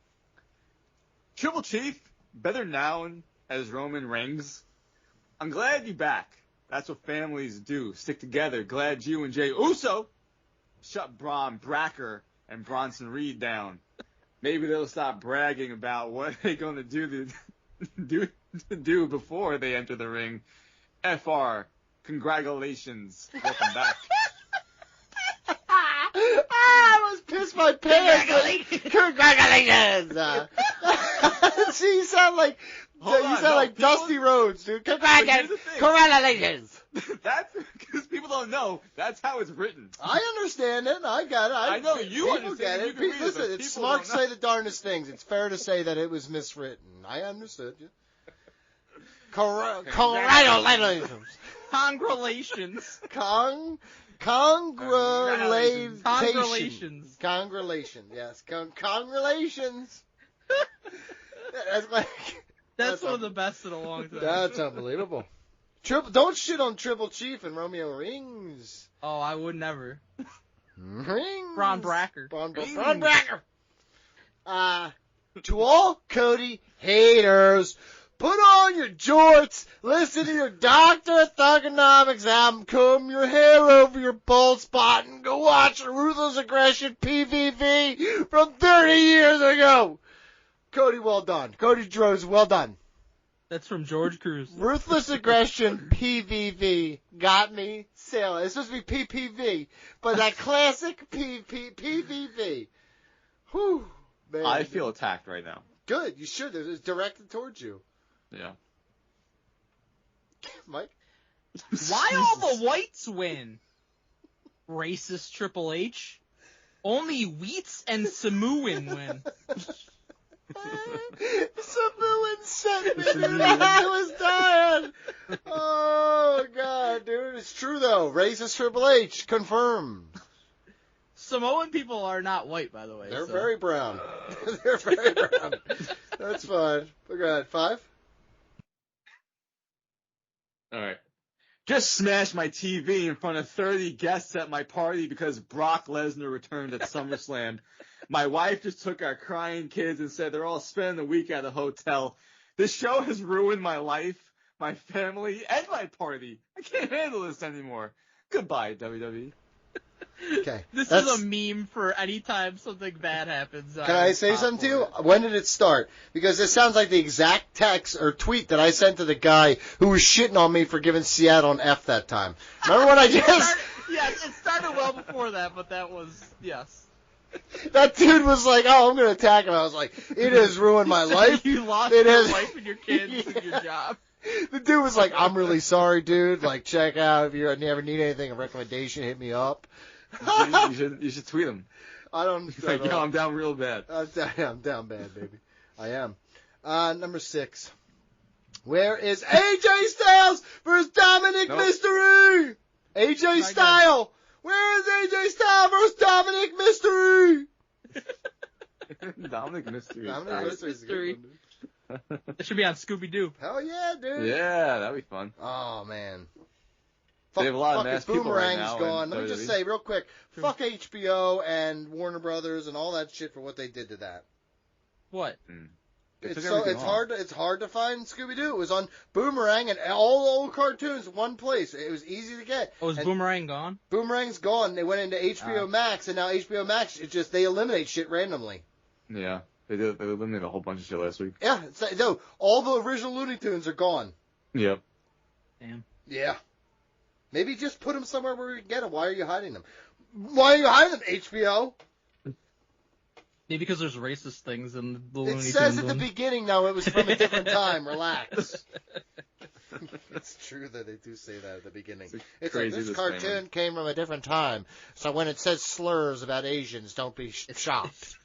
E: Tribal Chief, better known as Roman Reigns. I'm glad you're back. That's what families do. Stick together. Glad you and Jey Uso shut Braun Breaker and Bronson Reed down. Maybe they'll stop bragging about what they're going to do before they enter the ring. FR, congratulations. Welcome back.
D: I almost pissed my pants. Congratulations. See, you sound like Dusty Rhodes, dude.
E: But here's the thing.
D: Congratulations.
E: That's because people don't know. That's how it's written.
D: I understand it. I got it.
E: I know you
D: people
E: understand
D: get
E: it. You can read it,
D: Listen,
E: but
D: it's
E: people
D: smart
E: don't
D: to say the darndest things. It's fair to say that it was miswritten. I understood you. Congratulations.
B: Congratulations.
D: Congratulations. Congratulations. Yes. Congratulations. That's like.
B: That's one of the best in a long time.
D: That's unbelievable. Don't shit on Triple Chief and Romeo Rings.
B: Oh, I would never.
D: Rings.
B: Braun Breaker.
D: Braun Breaker. To all Cody haters, put on your jorts, listen to your Dr. Thugonomics album, comb your hair over your bald spot, and go watch Ruthless Aggression PVV from 30 years ago. Cody, well done. Cody Droz, well done.
B: That's from George Cruz.
D: Ruthless Aggression PVV got me sailing. It's supposed to be PPV, but that classic PVV. Whew, man.
E: I feel attacked right now.
D: Good. You should. It's directed towards you.
E: Yeah.
D: Mike?
B: Why all the whites win? Racist Triple H. Only Wheats and Samoan win.
D: Samoan sent me, dude. I was dying. Oh, God, dude. It's true, though. Racist Triple H. Confirmed.
B: Samoan people are not white, by the way.
D: They're
B: so.
D: very brown. They're very brown. That's fine. Go ahead. 5?
E: All right. Just smashed my TV in front of 30 guests at my party because Brock Lesnar returned at SummerSlam. My wife just took our crying kids and said they're all spending the week at a hotel. This show has ruined my life, my family, and my party. I can't handle this anymore. Goodbye, WWE.
D: Okay.
B: This is a meme for any time something bad happens.
D: Can I say something to you? When did it start? Because this sounds like the exact text or tweet that I sent to the guy who was shitting on me for giving Seattle an F that time. Remember when I just...
B: Yes, it started well before that, but that was, yes.
D: That dude was like, oh, I'm going to attack him. I was like, it has ruined my life.
B: You lost
D: It
B: your
D: has...
B: wife and your kids and your job.
D: The dude was like, I'm really sorry, dude. Like, check out if you ever need anything, a recommendation, hit me up.
E: You should tweet him.
D: Yo,
E: I'm down real bad.
D: I'm down bad, baby. I am. Number 6. Where is AJ Styles versus Dominic Mystery? AJ Styles. Where is AJ Styles versus Dominic Mystery?
E: Dominic Mystery.
D: Dominic Mystery's a good one, dude.
B: It should be on Scooby-Doo.
D: Hell yeah, dude.
E: Yeah, that'd be fun.
D: Oh, man.
E: They have a lot of masked people right
D: Boomerang's
E: now.
D: gone. Let me just say real quick, fuck HBO and Warner Brothers and all that shit for what they did to that.
B: What?
D: It's hard to find Scooby-Doo. It was on Boomerang and all the old cartoons in one place. It was easy to get.
B: Oh, is Boomerang gone?
D: Boomerang's gone. They went into HBO Max, and now HBO Max, they eliminate shit randomly.
E: Yeah, they did. They eliminated a whole bunch of shit last week.
D: Yeah, no, all the original Looney Tunes are gone.
E: Yep.
B: Damn.
D: Yeah. Maybe just put them somewhere where we can get them. Why are you hiding them? Why are you hiding them, HBO?
B: Maybe because there's racist things in the Looney Tunes.
D: It says at the beginning, though, it was from a different time. Relax. It's true that they do say that at the beginning. It's like, this cartoon came from a different time, so when it says slurs about Asians, don't be shocked.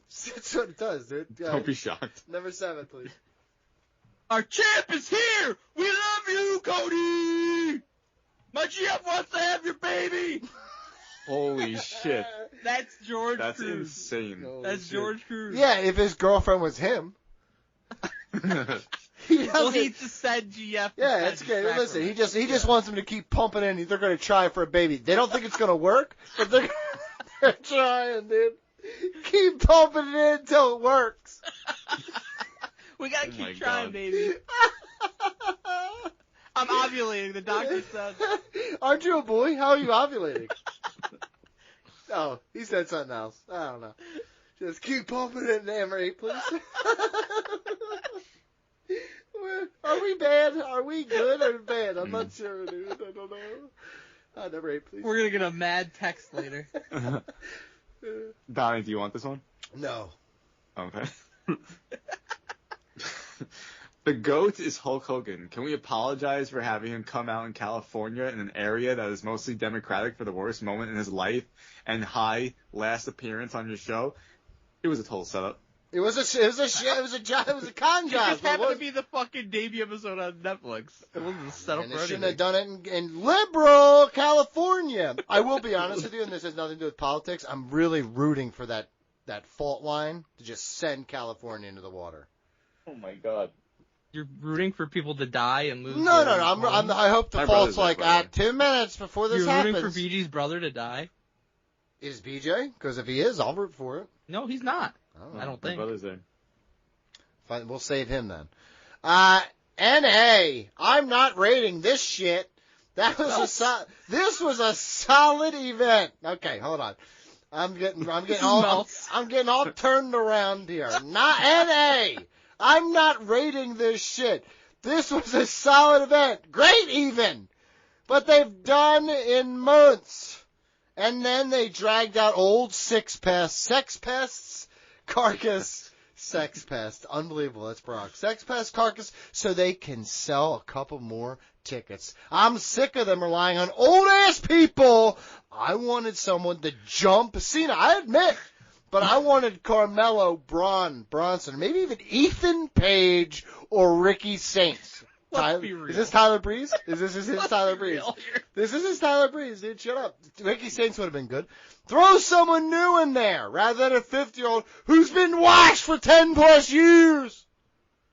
D: That's what it does, dude.
E: Don't be shocked.
D: Number 7, please.
B: Our champ is here! We love you, Cody! My GF wants to have your baby!
E: Holy shit.
B: That's George
E: That's
B: Cruz.
E: insane.
B: That's George Cruz.
D: Yeah, if his girlfriend was him. He
B: just said GF.
D: Yeah, it's good. Listen, he just wants him to keep pumping in. They're going to try for a baby. They don't think it's going to work, but they're trying, dude. Keep pumping it in until it works.
B: We gotta keep trying, baby. I'm ovulating, the doctor said.
D: Aren't you a boy? How are you ovulating? Oh, he said something else. I don't know. Just keep pumping it in, number 8, please. Are we bad? Are we good or bad? I'm not sure, dude. I don't know. Number 8, please.
B: We're gonna get a mad text later.
E: Donnie, do you want this one?
D: No.
E: Okay. The GOAT is Hulk Hogan. Can we apologize for having him come out in California in an area that is mostly Democratic for the worst moment in his life and last appearance on your show? It was a total setup. It was a
D: con job.
B: It just happened to be the fucking debut episode on Netflix. It wasn't a setup for anything.
D: They shouldn't have done it in liberal California. I will be honest with you, and this has nothing to do with politics. I'm really rooting for that fault line to just send California into the water.
E: Oh my God.
B: You're rooting for people to die and lose.
D: No. I hope the fault's like 2 minutes before this happens.
B: You're rooting for BG's brother to die?
D: Is BJ? Because if he is, I'll root for it.
B: No, he's not. I don't think.
E: My brother's there.
D: Fine, we'll save him then. NA, I'm not rating this shit. This was a solid event. Okay, hold on. I'm getting all turned around here. Not NA. I'm not rating this shit. This was a solid event. Great even. But they've done in months. And then they dragged out old Sex Pests, Carcass, Sex Pest. Unbelievable. That's Brock. Sex Pest, Carcass, so they can sell a couple more tickets. I'm sick of them relying on old-ass people. I wanted someone to jump Cena. I admit, But I wanted Carmelo Bronson, maybe even Ethan Page or Ricky Saints.
B: Let's be real.
D: Is this Tyler Breeze? Is this his
B: Let's
D: Tyler
B: be
D: Breeze?
B: real here.
D: This is his Tyler Breeze, dude. Shut up. Ricky Saints would have been good. Throw someone new in there rather than a 50-year-old who's been washed for 10 plus years.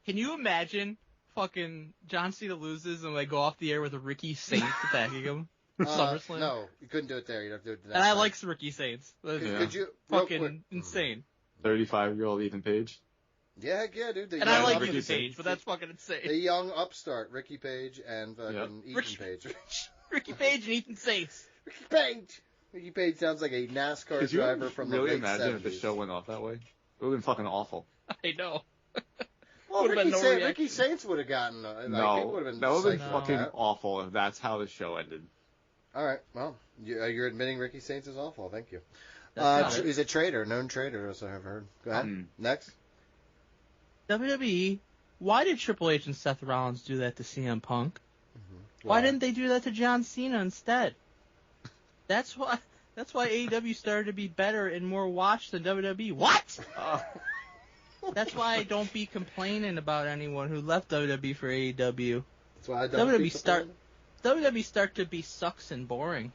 B: Can you imagine fucking John Cena loses and they go off the air with a Ricky Saints attacking him for SummerSlam?
D: No, you couldn't do it there. You'd have to do it
B: And I like Ricky Saints.
D: Could you real quick?
B: Fucking insane.
E: 35-year-old Ethan Page.
D: Yeah, heck yeah, dude.
B: And I like
E: Ricky
B: Ethan
E: Saints.
B: Page, but that's fucking insane.
D: The young upstart, Ricky Page and fucking Ethan Page.
B: Ricky Page and Ethan Saints.
D: Ricky Page. Ricky Page sounds like a NASCAR
E: Could you
D: driver from the
E: really
D: late
E: imagine
D: 70s.
E: if the show went off that way? It would have been fucking awful.
B: I know.
D: Well,
B: Would've been no reaction.
D: Ricky Saints would have gotten.
E: No,
D: people would have been
E: that would have been
D: psyched
E: fucking
D: out.
E: awful if that's how the show ended.
D: All right, well, you're admitting Ricky Saints is awful. Thank you.
B: That's not it.
D: Is it traitor? Known traitor, as I have heard. Go ahead. Next.
B: WWE, why did Triple H and Seth Rollins do that to CM Punk? Why didn't they do that to John Cena instead? That's why AEW started to be better and more watched than WWE. What? That's why I don't be complaining about anyone who left WWE for AEW.
D: That's why I don't.
B: WWE start to be sucks and boring.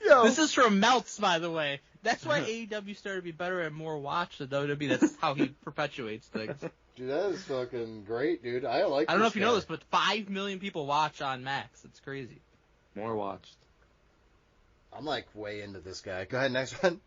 D: Yo.
B: This is from Melts, by the way. That's why AEW started to be better and more watched than WWE. That's how he perpetuates things.
D: Dude, that is fucking great, dude. I like.
B: I don't know if you know this, but 5 million people watch on Max. It's crazy.
E: More watched.
D: I'm like way into this guy. Go ahead, next one.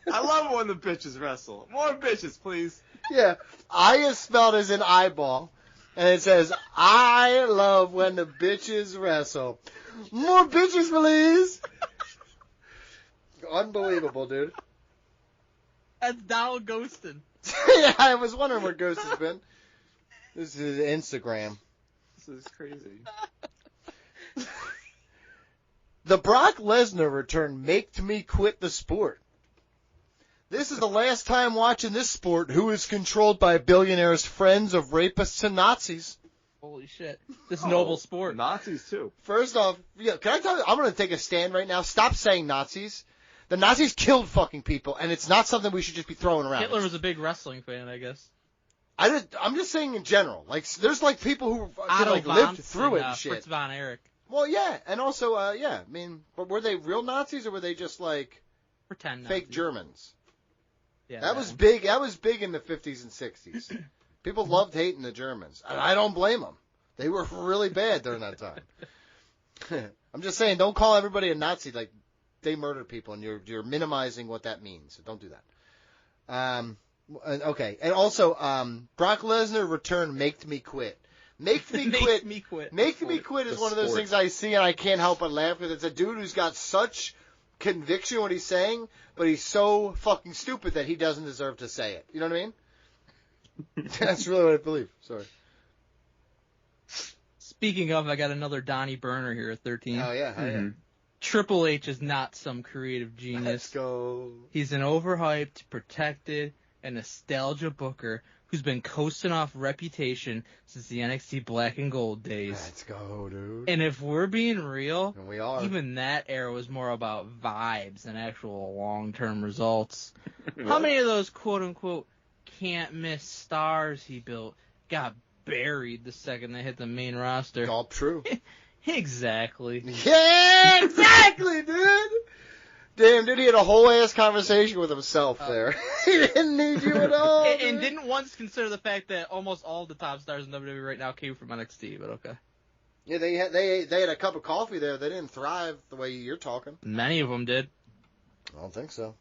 E: I love it when the bitches wrestle. More bitches, please.
D: Yeah, I is spelled as an eyeball, and it says, I love when the bitches wrestle. More bitches, please. Unbelievable, dude.
B: That's Donald Ghostin.
D: Yeah, I was wondering where Ghost has been. This is Instagram.
E: This is crazy.
D: The Brock Lesnar return make me quit the sport. This is the last time watching this sport who is controlled by billionaires, friends of rapists and Nazis.
B: Holy shit. This noble sport.
E: Nazis, too.
D: First off, yeah, can I tell you, I'm going to take a stand right now. Stop saying Nazis. The Nazis killed fucking people, and it's not something we should just be throwing around.
B: Hitler was a big wrestling fan, I guess.
D: I'm just saying in general. Like, there's like people who
B: Otto
D: like
B: Wanz
D: lived through it and shit.
B: Fritz von Erich.
D: Well, yeah, and also, yeah, I mean, but were they real Nazis or were they just like
B: Pretend
D: fake
B: Nazis.
D: Germans?
B: Yeah,
D: That was big. That was big in the 50s and 60s. People loved hating the Germans. And I don't blame them. They were really bad during that time. I'm just saying, don't call everybody a Nazi like they murdered people, and you're minimizing what that means. So don't do that. Okay, and also, Brock Lesnar return make me quit. Make me quit. Make me quit is one of those things I see and I can't help but laugh because it's a dude who's got such conviction in what he's saying, but he's so fucking stupid that he doesn't deserve to say it. You know what I mean? That's really what I believe. Sorry.
B: Speaking of, I got another Donnie Burner here at 13.
D: Oh, yeah.
E: Mm-hmm.
B: Triple H is not some creative genius.
D: Let's go.
B: He's an overhyped, protected, and nostalgia booker who's been coasting off reputation since the NXT Black and Gold days.
D: Let's go, dude.
B: And if we're being real,
D: And we are.
B: even that era was more about vibes than actual long-term results. How many of those quote-unquote can't-miss stars he built got buried the second they hit the main roster?
D: All true.
B: Exactly.
D: Yeah, exactly, dude. Damn, dude, he had a whole ass conversation with himself there. He didn't need you at all.
B: And didn't once consider the fact that almost all the top stars in WWE right now came from NXT, but okay.
D: Yeah, they had a cup of coffee there. They didn't thrive the way you're talking.
B: Many of them did.
D: I don't think so.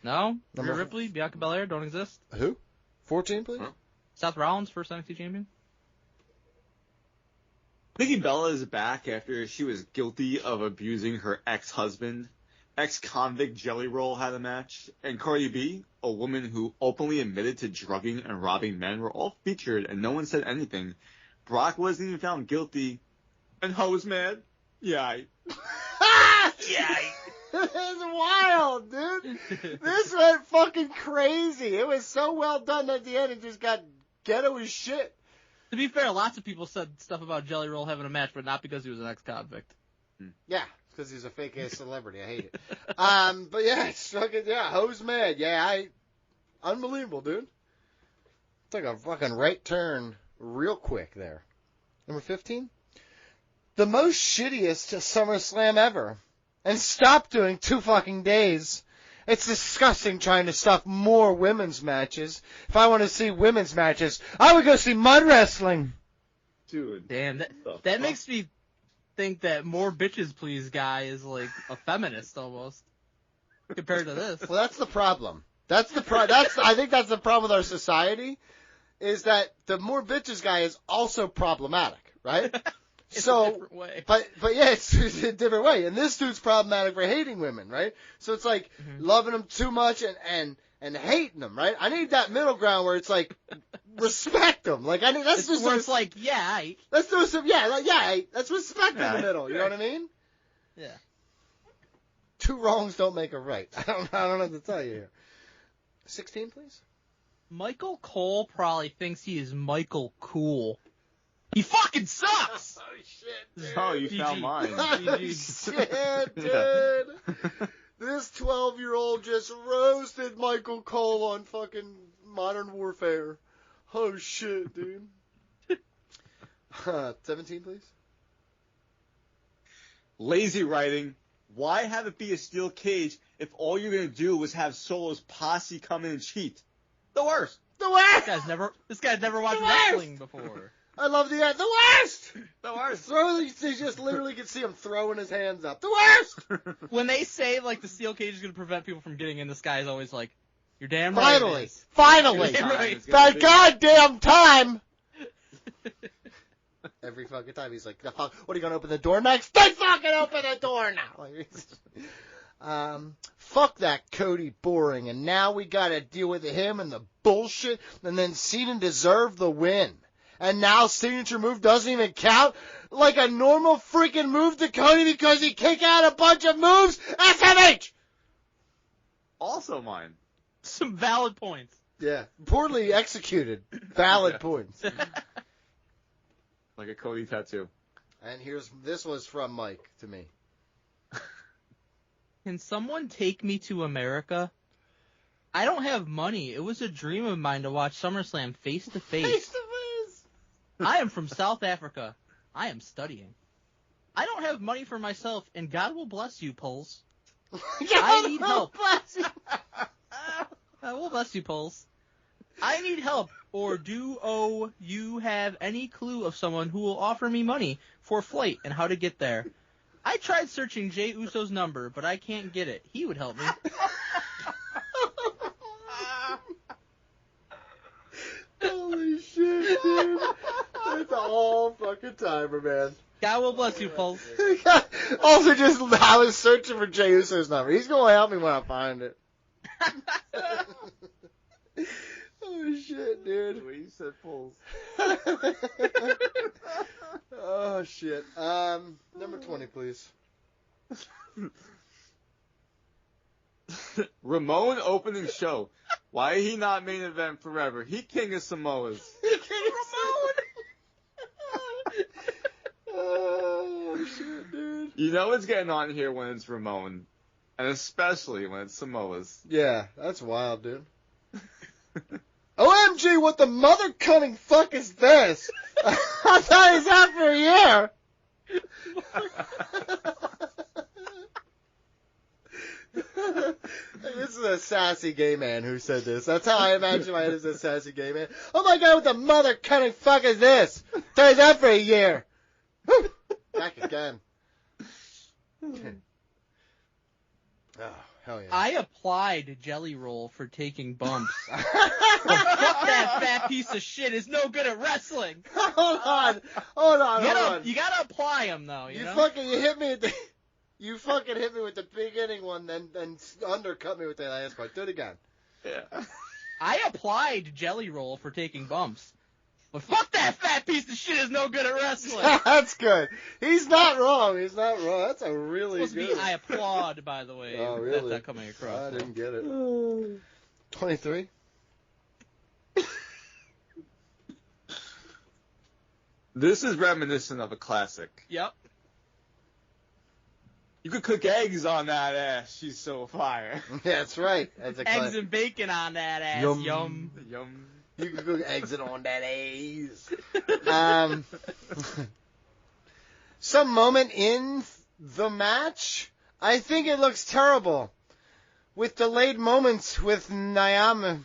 B: No?
D: Number
B: Rhea Ripley, Bianca Belair don't exist.
D: Who? 14, please?
E: Huh?
B: Seth Rollins, first NXT champion.
E: Nikki Bella is back after she was guilty of abusing her ex-husband. Ex-convict Jelly Roll had a match, and Cardi B, a woman who openly admitted to drugging and robbing men, were all featured, and no one said anything. Brock wasn't even found guilty, and Ho was mad. Yeah.
B: Yeah.
D: It's wild, dude. This went fucking crazy. It was so well done at the end. It just got ghetto as shit.
B: To be fair, lots of people said stuff about Jelly Roll having a match, but not because he was an ex-convict.
D: Yeah, because he's a fake ass celebrity. I hate it. But yeah, it's fucking Ho's mad. Yeah, unbelievable, dude. Took a fucking right turn real quick there. Number 15, the most shittiest SummerSlam ever, and stop doing 2 fucking days. It's disgusting trying to stuff more women's matches. If I want to see women's matches, I would go see mud wrestling.
E: Dude.
B: Damn, that makes me think that More Bitches Please guy is like a feminist almost compared to this.
D: Well, that's the problem. I think that's the problem with our society, is that the More Bitches guy is also problematic, right?
B: It's a different way.
D: But yeah, it's a different way. And this dude's problematic for hating women, right? So it's like loving them too much and hating them, right? I need that middle ground where it's like respect them. Like let's do some.
B: It's like
D: Let's do some. Let's respect in the middle. You know what I mean?
B: Yeah.
D: 2 wrongs don't make a right. I don't know what to tell you here. 16, please.
B: Michael Cole probably thinks he is Michael Cool. He fucking sucks!
D: Oh, shit, dude.
E: Oh, you found mine.
D: Shit, dude. This 12-year-old just roasted Michael Cole on fucking Modern Warfare. Oh, shit, dude. 17, please.
E: Lazy writing. Why have it be a steel cage if all you're going to do was have Solo's posse come in and cheat? The worst.
D: The worst!
B: This guy's never watched wrestling before.
D: I love the worst!
E: The worst.
D: You just literally can him throwing his hands up. The worst!
B: When they say, like, the steel cage is going to prevent people from getting in, this guy is always like, you're damn right.
D: Finally!
B: Right.
D: That goddamn time! Every fucking time he's like, what are you going to open the door next? They fucking open the door now! Fuck that Cody boring, and now we gotta deal with him and the bullshit, and then Cena deserved the win. And now signature move doesn't even count like a normal freaking move to Cody because he kicked out a bunch of moves. SMH!
E: Also mine.
B: Some valid points.
D: Yeah. Poorly executed. Valid points.
E: Like a Cody tattoo.
D: And this was from Mike to me.
B: Can someone take me to America? I don't have money. It was a dream of mine to watch SummerSlam face to face. I am from South Africa. I am studying. I don't have money for myself, and God will bless you, Pulse. I need help. God will bless you, Pulse. I need help, or do you have any clue of someone who will offer me money for flight and how to get there? I tried searching Jey Uso's number, but I can't get it. He would help me.
D: Holy shit, dude. It's all fucking timer, man.
B: God will bless you, Pulse.
D: Also, I was searching for Jey Uso's number. He's going to help me when I find it. Oh, shit, dude.
E: The way you said Pulse.
D: Oh, shit. Number 20, please.
E: Ramon opening show. Why he not main event forever? He king of Samoas.
B: Ramon!
D: Oh, shit, dude.
E: You know what's getting on here when it's Ramon. And especially when it's Samoas.
D: Yeah, that's wild, dude. OMG, what the mother cunning fuck is this? I thought he's out for a year. This is a sassy gay man who said this. That's how I imagine my head is a sassy gay man. Oh my god, what the mother cunning fuck is this? Thought he's out for a year. Back again. Oh, hell yeah.
B: I applied Jelly Roll for taking bumps. But fuck that fat piece of shit is no good at wrestling.
D: Hold on.
B: You gotta apply him though. You know?
D: You hit me at the. You fucking hit me with the beginning one, then undercut me with the last part. Do it again.
E: Yeah.
B: I applied Jelly Roll for taking bumps. But fuck that fat piece of shit is no good at wrestling.
D: That's good. He's not wrong. That's a really
B: It's supposed
D: good.
B: to be I applaud, by the way.
D: Oh, really?
B: That's not coming across.
D: I didn't get it. 23.
E: This is reminiscent of a classic.
B: Yep.
E: You could cook eggs on that ass. She's so fire.
D: That's right. That's a
B: Eggs and bacon on that ass. Yum.
E: Yum.
D: You can cook eggs on that ass. Some moment in the match, I think it looks terrible. With delayed moments with Nyam.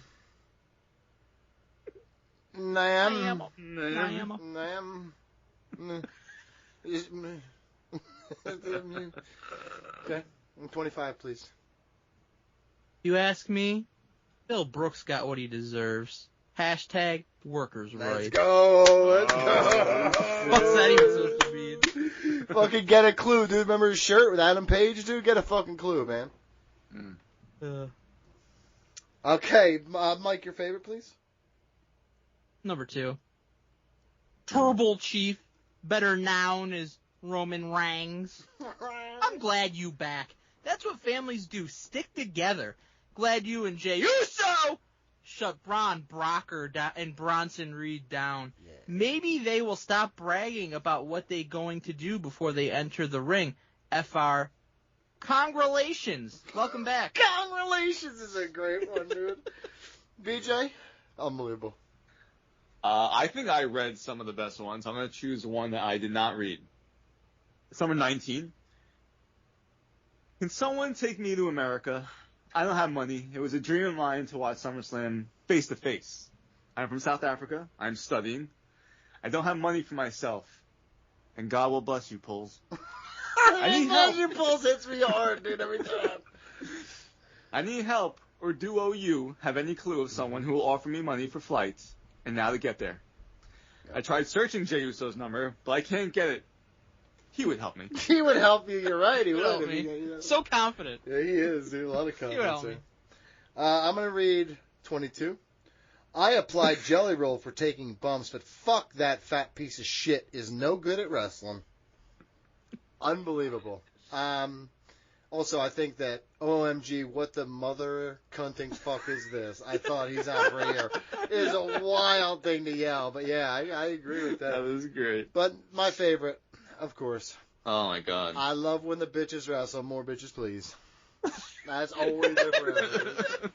D: Okay, 25, please.
B: You ask me, Bill Brooks got what he deserves. Hashtag workers'
D: Let's
B: rights.
D: go. Let's go.
B: What's that even supposed to mean?
D: Fucking get a clue, dude. Remember his shirt with Adam Page, dude? Get a fucking clue, man. Okay, Mike, your favorite, please?
B: Number 2. Turbo Chief, better known as Roman Reigns. I'm glad you back. That's what families do. Stick together. Glad you and Jey Uso shut Braun Breaker down and Bronson Reed down.
D: Yeah.
B: Maybe they will stop bragging about what they're going to do before they enter the ring. FR. Congratulations. Welcome back.
D: Congratulations is a great one, dude. BJ? Unbelievable.
E: I think I read some of the best ones. I'm going to choose one that I did not read. Summer 19. Can someone take me to America? I don't have money. It was a dream of mine to watch SummerSlam face to face. I'm from South Africa. I'm studying. I don't have money for myself. And God will bless you, Pulls. I need help.
D: Your pulse hits me hard, dude, every time.
E: I need help, or do OU have any clue of someone who will offer me money for flights and now to get there? I tried searching Jey Uso's number, but I can't get it. He would help me.
D: He would help you. You're right. He would
B: help
D: if
B: me.
D: he-
B: So confident.
D: Yeah, he is, dude. A lot of
B: He would
D: confidence
B: help
D: there.
B: me.
D: I'm going to read 22. I applied Jelly Roll for taking bumps, but fuck that fat piece of shit is no good at wrestling. Unbelievable. Also, I think that, OMG, what the mother cunting fuck is this? I thought he's out for here. It is a wild thing to yell, but yeah, I agree with that.
E: That was great.
D: But my favorite, of course,
E: Oh, my God.
D: I love when the bitches wrestle. More bitches, please. That's always there forever.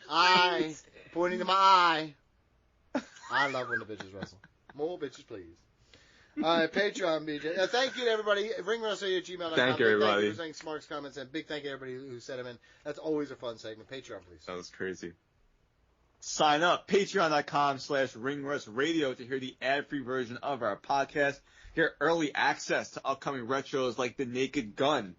D: I, pointing to my eye. I love when the bitches wrestle. More bitches, please. All right, Patreon, BJ. Thank you to everybody. ringwrestling@gmail.com.
E: Thank you, everybody.
D: Thank you for saying smarts comments, and big thank you to everybody who sent them in. That's always a fun segment. Patreon, please.
E: That was crazy. Sign up, patreon.com/ringrustradio to hear the ad-free version of our podcast. Hear early access to upcoming retros like The Naked Gun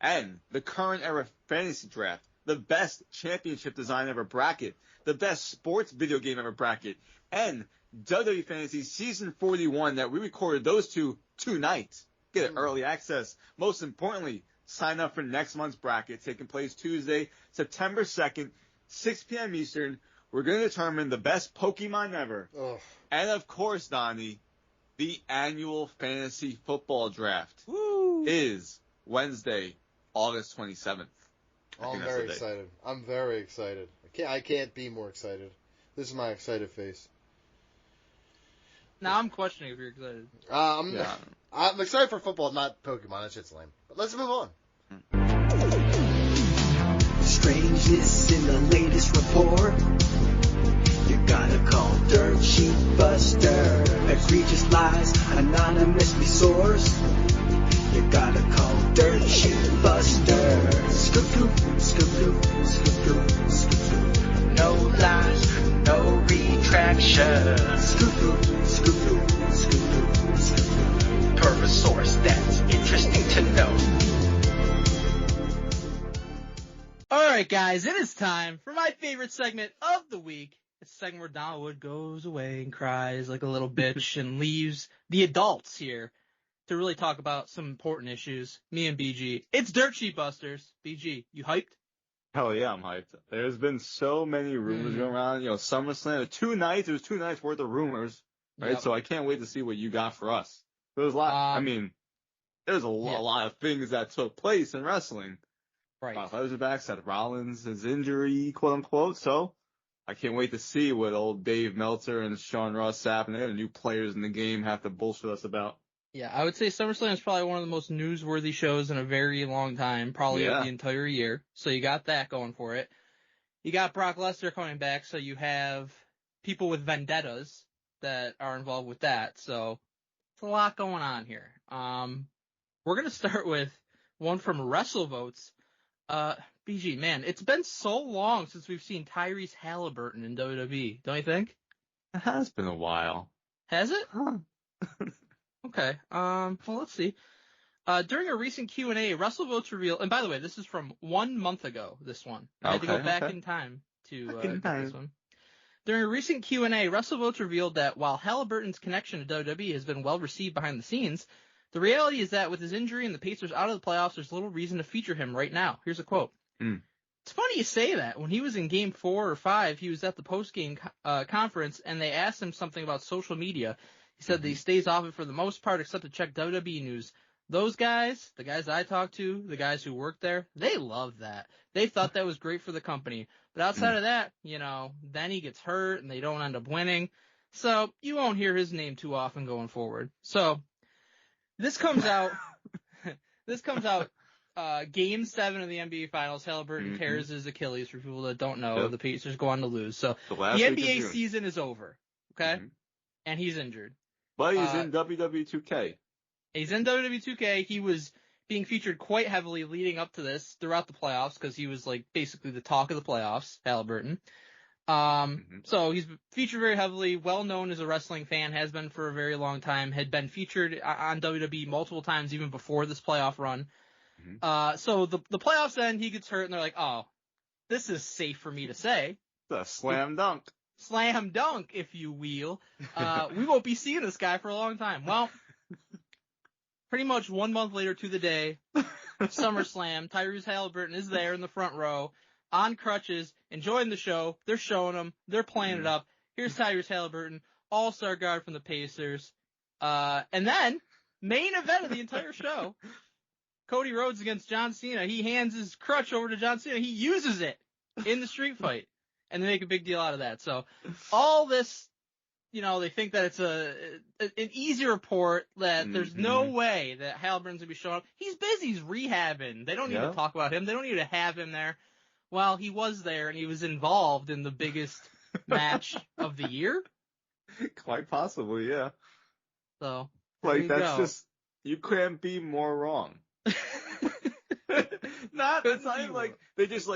E: and the current era fantasy draft, the best championship design ever bracket, the best sports video game ever bracket, and WWE Fantasy Season 41 that we recorded those two tonight. Get early access. Most importantly, sign up for next month's bracket taking place Tuesday, September 2nd, 6 p.m. Eastern. We're going to determine the best Pokemon ever.
D: Oh.
E: And of course, Donnie, the annual fantasy football draft is Wednesday, August 27th.
D: I'm very excited. I'm very excited. I can't be more excited. This is my excited face.
B: Now I'm questioning if you're excited.
D: I'm excited for football, not Pokemon. That shit's lame. But let's move on.
F: Strangeness in the latest report. You gotta call Dirt Sheet Buster. Egregious lies, anonymously sourced. You gotta call Dirt Sheet Buster. Scoop, scoop, scoop, scoop. No lies, no retraction. Scoop, scoop, scoop. Per a source that's interesting to know.
B: Alright guys, it is time for my favorite segment of the week. It's a segment where Donald Wood goes away and cries like a little bitch and leaves the adults here to really talk about some important issues. Me and BG. It's Dirt Sheet Busters. BG, you hyped?
E: Hell yeah, I'm hyped. There's been so many rumors going around. SummerSlam, it was 2 nights worth of rumors. right?
B: Yep.
E: So I can't wait to see what you got for us. There's a lot. There's a lot of things that took place in wrestling.
B: Right.
E: Brock Lesnar back, Seth Rollins, his injury, quote unquote. So I can't wait to see what old Dave Meltzer and Sean Ross Sapp and the other new players in the game have to bullshit us about.
B: Yeah, I would say SummerSlam is probably one of the most newsworthy shows in a very long time, probably of the entire year. So you got that going for it. You got Brock Lesnar coming back, so you have people with vendettas that are involved with that. So it's a lot going on here. We're going to start with one from WrestleVotes. BG, man, it's been so long since we've seen Tyrese Halliburton in WWE, don't you think?
E: It has been a while.
B: Has it?
E: Huh.
B: Okay. Well, let's see. During a recent Q&A, WrestleVotes revealed, and by the way, this is from 1 month ago, this one. I had to go back in time to get this one. During a recent Q&A, WrestleVotes revealed that while Halliburton's connection to WWE has been well received behind the scenes, the reality is that with his injury and the Pacers out of the playoffs, there's little reason to feature him right now. Here's a quote. It's funny you say that. When he was in Game 4 or 5, he was at the post-game conference, and they asked him something about social media. He said that he stays off it for the most part, except to check WWE news. Those guys, the guys I talked to, the guys who work there, they love that. They thought that was great for the company. But outside of that, then he gets hurt and they don't end up winning. So you won't hear his name too often going forward. So this comes out Game 7 of the NBA Finals. Halliburton tears his Achilles. For people that don't know, the Pacers go on to lose. So the NBA season is over, okay? And he's injured.
E: But he's in WWE 2K.
B: He's in WWE 2K. He was being featured quite heavily leading up to this throughout the playoffs because he was like basically the talk of the playoffs, Halliburton. So he's featured very heavily, well known as a wrestling fan, has been for a very long time, had been featured on WWE multiple times even before this playoff run. So the playoffs end, he gets hurt, and they're like, oh, this is safe for me to say.
E: It's a slam dunk.
B: Slam dunk, if you will. We won't be seeing this guy for a long time. Well, pretty much 1 month later to the day, SummerSlam, Tyrese Halliburton is there in the front row, on crutches, enjoying the show. They're showing him. They're playing it up. Here's Tyrese Halliburton, all-star guard from the Pacers. And then, main event of the entire show, Cody Rhodes against John Cena. He hands his crutch over to John Cena. He uses it in the street fight. And they make a big deal out of that. So all this, they think that it's an easy report, that there's no way that Halliburton's going to be showing up. He's busy. He's rehabbing. They don't need to talk about him. They don't need to have him there. Well, he was there, and he was involved in the biggest match of the year.
E: Quite possibly, yeah.
B: So,
E: you can't be more wrong. It's not even like they just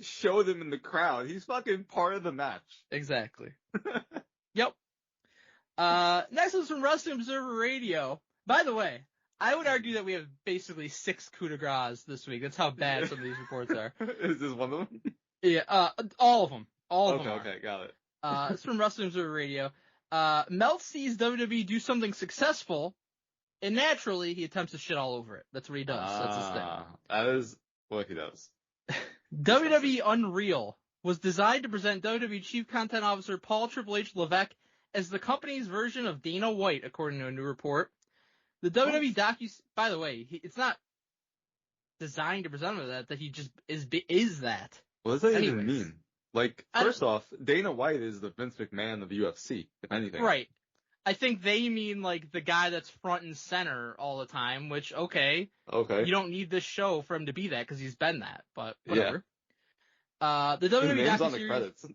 E: show them in the crowd. He's fucking part of the match.
B: Exactly. Yep. Next is from Wrestling Observer Radio. By the way, I would argue that we have basically 6 coup de grace this week. That's how bad some of these reports are.
E: Is this one of them?
B: Yeah, all of them. All of them.
E: Okay, got it.
B: It's from Wrestling Observer Radio. Melt sees WWE do something successful, and naturally he attempts to shit all over it. That's what he does. That's his thing.
E: That is what he does.
B: WWE Unreal was designed to present WWE Chief Content Officer Paul Triple H Levesque as the company's version of Dana White, according to a new report. The WWE by the way, it's not designed to present him that he just is that.
E: What does that even mean? First off, Dana White is the Vince McMahon of the UFC, if anything.
B: Right. I think they mean the guy that's front and center all the time, which, okay. You don't need this show for him to be that because he's been that, but whatever. Yeah. The WWE
E: name's on the credits.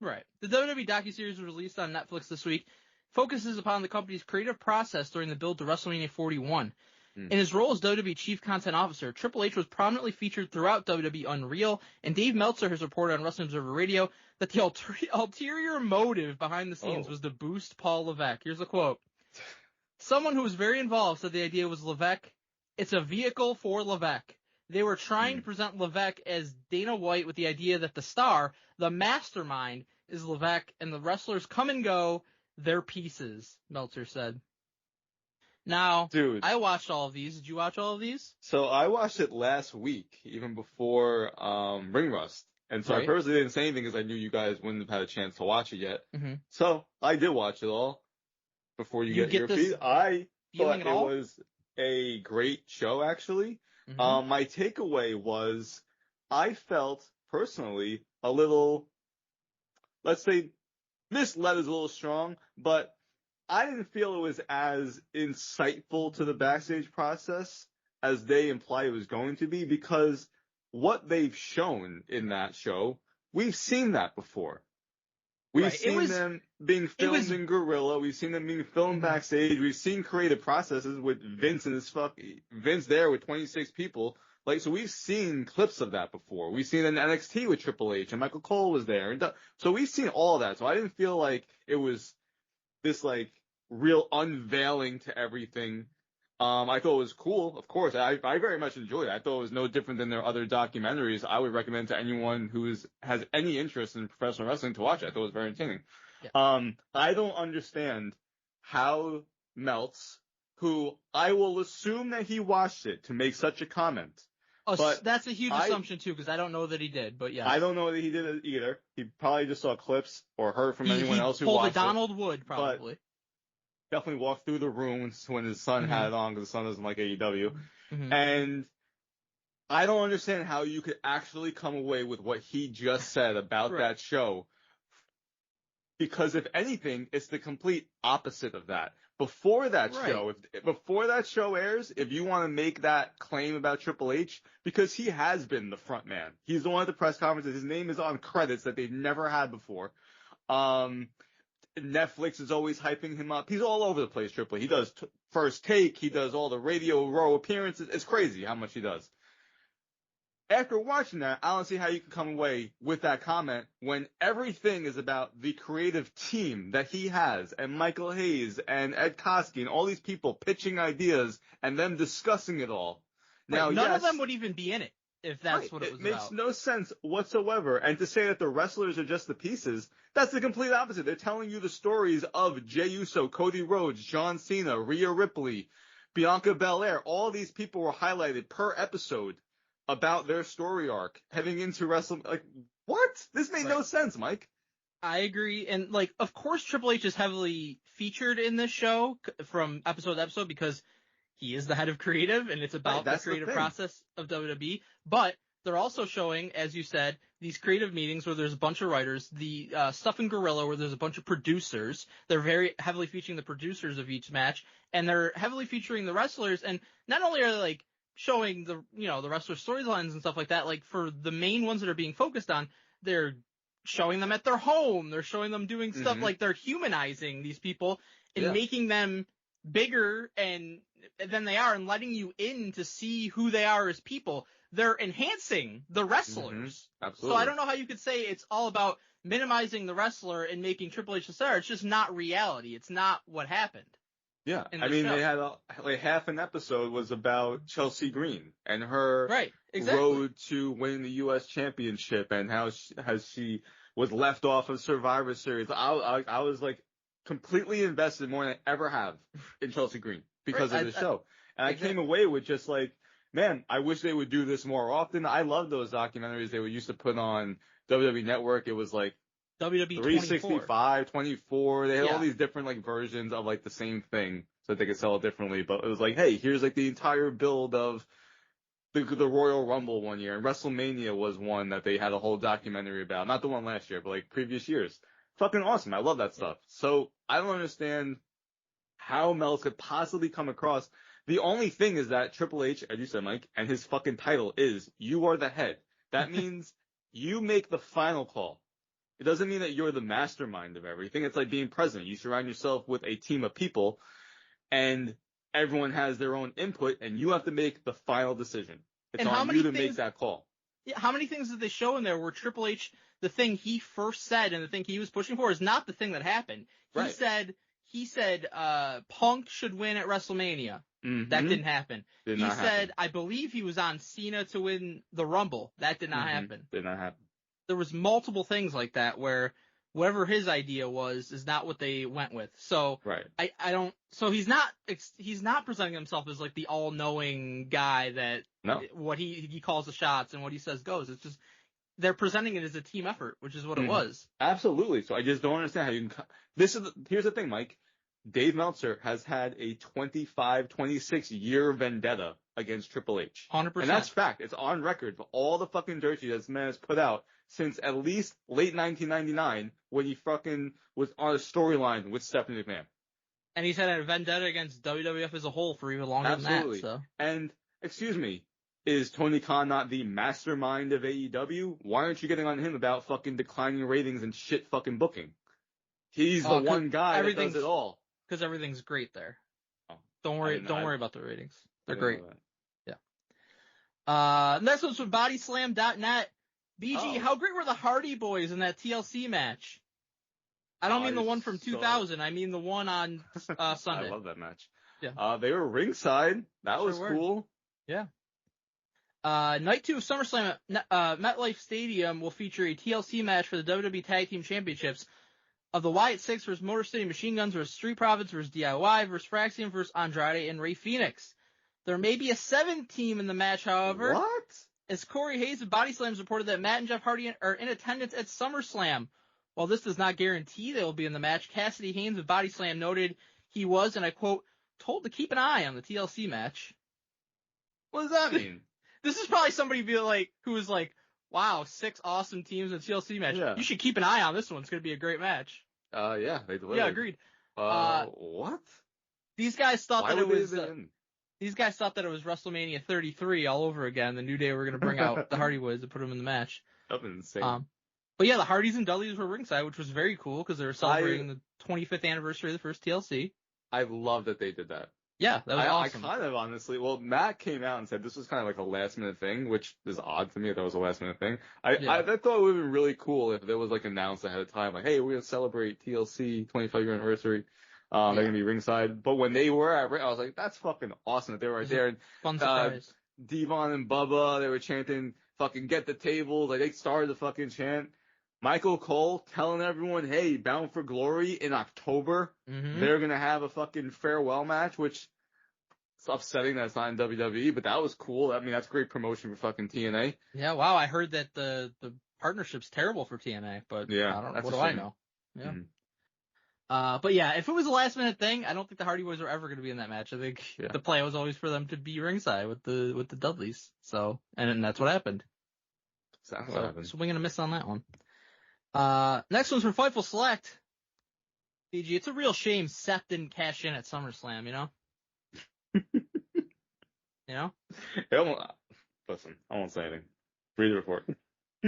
B: Right. The WWE docuseries was released on Netflix this week. Focuses upon the company's creative process during the build to WrestleMania 41. In his role as WWE Chief Content Officer, Triple H was prominently featured throughout WWE Unreal, and Dave Meltzer has reported on Wrestling Observer Radio that the ulterior motive behind the scenes was to boost Paul Levesque. Here's a quote. Someone who was very involved said the idea was Levesque. It's a vehicle for Levesque. They were trying to present Levesque as Dana White with the idea that the star, the mastermind, is Levesque, and the wrestlers come and go, they're pieces, Meltzer said. Now, dude, I watched all of these. Did you watch all of these?
E: So I watched it last week, even before Ring Rust. And so I purposely didn't say anything because I knew you guys wouldn't have had a chance to watch it yet. So I did watch it all. before you
B: You
E: get
B: get
E: your
B: this
E: feed. I
B: feeling
E: thought
B: at
E: it
B: all?
E: was a great show, actually.
B: Mhm.
E: My takeaway was I felt personally a little, let's say, misled is a little strong, but I didn't feel it was as insightful to the backstage process as they imply it was going to be, because what they've shown in that show, we've seen that before. We've
B: Right.
E: seen them being filmed in Gorilla. We've seen them being filmed
B: Mhm.
E: backstage. We've seen creative processes with Vince and Vince there with 26 people. Like, so we've seen clips of that before. We've seen it in NXT with Triple H and Michael Cole was there. So we've seen all that. So I didn't feel like it was this like real unveiling to everything. I thought it was cool. Of course, I very much enjoyed it. I thought it was no different than their other documentaries. I would recommend to anyone who has any interest in professional wrestling to watch it. I thought it was very entertaining.
B: Yeah.
E: I don't understand how Meltz, who I will assume that he watched it to make such a comment. But
B: That's a huge assumption too, because I don't know that he did. But yes,
E: I don't know that he did it either. He probably just saw clips or heard from anyone else who
B: pulled
E: watched
B: a Donald Wood probably.
E: Definitely walked through the room when his son had it on, because his son doesn't like AEW.
B: Mhm.
E: And I don't understand how you could actually come away with what he just said about
B: Right.
E: that show. Because if anything, it's the complete opposite of that. Before that
B: Right.
E: show, before that show airs, if you want to make that claim about Triple H, because he has been the front man. He's the one at the press conferences. His name is on credits that they've never had before. Netflix is always hyping him up. He's all over the place, Triple H. He does First Take. He does all the Radio Row appearances. It's crazy how much he does. After watching that, I don't see how you can come away with that comment when everything is about the creative team that he has, and Michael Hayes and Ed Koskey and all these people pitching ideas and them discussing it all. Now,
B: none
E: yes,
B: of them would even be in it if that's what it was
E: makes
B: about.
E: no sense whatsoever. And to say that the wrestlers are just the pieces, that's the complete opposite. They're telling you the stories of Jey Uso, Cody Rhodes, John Cena, Rhea Ripley, Bianca Belair. All these people were highlighted per episode about their story arc heading into wrestling. Like, what? This made no sense, Mike.
B: I agree. And, like, of course Triple H is heavily featured in this show from episode to episode because he is the head of creative and it's about the creative process of WWE. But they're also showing, as you said, these creative meetings where there's a bunch of writers, the stuff in Gorilla where there's a bunch of producers. They're very heavily featuring the producers of each match, and they're heavily featuring the wrestlers. And not only are they, like, showing the wrestler storylines and stuff like that, like for the main ones that are being focused on, they're showing them at their home. They're showing them doing stuff like they're humanizing these people and making them bigger than they are and letting you in to see who they are as people. They're enhancing the wrestlers.
E: Absolutely.
B: So I don't know how you could say it's all about minimizing the wrestler and making Triple H the star. It's just not reality. It's not what happened.
E: Yeah, I mean, they had like half an episode was about Chelsea Green and her road to winning the U.S. Championship and how she was left off of Survivor Series. I was like completely invested more than I ever have in Chelsea Green because of the show. And I came away with just like, man, I wish they would do this more often. I love those documentaries they used to put on WWE Network. It was like
B: WWE
E: 365, 24. They had all these different like versions of like the same thing so that they could sell it differently. But it was like, hey, here's like the entire build of the Royal Rumble one year. And WrestleMania was one that they had a whole documentary about. Not the one last year, but like previous years. Fucking awesome. I love that stuff. So I don't understand how Mel could possibly come across. The only thing is that Triple H, as you said, Mike, and his fucking title is you are the head. That means you make the final call. It doesn't mean that you're the mastermind of everything. It's like being president. You surround yourself with a team of people, and everyone has their own input, and you have to make the final decision. It's on you to make that call.
B: Yeah, how many things did they show in there where Triple H, the thing he first said and the thing he was pushing for is not the thing that happened? He said Punk should win at WrestleMania. That didn't happen. He said, I believe he was on Cena to win the Rumble. That did not happen.
E: Did not happen.
B: There was multiple things like that where whatever his idea was is not what they went with. So I don't. So he's not presenting himself as like the all-knowing guy that what he calls the shots and what he says goes. It's just they're presenting it as a team effort, which is what it was.
E: Absolutely. So I just don't understand how you can. Here's the thing, Mike. Dave Meltzer has had a 26-year vendetta against Triple H.
B: 100%.
E: And that's fact. It's on record for all the fucking dirt sheet this man has put out since at least late 1999 when he fucking was on a storyline with Stephanie McMahon.
B: And he's had a vendetta against WWF as a whole for even longer
E: Absolutely.
B: than that. So.
E: And, excuse me, is Tony Khan not the mastermind of AEW? Why aren't you getting on him about fucking declining ratings and shit fucking booking? He's the one guy that does it all.
B: Because everything's great there.
E: Oh,
B: don't worry about the ratings. They're great.
E: Yeah.
B: Next one's from BodySlam.net. BG, how great were the Hardy Boys in that TLC match? I don't mean the one from 2000. I mean the one on Sunday.
E: I love that match.
B: Yeah.
E: They were ringside. That was cool.
B: Yeah. Night 2 of SummerSlam at MetLife Stadium will feature a TLC match for the WWE Tag Team Championships of the Wyatt Six versus Motor City Machine Guns versus Street Profits versus DIY versus Fraxium versus Andrade and Rey Fenix. There may be a 7th team in the match, however.
E: What? As
B: Corey Hayes of Body Slams reported that Matt and Jeff Hardy are in attendance at SummerSlam. While this does not guarantee they will be in the match, Cassidy Haynes of Body Slam noted he was, and I quote, told to keep an eye on the TLC match.
E: What does that mean?
B: This is probably somebody who was like, wow, 6 awesome teams in a TLC match.
E: Yeah.
B: You should keep an eye on this one. It's going to be a great match.
E: Yeah, they delivered.
B: Yeah, agreed.
E: What?
B: These guys thought
E: Why
B: that it
E: would
B: was.
E: they have been in?
B: These guys thought that it was WrestleMania 33 all over again. The New Day were going to bring out the Hardy Boys and put them in the match.
E: That was insane.
B: But yeah, the Hardys and Dudleys were ringside, which was very cool because they were celebrating the 25th anniversary of the first TLC.
E: I love that they did that.
B: Yeah, that was awesome.
E: I kind of honestly, Matt came out and said this was kind of like a last minute thing, which is odd to me that was a last minute thing. I thought it would have been really cool if there was like announced ahead of time, like, hey, we're going to celebrate TLC 25-year anniversary. They're going to be ringside. But when they were at, I was like, that's fucking awesome that they were right there. And,
B: fun surprise.
E: Devon and Bubba, they were chanting fucking get the tables. Like they started the fucking chant. Michael Cole telling everyone, hey, Bound for Glory in October.
B: Mm-hmm.
E: They're going to have a fucking farewell match, which it's upsetting that it's not in WWE, but that was cool. I mean, that's great promotion for fucking TNA.
B: Yeah, wow. I heard that the partnership's terrible for TNA, but
E: yeah,
B: I don't know. What do I know? Yeah.
E: Mm-hmm.
B: But yeah, if it was a last minute thing, I don't think the Hardy Boys were ever going to be in that match. I think the plan was always for them to be ringside with the Dudleys. So, and that's what happened.
E: Exactly what happened.
B: Swing and a miss on that one. Next one's from Fightful Select. BG, it's a real shame Seth didn't cash in at SummerSlam, you know? You know?
E: Listen, I won't say anything. Read the report.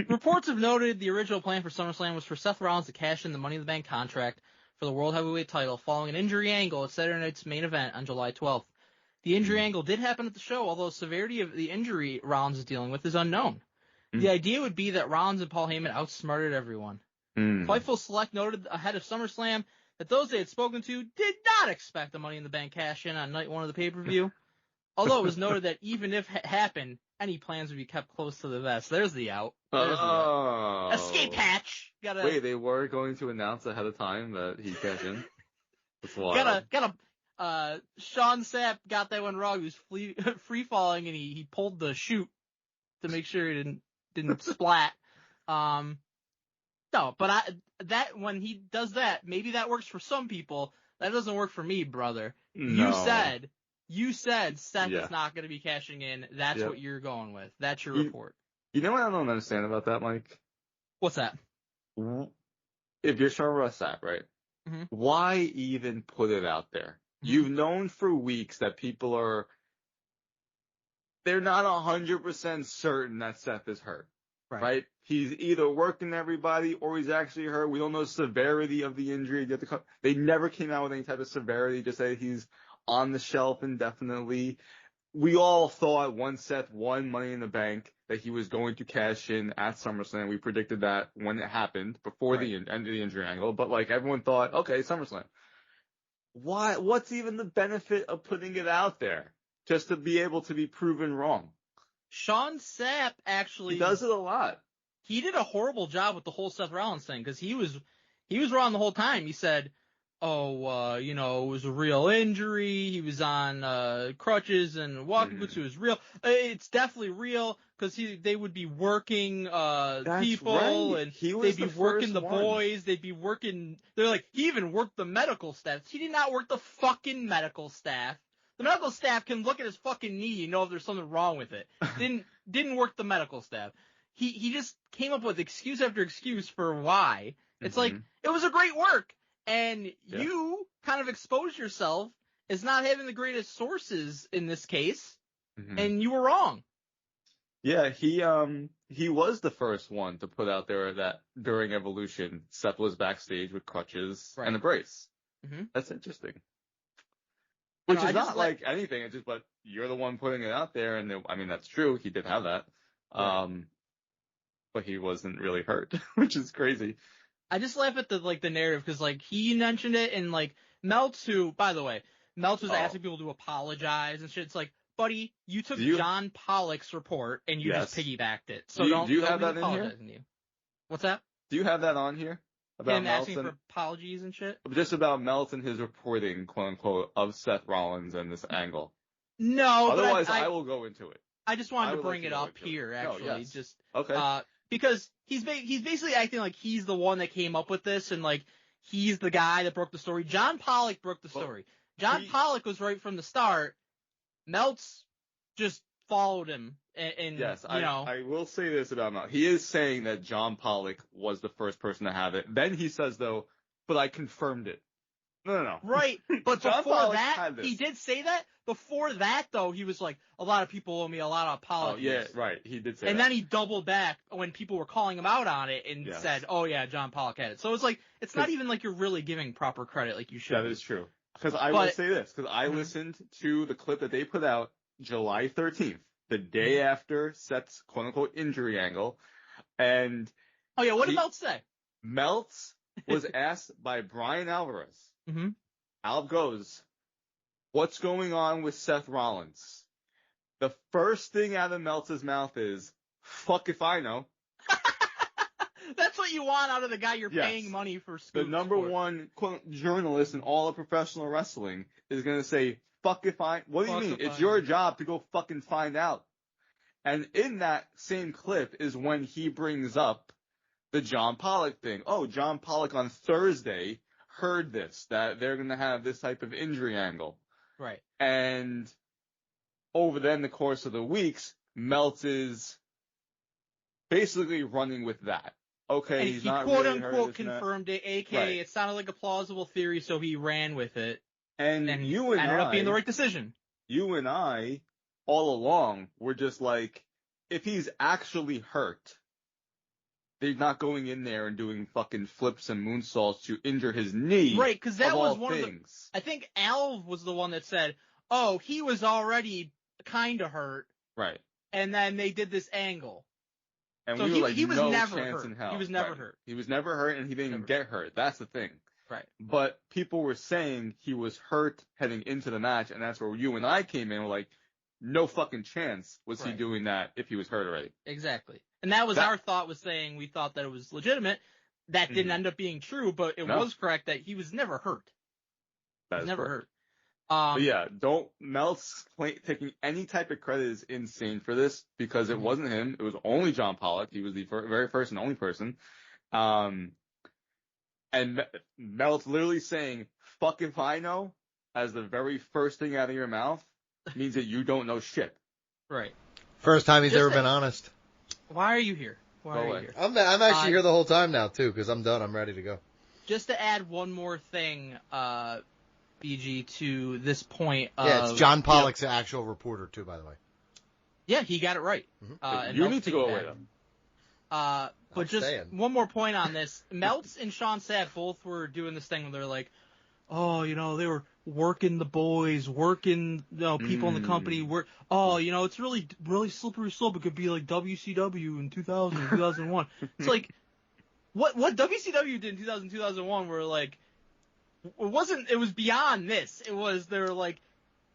B: Reports have noted the original plan for SummerSlam was for Seth Rollins to cash in the Money in the Bank contract for the World Heavyweight title following an injury angle at Saturday night's main event on July 12th. The injury angle did happen at the show, although the severity of the injury Rollins is dealing with is unknown. The idea would be that Rollins and Paul Heyman outsmarted everyone. Fightful Select noted ahead of SummerSlam that those they had spoken to did not expect the Money in the Bank cash-in on night 1 of the pay-per-view. Although it was noted that even if it happened, any plans would be kept close to the vest. There's the out. Escape hatch.
E: Wait, they were going to announce ahead of time that he cashed in? That's wild.
B: Sean Sapp got that one wrong. He was free falling and he pulled the chute to make sure he didn't splat. No, but when he does that, maybe that works for some people. That doesn't work for me, brother.
E: No.
B: You said Seth is not going to be cashing in. That's what you're going with. That's your report.
E: You know what I don't understand about that, Mike?
B: What's that?
E: If you're Sean Ross Sapp, right?
B: Mm-hmm.
E: Why even put it out there? Mm-hmm. You've known for weeks that people they're not 100% certain that Seth is hurt. Right? He's either working everybody or he's actually hurt. We don't know the severity of the injury. They never came out with any type of severity. Just say he's on the shelf indefinitely. We all thought once Seth won Money in the Bank that he was going to cash in at SummerSlam. We predicted that when it happened before the end of the injury angle. But like everyone thought, okay, SummerSlam. Why? What's even the benefit of putting it out there? Just to be able to be proven wrong.
B: Sean Sapp actually
E: he does it a lot.
B: He did a horrible job with the whole Seth Rollins thing because he was wrong the whole time. He said, it was a real injury. He was on crutches and walking boots. It was real. It's definitely real because they would be working people
E: right.
B: and
E: they'd
B: be working the boys. They'd be working. They're like, he even worked the medical staff. He did not work the fucking medical staff. The medical staff can look at his fucking knee and know if there's something wrong with it. Didn't work the medical staff. He just came up with excuse after excuse for why. It's like, it was a great work. And you kind of exposed yourself as not having the greatest sources in this case, and you were wrong.
E: Yeah, he was the first one to put out there that during Evolution, Seth was backstage with crutches and a brace. That's interesting. Which is not like anything. It's just, but you're the one putting it out there, and I mean that's true. He did have that, but he wasn't really hurt, which is crazy.
B: I just laugh at the narrative because he mentioned it and Meltz, who, by the way, Meltz was asking people to apologize and shit. It's like, buddy, you took John Pollock's report and you just piggybacked it. So do you have that in here? What's that?
E: Do you have that on here? About
B: him asking for apologies and shit?
E: Just about Meltz and his reporting, quote unquote, of Seth Rollins and this angle.
B: No,
E: otherwise I will go into it.
B: I just wanted to bring it up here, actually.
E: No, yes.
B: Just
E: okay.
B: Because he's basically acting like he's the one that came up with this and he's the guy that broke the story. John Pollock broke the story. Pollock was right from the start. Meltz just followed him and
E: yes,
B: you know.
E: I will say this about Meltz. He is saying that John Pollock was the first person to have it. Then he says though, but I confirmed it. No.
B: Right, but before that, he did say that. Before that, though, he was like, a lot of people owe me a lot of apologies.
E: Oh, yeah, right. He did say that.
B: And then he doubled back when people were calling him out on it and said, oh, yeah, John Pollock had it. So it's like, it's not even like you're really giving proper credit like you should.
E: That is true. Because I will say this, because I listened to the clip that they put out July 13th, the day after Seth's quote-unquote injury angle. And
B: oh, yeah, what did Meltz say?
E: Meltz was asked by Brian Alvarez. Alv goes, what's going on with Seth Rollins? The first thing out of Meltz's mouth is, fuck if I know.
B: That's what you want out of the guy you're paying money for.
E: The number one quote journalist in all of professional wrestling is going to say, fuck if I... What do you mean? It's your job to go fucking find out. And in that same clip is when he brings up the John Pollock thing. Oh, John Pollock on Thursday heard this, that they're going to have this type of injury angle.
B: Right.
E: And over then the course of the weeks, Meltz is basically running with that. Okay,
B: and
E: he's
B: he
E: not
B: quote
E: really
B: unquote confirmed it, aka it sounded like a plausible theory, so he ran with it.
E: And you and
B: ended up being the right decision.
E: You and I, all along, were just like, if he's actually hurt, they're not going in there and doing fucking flips and moonsaults to injure his knee.
B: Right, because that was one
E: things.
B: of the... I think Alv was the one that said, oh, he was already kind of hurt.
E: Right.
B: And then they did this angle.
E: And
B: so
E: we were like,
B: he was
E: no
B: never
E: chance
B: hurt.
E: in hell.
B: He was never hurt.
E: He was never hurt, and he didn't get hurt. That's the thing.
B: Right.
E: But people were saying he was hurt heading into the match, and that's where you and I came in. We're like, no fucking chance was he doing that if he was hurt already.
B: Exactly. And that was our thought, was saying we thought that it was legitimate. That didn't end up being true, but it was correct that he was never hurt.
E: That is
B: never
E: correct.
B: hurt.
E: But yeah, Meltz taking any type of credit is insane for this, because it wasn't him. It was only John Pollock. He was the very first and only person. And Meltz literally saying, fuck if I know, as the very first thing out of your mouth, means that you don't know shit.
B: Right.
D: First time he's ever been honest.
B: Why are you here? Why are you here?
D: I'm actually here the whole time now, too, because I'm done. I'm ready to go.
B: Just to add one more thing, BG, to this point.
D: Yeah, it's John Pollock's actual reporter, too, by the way.
B: Yeah, he got it right.
E: And you need to go away, though.
B: But just one more point on this. Meltz and Sean Sapp both were doing this thing where they're like, oh, they were working the boys, working people in the company. It's really, really slippery slope. It could be like WCW in 2000, 2001. It's like, what WCW did in 2000, 2001 were like, it was beyond this. It was, they're like,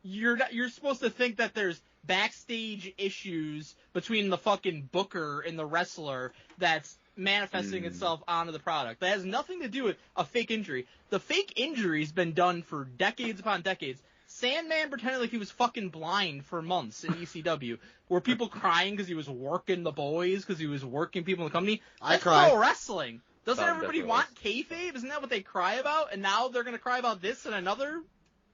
B: you're supposed to think that there's backstage issues between the fucking booker and the wrestler that's manifesting itself onto the product. That has nothing to do with a fake injury. The fake injury's been done for decades upon decades. Sandman pretended like he was fucking blind for months in ECW. Were people crying because he was working the boys, because he was working people in the company? That's pro wrestling. Doesn't everybody want kayfabe? Isn't that what they cry about? And now they're going to cry about this and another?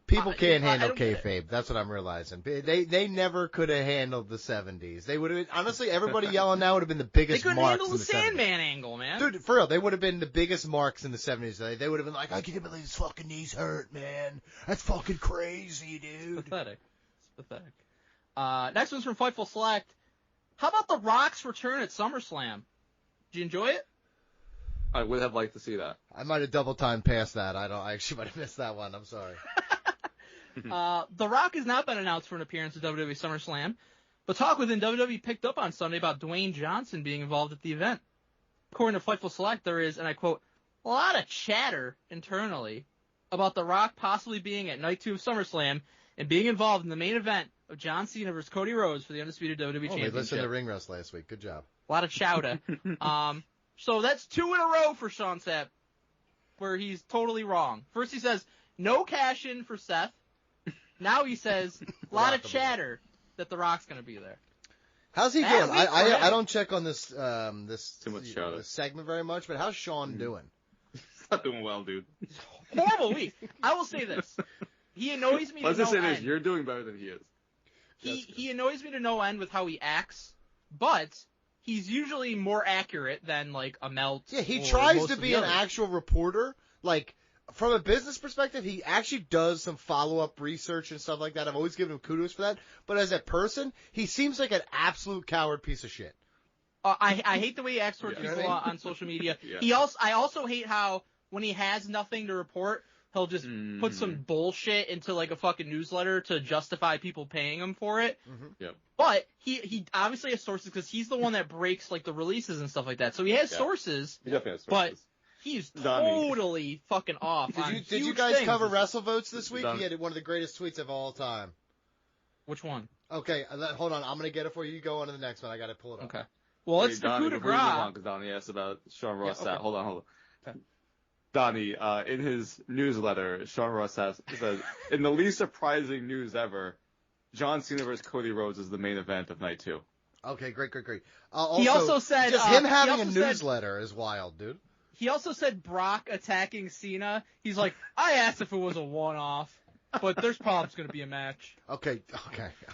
D: People can't handle kayfabe. That's what I'm realizing. They never could have handled the 70s. They would have been, honestly, everybody yelling now would have been the biggest marks in the 70s. They couldn't handle the Sandman
B: angle, man.
D: Dude, for real, they would have been the biggest marks in the 70s. They would have been like, I can't believe his fucking knees hurt, man. That's fucking crazy, dude.
B: It's pathetic. Next one's from Fightful Select. How about The Rock's return at SummerSlam? Did you enjoy it?
E: I would have liked to see that.
D: I might have double time passed that. I actually might have missed that one. I'm sorry.
B: The Rock has not been announced for an appearance at WWE SummerSlam, but talk within WWE picked up on Sunday about Dwayne Johnson being involved at the event. According to Fightful Select, there is, and I quote, a lot of chatter internally about The Rock possibly being at Night 2 of SummerSlam and being involved in the main event of John Cena versus Cody Rhodes for the Undisputed WWE Championship.
D: We listened to Ring Rust last week. Good job.
B: A lot of chowder. So that's 2 in a row for Sean Sapp, where he's totally wrong. First he says, no cash in for Seth. Now he says, a lot of chatter that The Rock's going to be there.
D: How's he doing? I don't check on this
E: Too much this
D: segment very much, but how's Sean doing?
E: He's not doing well, dude.
B: Horrible week. I will say this. He annoys me to no end.
E: Let's just say this. You're doing better than he is.
B: He annoys me to no end with how he acts, but he's usually more accurate than, like, a Melt.
D: Yeah, he tries to be an actual reporter. Like, from a business perspective, he actually does some follow-up research and stuff like that. I've always given him kudos for that. But as a person, he seems like an absolute coward piece of shit.
B: I hate the way he acts towards people on social media. Yeah. I also hate how when he has nothing to report, he'll just put some bullshit into like a fucking newsletter to justify people paying him for it.
E: Mm-hmm. Yep.
B: But he obviously has sources because he's the one that breaks like the releases and stuff like that. So he has sources.
E: He definitely has sources.
B: But he's totally fucking off.
D: Did you guys cover WrestleVotes this week? He had one of the greatest tweets of all time.
B: Which one?
D: Okay, hold on. I'm going to get it for you. You go on to the next one. I got to pull it up.
B: Okay. Well, it's the coup de grace.
E: Because Donnie asked about Sean Ross. Yeah, okay. Hold on. Okay. Donnie, in his newsletter, Sean Ross says, in the least surprising news ever, John Cena vs. Cody Rhodes is the main event of Night 2.
D: Okay, great.
B: He also said...
D: Just him having a newsletter is wild, dude.
B: He also said Brock attacking Cena. He's like, I asked if it was a one-off, but there's probably going to be a match.
D: Okay,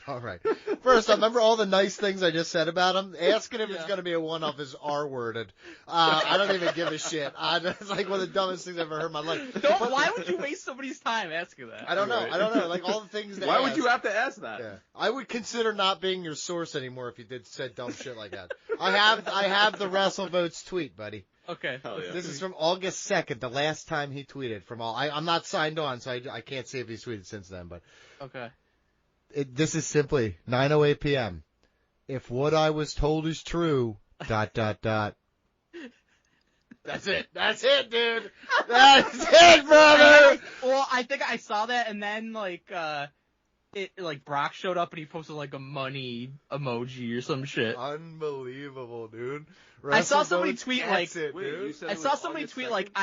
D: all right. First, I remember all the nice things I just said about him. Asking if it's going to be a one-off is R-worded. I don't even give a shit. It's like one of the dumbest things I've ever heard in my life.
B: Why would you waste somebody's time asking that?
D: I don't know. Like all the things that
E: Why would you have to ask that?
D: Yeah. I would consider not being your source anymore if you said dumb shit like that. I have the WrestleVotes tweet, buddy.
B: Okay.
D: This is from August 2nd, the last time he tweeted from all. I'm not signed on, so I can't see if he's tweeted since then, but.
B: Okay.
D: This is simply 9:08 p.m. If what I was told is true, ... That's it. That's it, dude. That's it, brother.
B: I think I saw that, and then Brock showed up and he posted like a money emoji or some shit.
D: Unbelievable, dude.
B: I saw somebody tweet I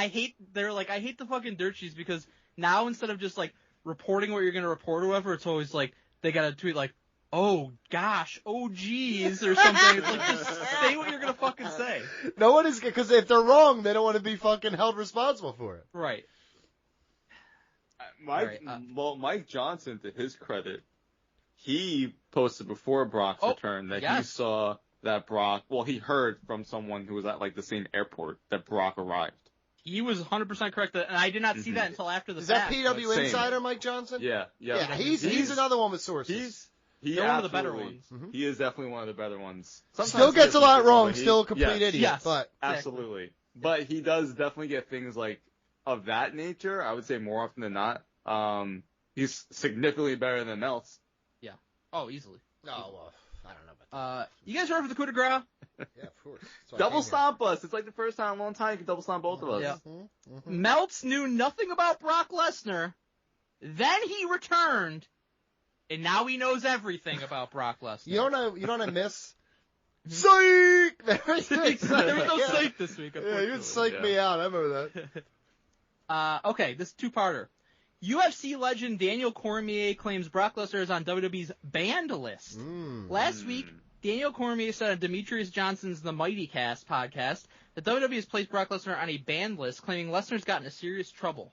B: hate the fucking dirt sheets because now instead of just like reporting what you're gonna report or whatever, it's always like they gotta tweet like, oh gosh, oh geez, or something. It's like just say what you're gonna fucking say.
D: No one is, because if they're wrong, they don't want to be fucking held responsible for it.
B: Right.
E: Mike Johnson, to his credit, he posted before Brock's return that he saw that Brock, he heard from someone who was at like the same airport that Brock arrived.
B: He was 100% correct, and I did not see that until after the
D: fact. Is that PW Insider, Mike Johnson?
E: Yeah.
D: He's another one with sources.
B: He's one of the better ones.
E: Mm-hmm. He is definitely one of the better ones.
D: Sometimes still gets a lot wrong, still a complete idiot.
B: Yes,
D: but
E: absolutely. But he does definitely get things like of that nature, I would say more often than not. He's significantly better than Meltz.
B: Yeah. Oh, easily.
D: Oh, well, I don't know about that.
B: You guys ready for the coup de grace?
D: Yeah, of course.
E: Double stomp us. It's like the first time in a long time you can double stomp both of us.
B: Yeah. Mm-hmm. Meltz knew nothing about Brock Lesnar. Then he returned, and now he knows everything about Brock Lesnar.
D: You know what I miss? Psych!
B: There was no psych this week.
D: Yeah, you would psych me out. I remember that.
B: Okay, this is two-parter. UFC legend Daniel Cormier claims Brock Lesnar is on WWE's banned list. Last week, Daniel Cormier said on Demetrius Johnson's The Mighty Cast podcast that WWE has placed Brock Lesnar on a banned list, claiming Lesnar's gotten into serious trouble.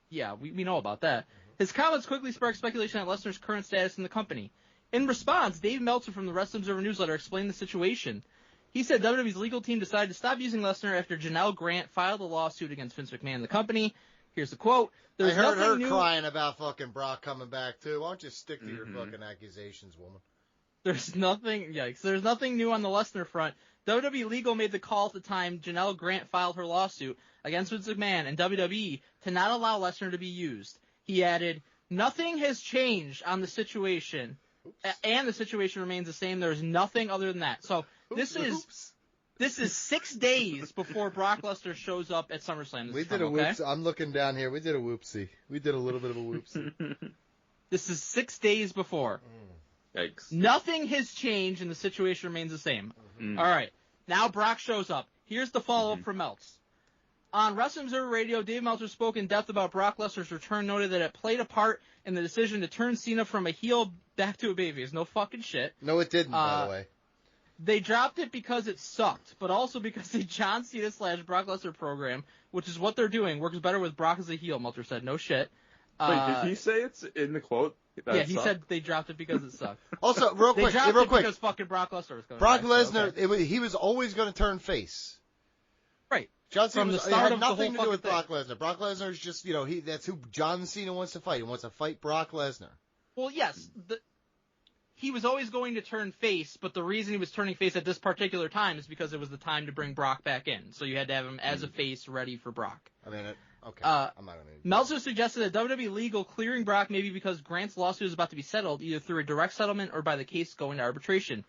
B: Yeah, we know about that. His comments quickly sparked speculation on Lesnar's current status in the company. In response, Dave Meltzer from the Wrestling Observer newsletter explained the situation. He said WWE's legal team decided to stop using Lesnar after Janelle Grant filed a lawsuit against Vince McMahon and the company. Here's the quote.
D: I heard her crying about fucking Brock coming back, too. Why don't you stick to your fucking accusations, woman?
B: There's nothing new on the Lesnar front. WWE Legal made the call at the time Janelle Grant filed her lawsuit against Vince McMahon and WWE to not allow Lesnar to be used. He added, nothing has changed on the situation, and the situation remains the same. There's nothing other than that. So this is 6 days before Brock Lesnar shows up at SummerSlam.
D: We did a whoopsie. I'm looking down here. We did a whoopsie. We did a little bit of a whoopsie.
B: This is 6 days before.
E: Yikes.
B: Nothing has changed, and the situation remains the same. All right. Now Brock shows up. Here's the follow-up from Meltz. On Wrestling Observer Radio, Dave Meltzer spoke in depth about Brock Lesnar's return, noted that it played a part in the decision to turn Cena from a heel back to a babyface. No fucking shit.
D: No, it didn't, by the way.
B: They dropped it because it sucked, but also because the John Cena / Brock Lesnar program, which is what they're doing, works better with Brock as a heel, Meltzer said. No shit.
E: Wait, did he say it's in the quote?
B: Yeah, he said they dropped it because it sucked.
D: Also, real quick,
B: they dropped it because fucking Brock Lesnar was coming
D: Brock
B: back,
D: Lesnar,
B: so, okay.
D: he was always going to turn face.
B: Right.
D: John Cena had nothing to do with
B: thing.
D: Brock Lesnar. Brock Lesnar is just, that's who John Cena wants to fight. He wants to fight Brock Lesnar.
B: Well, yes, he was always going to turn face, but the reason he was turning face at this particular time is because it was the time to bring Brock back in. So you had to have him as a face ready for Brock.
D: I mean, okay. I'm not going to.
B: Meltzer suggested that WWE Legal clearing Brock maybe because Grant's lawsuit is about to be settled, either through a direct settlement or by the case going to arbitration.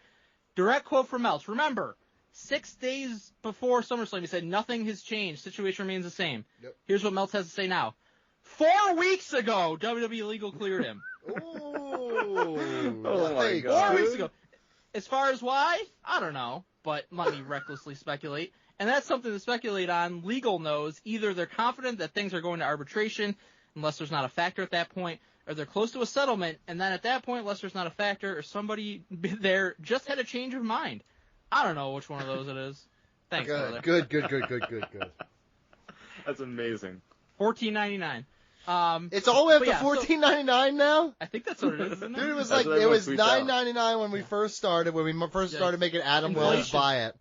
B: Direct quote from Meltz. Remember, 6 days before SummerSlam, he said nothing has changed. Situation remains the same. Yep. Here's what Meltz has to say now. 4 weeks ago, WWE Legal cleared him.
E: Oh my God.
B: 4 weeks ago. As far as why, I don't know, but let me recklessly speculate. And that's something to speculate on. Legal knows either they're confident that things are going to arbitration, unless there's not a factor at that point, or they're close to a settlement, and then at that point, unless there's not a factor, or somebody there just had a change of mind. I don't know which one of those it is. Thanks, brother.
D: Good.
E: That's amazing.
B: $14.99.
D: It's all the way up to $14.99 now?
B: I think that's what it is, isn't it?
D: Dude, it was $9.99 when we first started, started making Adam Wells buy it.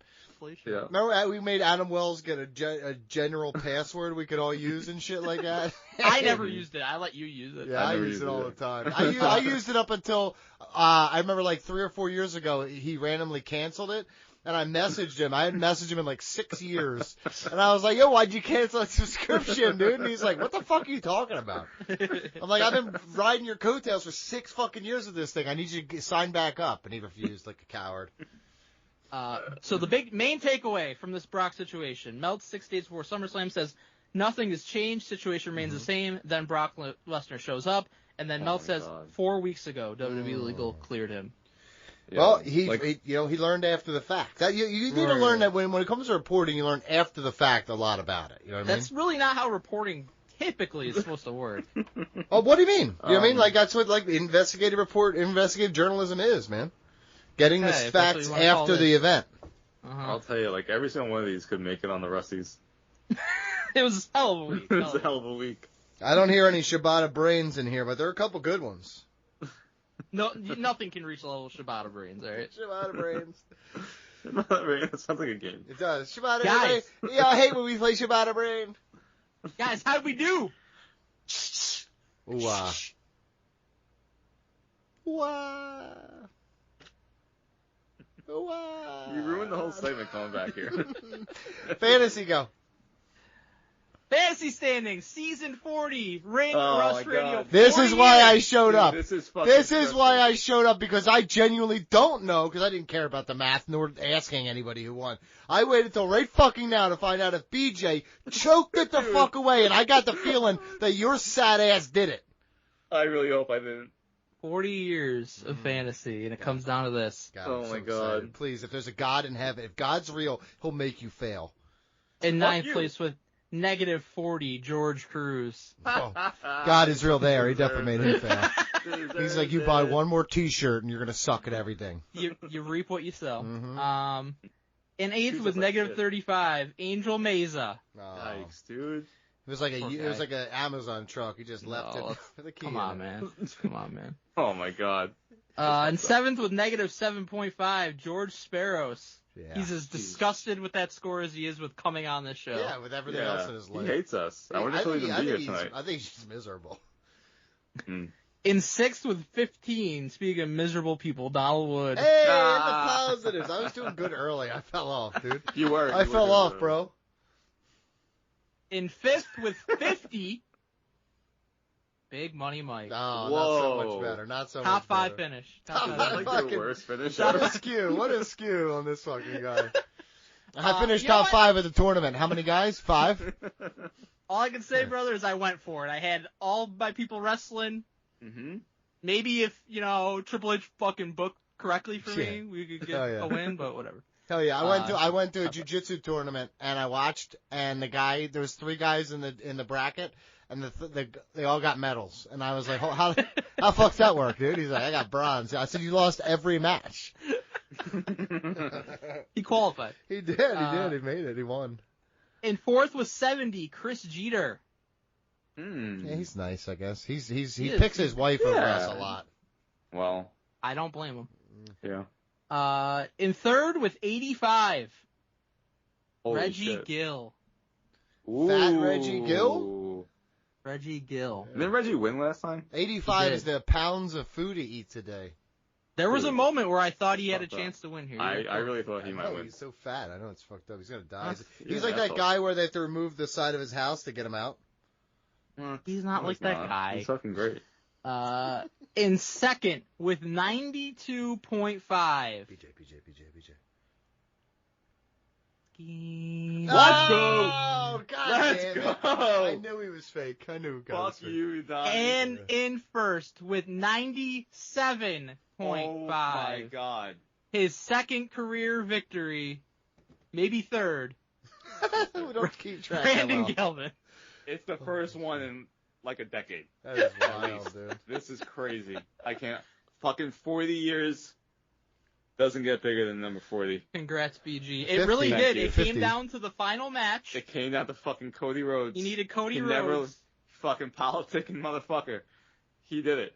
E: Yeah.
D: Remember we made Adam Wells get a general password we could all use and shit like that?
B: I never used it. I let you use it.
D: Yeah, I use it all the time. I used it up until, I remember like 3 or 4 years ago, he randomly canceled it. And I messaged him. I hadn't messaged him in like 6 years. And I was like, yo, why'd you cancel that subscription, dude? And he's like, what the fuck are you talking about? I'm like, I've been riding your coattails for 6 fucking years with this thing. I need you to sign back up. And he refused like a coward.
B: So the main takeaway from this Brock situation, Meltz 6 days before SummerSlam says nothing has changed, situation remains the same. Then Brock Lesnar shows up, and then Meltz says 4 weeks ago WWE Legal cleared him.
D: Yeah, well, he learned after the fact. You need to learn that when it comes to reporting, you learn after the fact a lot about it. You know what I mean?
B: That's really not how reporting typically is supposed to work.
D: Oh, what do you mean? You know what I mean? Like that's what investigative journalism is, man. Getting the facts after the event.
E: I'll tell you, like every single one of these could make it on the Rusties.
B: It was a hell of a week.
E: It was a hell of a week.
D: I don't hear any Shibata brains in here, but there are a couple good ones.
B: No, nothing can reach the level of Shibata brains, alright?
D: Shibata brains.
E: Shibata brain. It sounds like a game.
D: It does. Shibata
B: Guys.
D: brain. Yeah, I hate when we play Shibata brain.
B: Guys, how'd we do?
D: Ooh, Wow.
E: You ruined the whole segment coming back here.
D: Fantasy, go.
B: Fantasy standings, season 40, Ring Rust Radio.
D: This is why I showed up.
E: This is
D: why I showed up, because I genuinely don't know, because I didn't care about the math, nor asking anybody who won. I waited till right fucking now to find out if BJ choked it the fuck away, and I got the feeling that your sad ass did it.
E: I really hope I didn't.
B: 40 years of fantasy, and it comes down to this.
D: God,
E: Oh
D: I'm
E: my
D: so
E: God.
D: excited. Please, if there's a God in heaven, if God's real, he'll make you fail.
B: In ninth
E: you.
B: place with negative 40, George Cruz.
D: Oh, God is real there. He definitely made him fail. He's like, you buy one more T-shirt and you're gonna suck at everything.
B: You reap what you sow.
D: Mm-hmm.
B: In eighth
E: He's
B: with
E: just like
B: negative
E: shit.
B: 35, Angel Meza.
D: Oh.
E: Yikes, dude.
D: It was like
B: Poor
D: it
B: guy.
D: was like an Amazon truck. He just left
B: No,
D: it for the key.
B: Come
D: in
B: on,
D: it.
B: man. Come on, man.
E: Oh my God.
B: In seventh with negative 7.5, George Sparrows.
D: Yeah.
B: He's as disgusted with that score as he is with coming on this show.
D: Yeah, with everything else in his
E: He
D: life.
E: hates us. I wonder if he'll even be here tonight.
D: I think he's just miserable.
B: In sixth with 15, speaking of miserable people, Donald Wood.
D: Hey, in the positives. I was doing good early. I fell off, dude.
E: You were.
D: I fell off, bro.
B: In fifth with 50, Big Money Mike.
D: No, not so
E: Whoa.
D: much better. Not so
B: Top
D: much
B: five
D: better.
B: finish. Top
D: Top
B: five
E: That's
B: finish.
E: like
D: Fucking-
E: your worst finish
D: What
E: ever.
D: a skew. What a skew on this fucking guy. I finished
B: you know
D: top
B: what?
D: 5 of the tournament. How many guys? 5?
B: All I can say, brother, is I went for it. I had all my people wrestling.
E: Mm-hmm.
B: Maybe if, Triple H fucking booked correctly for me,
D: Yeah.
B: we could get
D: Oh, yeah.
B: a win, but whatever.
D: Hell yeah! I went to a jiu-jitsu tournament and I watched, and there was 3 guys in the bracket, and they all got medals, and I was like, how fuck's that work, dude? He's like, I got bronze. I said, you lost every match.
B: He qualified.
D: He did. He made it. He won.
B: In fourth was 70, Chris Jeter.
D: Yeah, he's nice, I guess. He
B: is.
D: picks his wife over
E: Yeah.
D: us a lot.
E: Well,
B: I don't blame him.
E: yeah.
B: In third with 85,
E: Holy
B: Reggie
E: shit.
B: Gill.
D: Fat Reggie Gill?
E: Ooh.
B: Reggie Gill.
E: Didn't Reggie win last time?
D: 85
B: He
D: is
B: did.
D: the pounds of food he eats a day.
B: There was a
E: Dude.
B: moment where I thought he had a
E: Fucked up.
B: chance to win here.
E: I really thought he
D: I
E: might
D: know,
E: win.
D: he's so fat. I know it's fucked up. He's gonna die.
B: That's-
D: He's
E: yeah,
D: like
E: that's
D: that guy where they have to remove the side of his house to get him out.
B: He's not
E: No,
B: like
E: he's
B: that
E: not.
B: guy.
E: He's fucking great.
B: In second with 92.5.
D: BJ.
E: Let's go.
D: Oh, God
E: Let's
D: damn it.
E: go.
D: I knew he was fake. I knew God was
E: Fuck
D: fake.
E: you, Don.
B: And in first with 97.5.
E: Oh my God.
B: His second career victory, maybe third,
D: We don't keep track
B: Brandon
D: that well.
B: Gelman.
E: It's the first one in like a decade.
D: That is wild, dude.
E: This is crazy. I can't. Fucking 40 years doesn't get bigger than number 40.
B: Congrats, BG.
D: 50.
B: It really
E: Thank
B: did.
E: you.
B: It
D: 50.
B: came down to the final match.
E: It came down to fucking Cody Rhodes.
B: He needed Cody
E: He
B: Rhodes.
E: never fucking politicking motherfucker. He did it.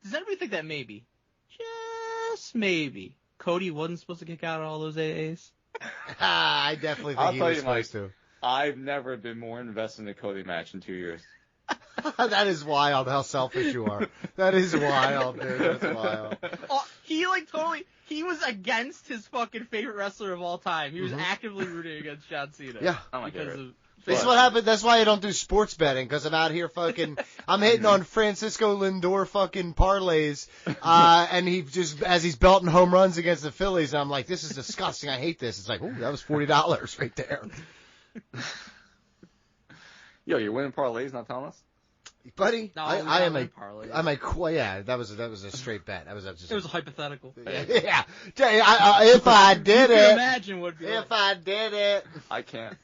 B: Does anybody think that maybe, just maybe, Cody wasn't supposed to kick out all those AAs?
D: I definitely think
E: I'll
D: he
E: tell
D: was
E: you, Mike.
D: supposed
E: I've never been more invested in a Cody match in 2 years.
D: to. That is wild how selfish you are. That is wild, dude. That's wild.
B: Oh, he was against his fucking favorite wrestler of all time. He was actively rooting against John Cena.
D: Yeah.
E: Oh my
B: because
E: God.
B: of
D: This is what happened. That's why I don't do sports betting, because I'm out here fucking. I'm hitting on Francisco Lindor fucking parlays, and he just as he's belting home runs against the Phillies, and I'm like, this is disgusting. I hate this. It's like, ooh, that was $40 right there,
E: Yo, you're winning parlays, not telling us?
D: buddy.
B: No,
D: I am a.
B: parlay.
D: I'm a. Yeah, that was a straight bet. That was just.
B: It was hypothetical.
D: Yeah. If I did
B: You can
D: it.
B: imagine what it'd be
D: If
B: like.
D: I did it.
E: I can't.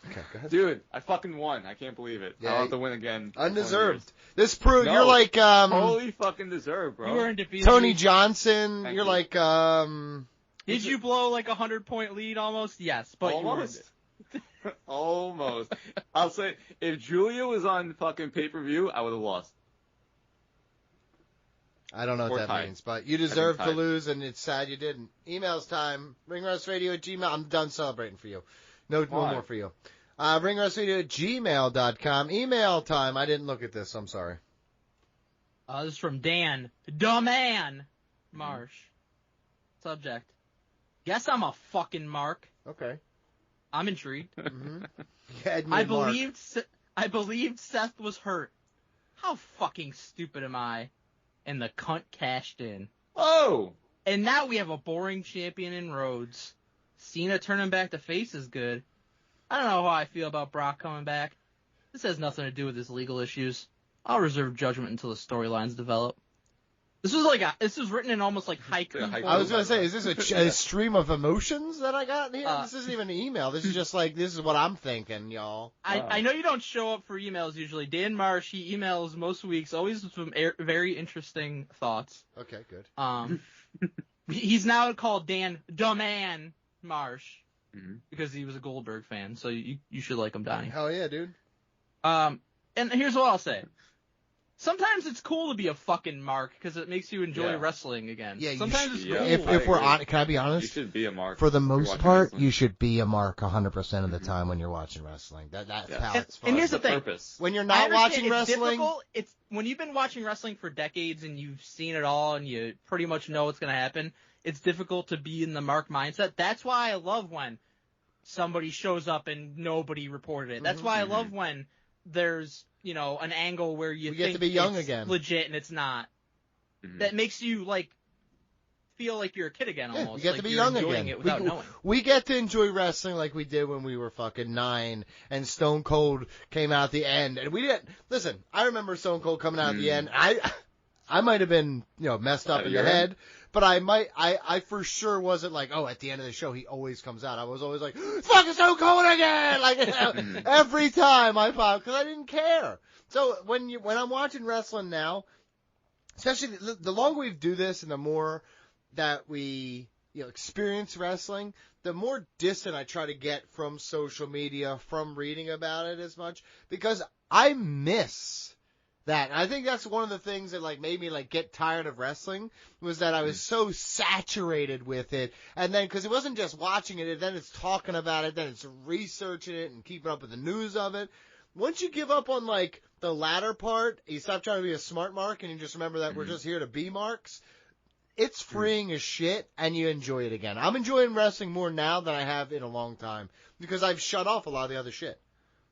D: Okay, go ahead.
E: Dude, I fucking won. I can't believe it.
D: Yeah,
E: I'll have to win again. in 20
D: Undeserved. This proves
E: No.
D: you're like
E: years. Holy fucking deserve, bro.
B: You were undefeated.
D: Tony Johnson.
E: Thank
D: You're
E: you.
D: like
B: Did you blow like 100-point lead almost? Yes, but
E: Almost.
B: you
E: Almost. I'll say, if Julia was on fucking pay-per-view, I would have lost.
D: I don't know
E: Or
D: what that
E: tied.
D: means, but you deserve to
E: tied.
D: lose, and it's sad you didn't. Emails time. ringrustradio@gmail. I'm done celebrating for you. No
E: Why?
D: more for you. ringrustradio@gmail.com. Email time. I didn't look at this. I'm sorry.
B: This is from Dan, the man, Marsh. Subject: Guess I'm a fucking mark.
D: Okay.
B: I'm intrigued.
D: Mm-hmm. Add me
B: I
D: and Mark.
B: believed Seth was hurt. How fucking stupid am I? And the cunt cashed in.
E: Oh!
B: And now we have a boring champion in Rhodes. Cena turning back to face is good. I don't know how I feel about Brock coming back. This has nothing to do with his legal issues. I'll reserve judgment until the storylines develop. This was written in almost like haiku.
E: Yeah,
D: I was going to say, is this a stream of emotions that I got in here? This isn't even an email. This is just like, this is what I'm thinking, y'all.
B: I know you don't show up for emails usually. Dan Marsh, he emails most weeks, always with some very interesting thoughts.
D: Okay, good.
B: He's now called Dan Da Man Marsh
E: Mm-hmm.
B: because he was a Goldberg fan, so you should like him, Donnie.
D: Hell yeah, dude.
B: And here's what I'll say. Sometimes it's cool to be a fucking mark because it makes you enjoy wrestling again.
D: Yeah,
B: sometimes it's cool.
D: If we're on, can I be
E: You
D: honest?
E: should be a mark.
D: For the most
E: watching
D: part,
E: wrestling.
D: you should be a mark 100% of the time when you're watching wrestling. That's how it's fun.
B: And here's the thing.
E: Purpose.
D: When you're
B: I
D: not
B: understand
D: watching
B: it's
D: wrestling,
B: difficult. It's when you've been watching wrestling for decades and you've seen it all and you pretty much know what's going to happen. It's difficult to be in the mark mindset. That's why I love when somebody shows up and nobody reported it. That's why I love when there's, an angle where you
D: We
B: think
D: get to be young
B: it's
D: again.
B: legit and it's not.
E: Mhm.
B: That makes you feel like you're a kid again almost.
D: we get
B: like
D: to be
B: you're
D: young
B: enjoying
D: again.
B: it without knowing.
D: We get to enjoy wrestling like we did when we were fucking 9 and Stone Cold came out at the end. And we didn't, listen, I remember Stone Cold coming out at the end. I might have been, messed up in the head, but I for sure wasn't like, oh, at the end of the show, he always comes out. I was always like, it's fucking Stone Cold again! Like, every time I popped, because I didn't care. So when I'm watching wrestling now, especially the longer we do this and the more that we experience wrestling, the more distant I try to get from social media, from reading about it as much, because I miss that. And I think that's one of the things that made me get tired of wrestling, was that I was so saturated with it. And then, because it wasn't just watching it, then it's talking about it, then it's researching it and keeping up with the news of it. Once you give up on the latter part, you stop trying to be a smart mark and you just remember that we're just here to be marks. It's freeing as shit, and you enjoy it again. I'm enjoying wrestling more now than I have in a long time because I've shut off a lot of the other shit.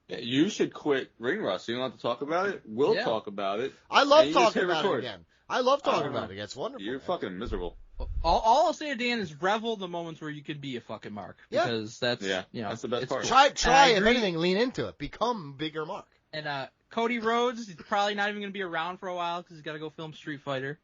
E: Yeah, you should quit ring rust. You don't have to talk about it. We'll talk about it.
D: I love
E: And you just
D: talking
E: hit
D: about it
E: record.
D: again. I love talking about it again. It's wonderful.
E: You're fucking miserable.
B: All I'll say to Dan is revel the moments where you could be a fucking mark. Because that's,
E: that's the best part.
D: Try if
B: agree.
D: anything, lean into it. Become bigger mark.
B: And Cody Rhodes, he's probably not even going to be around for a while because he's got to go film Street Fighter.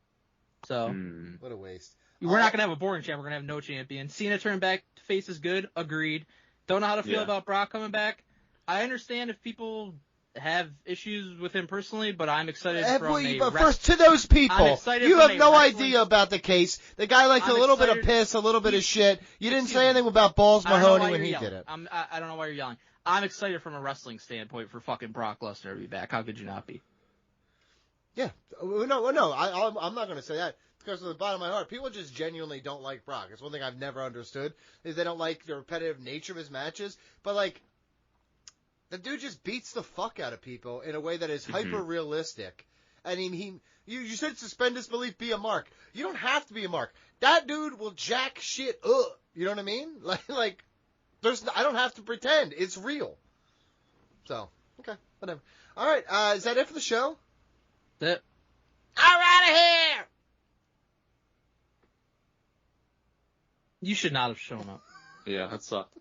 B: So
D: What a waste.
B: we're not going to have a boring champ. We're going to have no champion. Cena turned back face is good. Agreed. Don't know how to feel about Brock coming back. I understand if people have issues with him personally, but I'm excited
D: But first, to those people, you have no idea about the case. The guy liked a little bit of piss, a little bit of shit. You didn't say anything about Balls Mahoney when he did it.
B: I don't know why you're yelling. I'm excited from a wrestling standpoint for fucking Brock Lesnar to be back. How could you not be?
D: Yeah. No, I'm not going to say that. Because from the bottom of my heart, people just genuinely don't like Brock. It's one thing I've never understood, is they don't like the repetitive nature of his matches. But, the dude just beats the fuck out of people in a way that is hyper-realistic. I mean, you said suspend disbelief, be a mark. You don't have to be a mark. That dude will jack shit up. You know what I mean? I don't have to pretend. It's real. So, okay, whatever. All right, is that it for the show?
B: That's it.
D: I'm out of here!
B: You should not have shown up.
E: Yeah, that sucked.